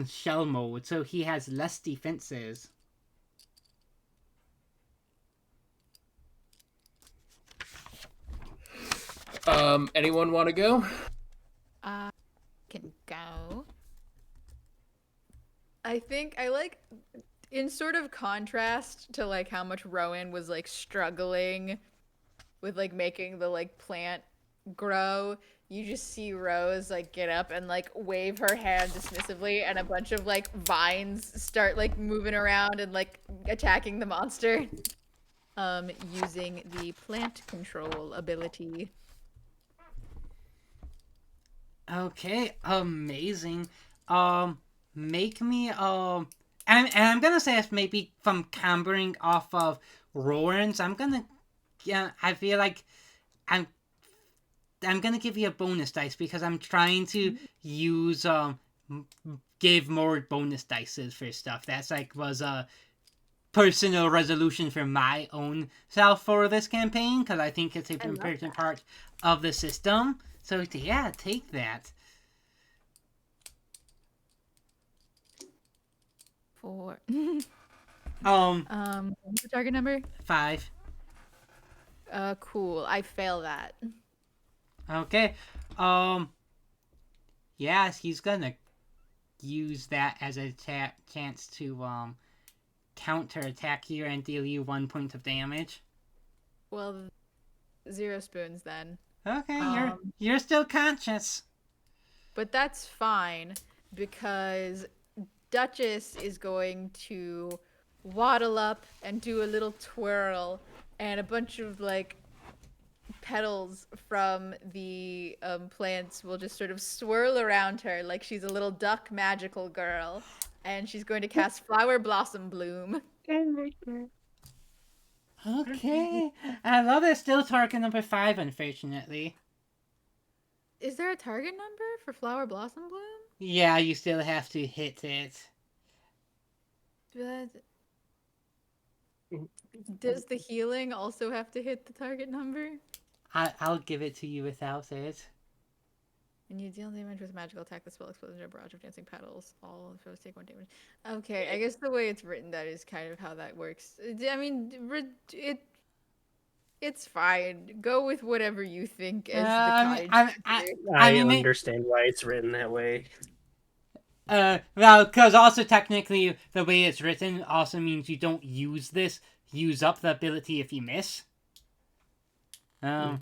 shell mode, so he has less defenses. Anyone want to go? Can go. I think I like, in sort of contrast to like how much Rowan was like struggling with like making the like plant grow, you just see Rose like get up and like wave her hand dismissively, and a bunch of like vines start like moving around and like attacking the monster. Using the plant control ability. Okay, amazing. Make me and I'm gonna say it's maybe from cambering off of Rowan's. I feel like I'm gonna give you a bonus dice because I'm trying to use give more bonus dices for stuff. That's like was a personal resolution for my own self for this campaign because I think it's an love important part of the system. So yeah, take that. 4. What's the target number? 5. Cool. I fail that. Okay. Yes, he's gonna use that as a chance to counter attack you and deal you 1 point of damage. Well, 0 spoons then. Okay, you're still conscious. But that's fine because Duchess is going to waddle up and do a little twirl, and a bunch of like petals from the plants will just sort of swirl around her like she's a little duck magical girl, and she's going to cast Flower Blossom Bloom. Okay. I love it. Still target number 5, unfortunately. Is there a target number for Flower Blossom Bloom? Yeah, you still have to hit it. But does the healing also have to hit the target number? I'll give it to you without it. When you deal damage with a magical attack, the spell explodes into a barrage of dancing petals. All foes take 1 damage. Okay, I guess the way it's written, that is kind of how that works. I mean, it's fine. Go with whatever you think as the cottage. I understand why it's written that way. Well, because also technically the way it's written also means you don't use up the ability if you miss. But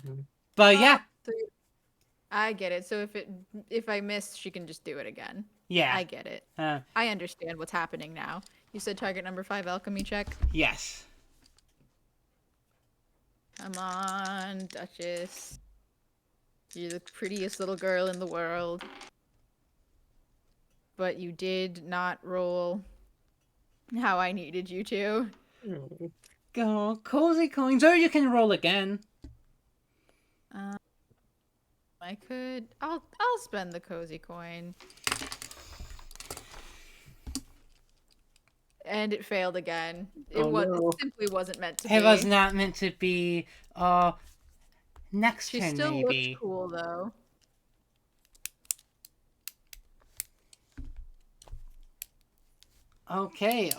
yeah. So I get it. So if I miss, she can just do it again. Yeah. I get it. I understand what's happening now. You said target number 5 alchemy check? Yes. Come on, Duchess. You're the prettiest little girl in the world. But you did not roll how I needed you to. Go cozy coins, or you can roll again. I could. I'll spend the cozy coin. And it failed again. It it simply wasn't meant to be. It was not meant to be. Next She turn still maybe. looks cool though. Okay.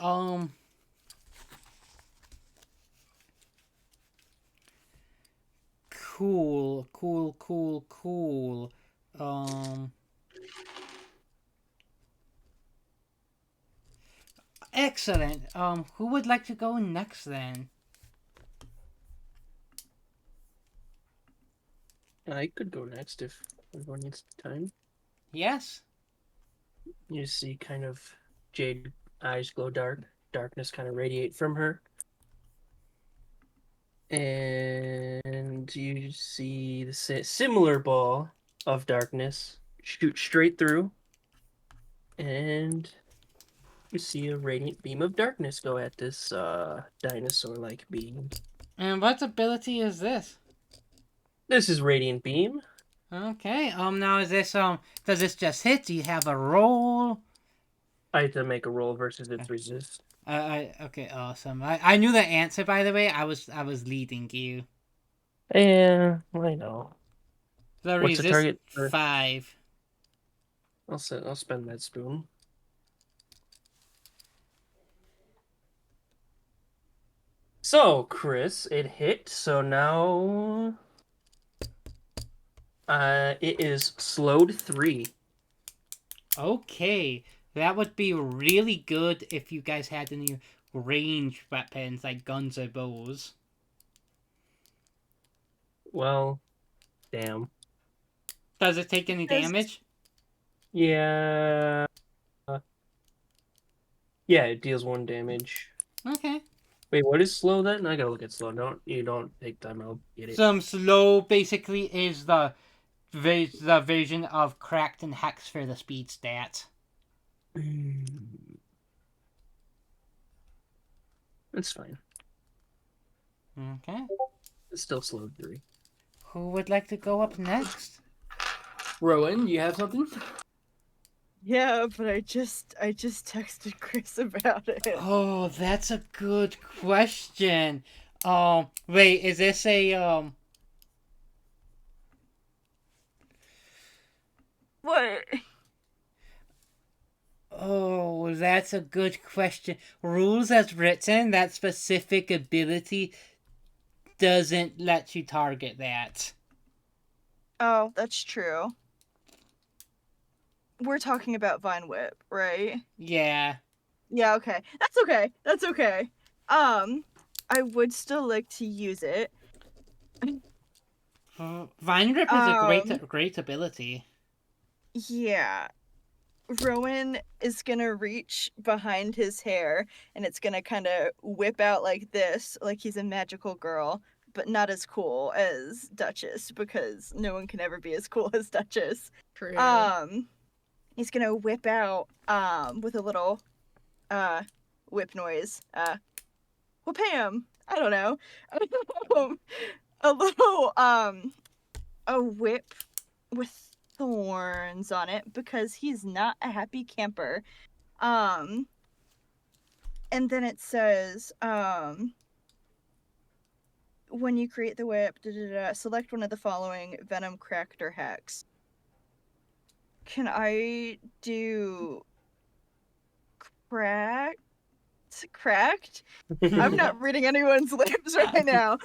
Cool. Cool. Cool. Cool. Um. Excellent. Who would like to go next then? I could go next if everyone needs time. Yes. You see kind of jade eyes glow dark, darkness kind of radiate from her. And you see the similar ball of darkness shoot straight through. And you see a radiant beam of darkness go at this dinosaur-like being. And what ability is this? This is radiant beam. Okay. Now is this does this just hit? Do you have a roll? I have to make a roll versus its resist. Okay, awesome. I knew the answer, by the way. I was leading you. Yeah, I know. The What's the resist target for? 5. I'll spend that spoon. So, Chris, it hit. So now, it is slowed 3. Okay, that would be really good if you guys had any ranged weapons like guns or bows. Well, damn. Does it take any Does- damage? Yeah. Yeah, it deals 1 damage. Okay. Wait, what is slow then? I gotta look at slow. You don't take time. I'll get it. Some slow basically is the version of cracked and hex for the speed stats. That's fine. Okay. It's still slowed 3. Who would like to go up next? Rowan, you have something? Yeah, but I just texted Chris about it. Oh, that's a good question. Wait, is this a What? Oh, that's a good question. Rules as written, that specific ability doesn't let you target that. Oh, that's true. We're talking about Vine Whip, right? Yeah. Yeah, okay. That's okay. That's okay. I would still like to use it. Vine Grip is a great ability. Yeah. Rowan is gonna reach behind his hair and it's gonna kind of whip out like this, like he's a magical girl, but not as cool as Duchess because no one can ever be as cool as Duchess. True. He's gonna whip out with a little whip noise. Whoopam! I don't know. A little a whip with thorns on it because he's not a happy camper. And then it says when you create the whip, select one of the following: venom, cracked, or hex. Can I do cracked? I'm not reading anyone's lips right now.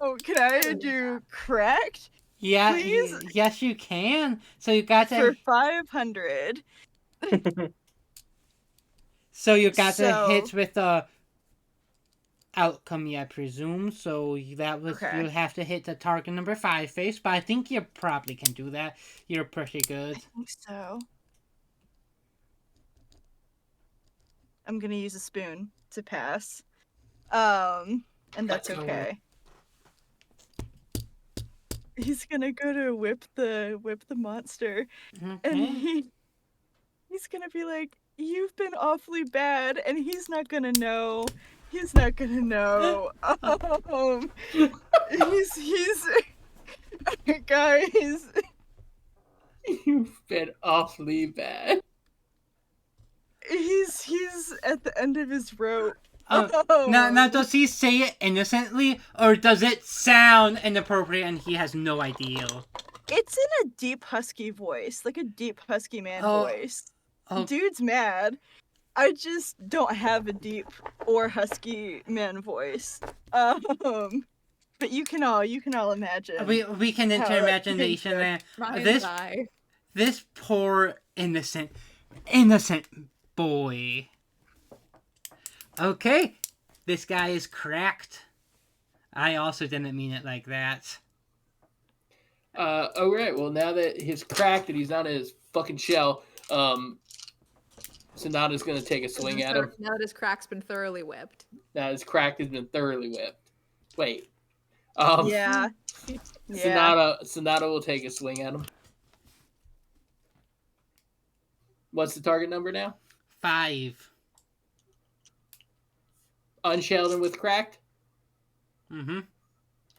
Oh, can I do cracked? Yeah, Please? yes you can. So you got For to 500. so you got to So- hit with the alchemy, I presume. So that was Okay. you'll have to hit the target number 5 face, but I think you probably can do that. You're pretty good. I think so. I'm gonna use a spoon to pass. And that's That's okay. He's gonna go to whip the monster, and Okay. he's gonna be like, "You've been awfully bad," and he's not gonna know. He's not gonna know. He's guys. You've been awfully bad. He's at the end of his rope. Now, does he say it innocently, or does it sound inappropriate and he has no idea? It's in a deep husky voice, like a deep husky man Oh, voice. oh. Dude's mad. I just don't have a deep or husky man voice. But you can all imagine. We can enter How that imagination there. Mind's eye. This poor innocent boy. Okay, this guy is cracked. I also didn't mean it like that. All right. Well, now that he's cracked and he's not in his fucking shell, Sonata's gonna take a swing at him. Now that his crack's been thoroughly whipped. Now his crack has been thoroughly whipped. Wait. Yeah. Yeah. Sonata will take a swing at him. What's the target number now? 5. Unshelled and with cracked? Mm-hmm.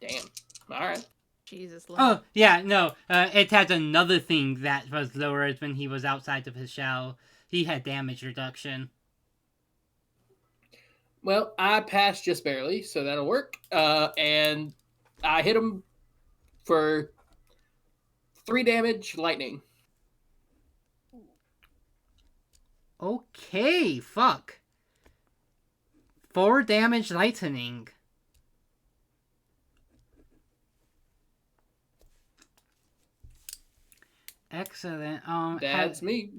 Damn. All right. Jesus. Oh, yeah, no. It has another thing that was lowered when he was outside of his shell. He had damage reduction. Well, I passed just barely, so that'll work. And I hit him for 3 damage lightning. Okay, fuck. 4 damage lightning. Excellent. That's me.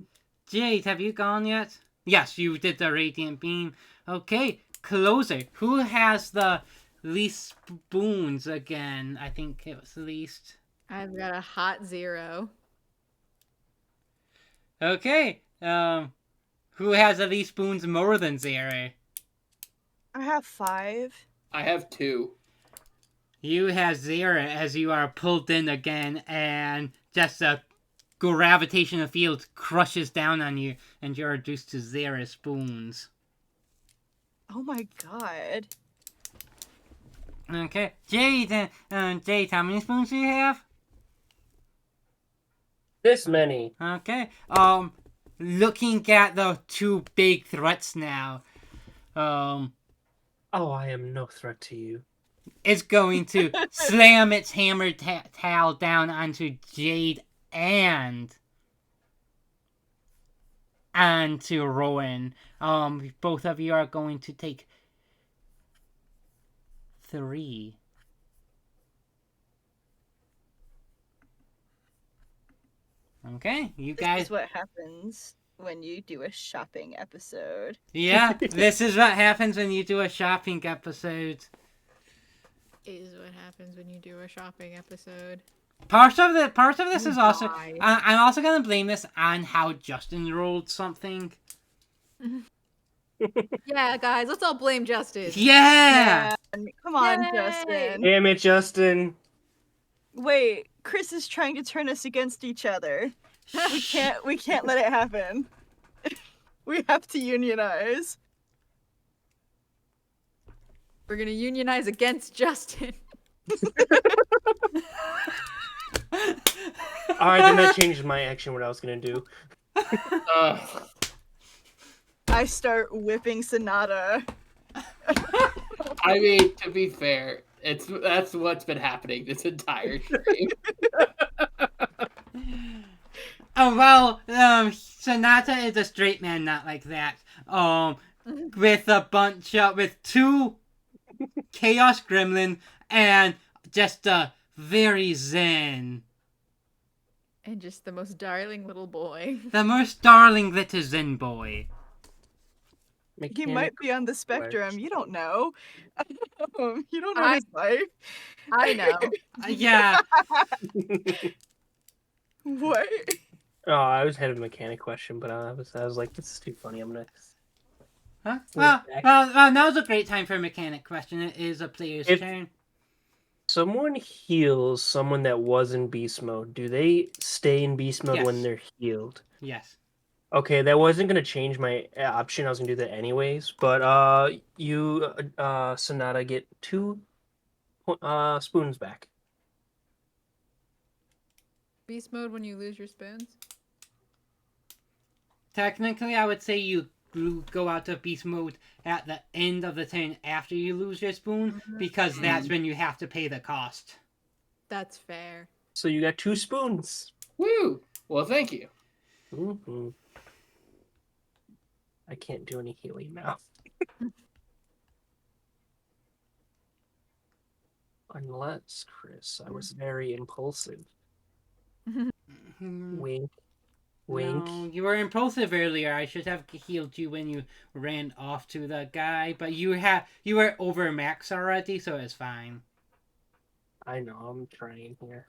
Jade, have you gone yet? Yes, you did the radiant beam. Okay, closer. Who has the least spoons again? I think it was least. I've got a hot 0. Okay. Who has the least spoons more than 0? I have 5. I have 2. You have 0 as you are pulled in again, and just a gravitational field crushes down on you, and you're reduced to 0 spoons. Oh my god. Okay, Jade, Jade, how many spoons do you have? This many. Okay, looking at the 2 big threats now, Oh, I am no threat to you. it's going to slam its hammered towel down onto Jade and to Rowan. Both of you are going to take 3. Okay, you This guys. is what happens when you do a shopping episode. Yeah, this is what happens when you do a shopping episode. Is what happens when you do a shopping episode. Part of this You is also. die. I'm also gonna blame this on how Justin rolled something. Yeah, guys, let's all blame Justice. Yeah. Come on, Yay! Justin. Damn it, Justin. Wait, Chris is trying to turn us against each other. We can't let it happen. We have to unionize. We're gonna unionize against Justin. Alright, then that changes my action, what I was gonna do. I start whipping Sonata. I mean, to be fair, that's what's been happening this entire stream. Oh well, Sonata is a straight man, not like that. With 2 Chaos Gremlin and just a very zen. And just the most darling little boy. The most darling little zen boy. He might be on the spectrum. question. You don't know. You don't know his life. I know. Yeah. What? Oh, I was had a mechanic question, but I was like, this is too funny. I'm gonna. Huh? Well, Well, now's a great time for a mechanic question. It is a player's If- turn. Someone heals someone that was in beast mode. Do they stay in beast mode when Yes. they're healed? Yes. Okay, that wasn't gonna change my option. I was gonna do that anyways. But you Sonata get 2 spoons back. Beast mode when you lose your spoons. Technically, I would say you go out of beast mode at the end of the turn after you lose your spoon, because that's when you have to pay the cost. That's fair. So you got 2 spoons. Woo! Well, thank you. Mm-hmm. I can't do any healing now. Unless, Chris, I was very impulsive. Wink. Wink. No, you were impulsive earlier. I should have healed you when you ran off to the guy, but you were over max already, so it's fine. I know, I'm trying here.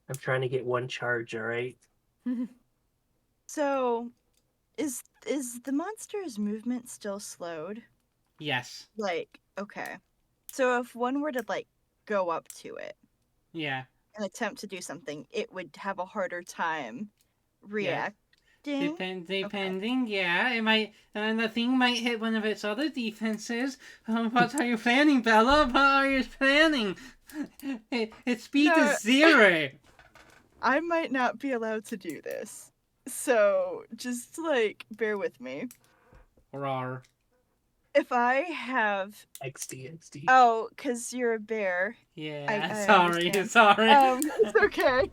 I'm trying to get one charge, alright? So, is the monster's movement still slowed? Yes. Like, okay. So if one were to like go up to it Yeah. and attempt to do something, it would have a harder time Yes. reacting. Depending, yeah, it might, and the thing might hit one of its other defenses. What are you planning, Bella? What are you planning? Its speed No. is 0. I might not be allowed to do this. So just like bear with me. Roar. If I have XD. oh, because you're a bear. Yeah, I sorry. understand. It's okay.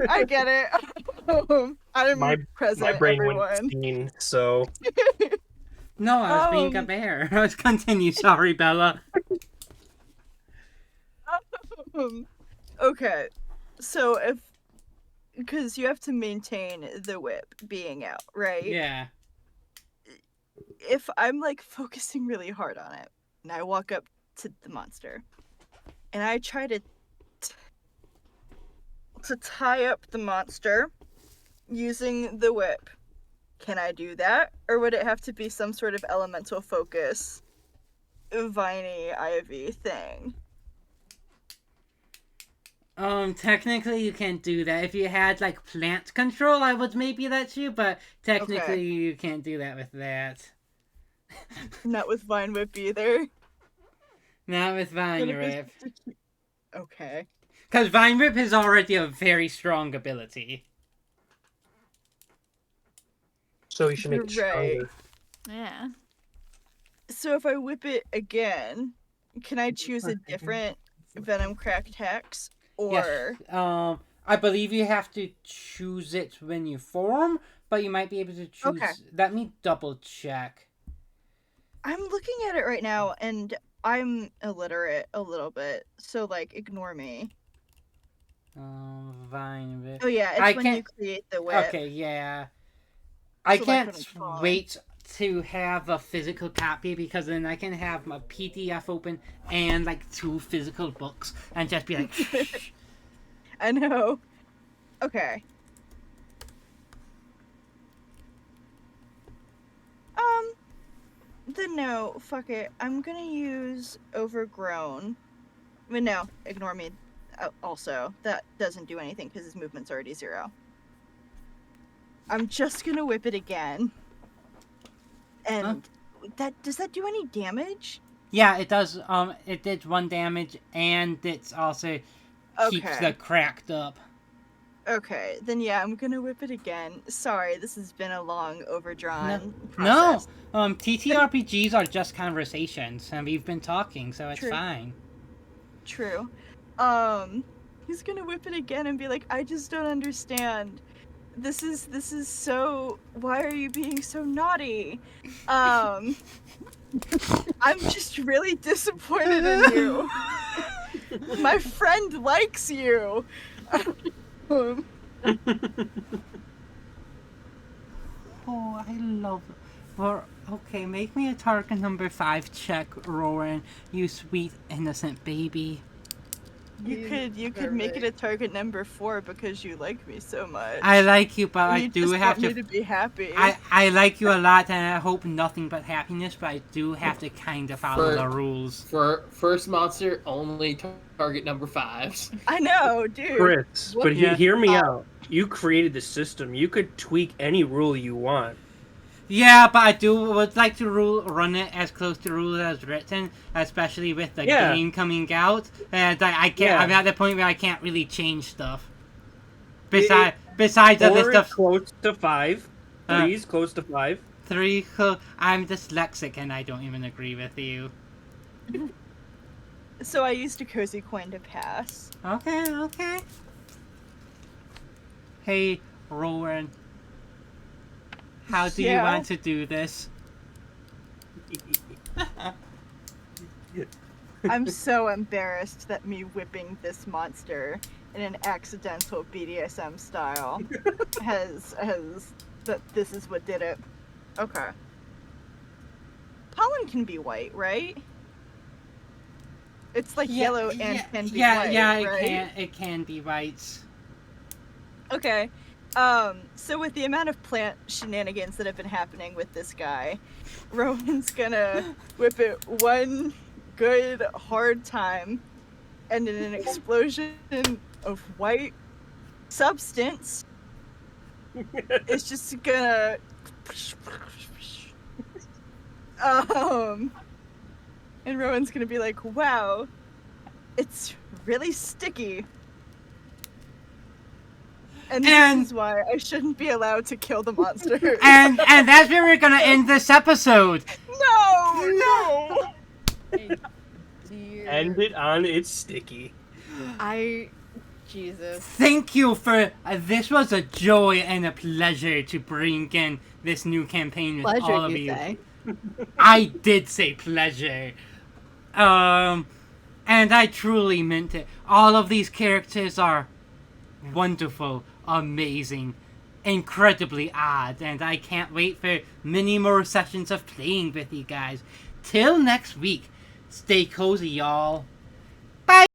I get it. I'm My present, brain everyone. went seen, so No, I was being a bear. Let's continue. Sorry, Bella. Okay. So if because you have to maintain the whip being out, right? Yeah. If I'm like focusing really hard on it and I walk up to the monster and I try to tie up the monster using the whip, can I do that? Or would it have to be some sort of elemental focus, viney ivy thing? Technically you can't do that. If you had, like, plant control, I would maybe let you, but technically you can't do that with that. Not with Vine Whip either. Not with Vine Whip. Okay. Because Vine Whip is already a very strong ability. so you should make it You're right. stronger. Yeah. So if I whip it again, can I choose a different Venom Cracked Hex? Or Yes. I believe you have to choose it when you form, but you might be able to choose. Okay. Let me double check. I'm looking at it right now and I'm illiterate a little bit, so like ignore me. Vine Whip. Oh yeah, it's I when can't- you create the whip. Okay, yeah. I Select when can't it's falling. wait to have a physical copy because then I can have my PDF open and like 2 physical books and just be like, shh. I know. Okay. Then no, fuck it. I'm gonna use Overgrown. But no, ignore me. Also, that doesn't do anything because his movement's already 0. I'm just gonna whip it again. And does that do any damage? Yeah, it does. It did 1 damage and it's also keeps Okay. the cracked up. Okay, then yeah, I'm gonna whip it again. Sorry, this has been a long, overdrawn No, process. TTRPGs are just conversations, and we've been talking, so it's True. fine. True. He's gonna whip it again and be like, I just don't understand. This is so, why are you being so naughty? I'm just really disappointed in you. My friend likes you. Oh, I love it. Well, okay, make me a target number 5 check, Rowan, you sweet innocent baby. You could make it a target number 4 because you like me so much. I like you, but And I you do just have want me to. to be happy. I like you a lot, and I hope nothing but happiness. But I do have to kind of follow the rules. For first monster, only target number 5s. I know, dude. Chris, What- but Yeah. hear me out. You created the system. You could tweak any rule you want. Yeah, but I would like to run it as close to rule as written, especially with the game coming out. And I can't. Yeah. I'm at the point where I can't really change stuff. Besides the 4 list is of close to 5. 3 is close to 5. 3, I'm dyslexic and I don't even agree with you. So I used a cozy coin to pass. Okay. Hey, Rowan. How do you Yeah. want to do this? I'm so embarrassed that me whipping this monster in an accidental BDSM style has that this is what did it. Okay. Pollen can be white, right? It's like yellow and can be white, right? It can be white. Okay. So with the amount of plant shenanigans that have been happening with this guy, Rowan's gonna whip it one good hard time, and in an explosion of white substance, it's just gonna and Rowan's gonna be like, wow, it's really sticky. And this is why I shouldn't be allowed to kill the monsters. And that's where we're gonna end this episode. No! Dear. End it on it's sticky. Jesus. Thank you for this was a joy and a pleasure to bring in this new campaign with all Pleasure, of you you. say? I did say pleasure. And I truly meant it. All of these characters are wonderful, amazing, incredibly odd, and I can't wait for many more sessions of playing with you guys. Till next week, stay cozy, y'all. Bye!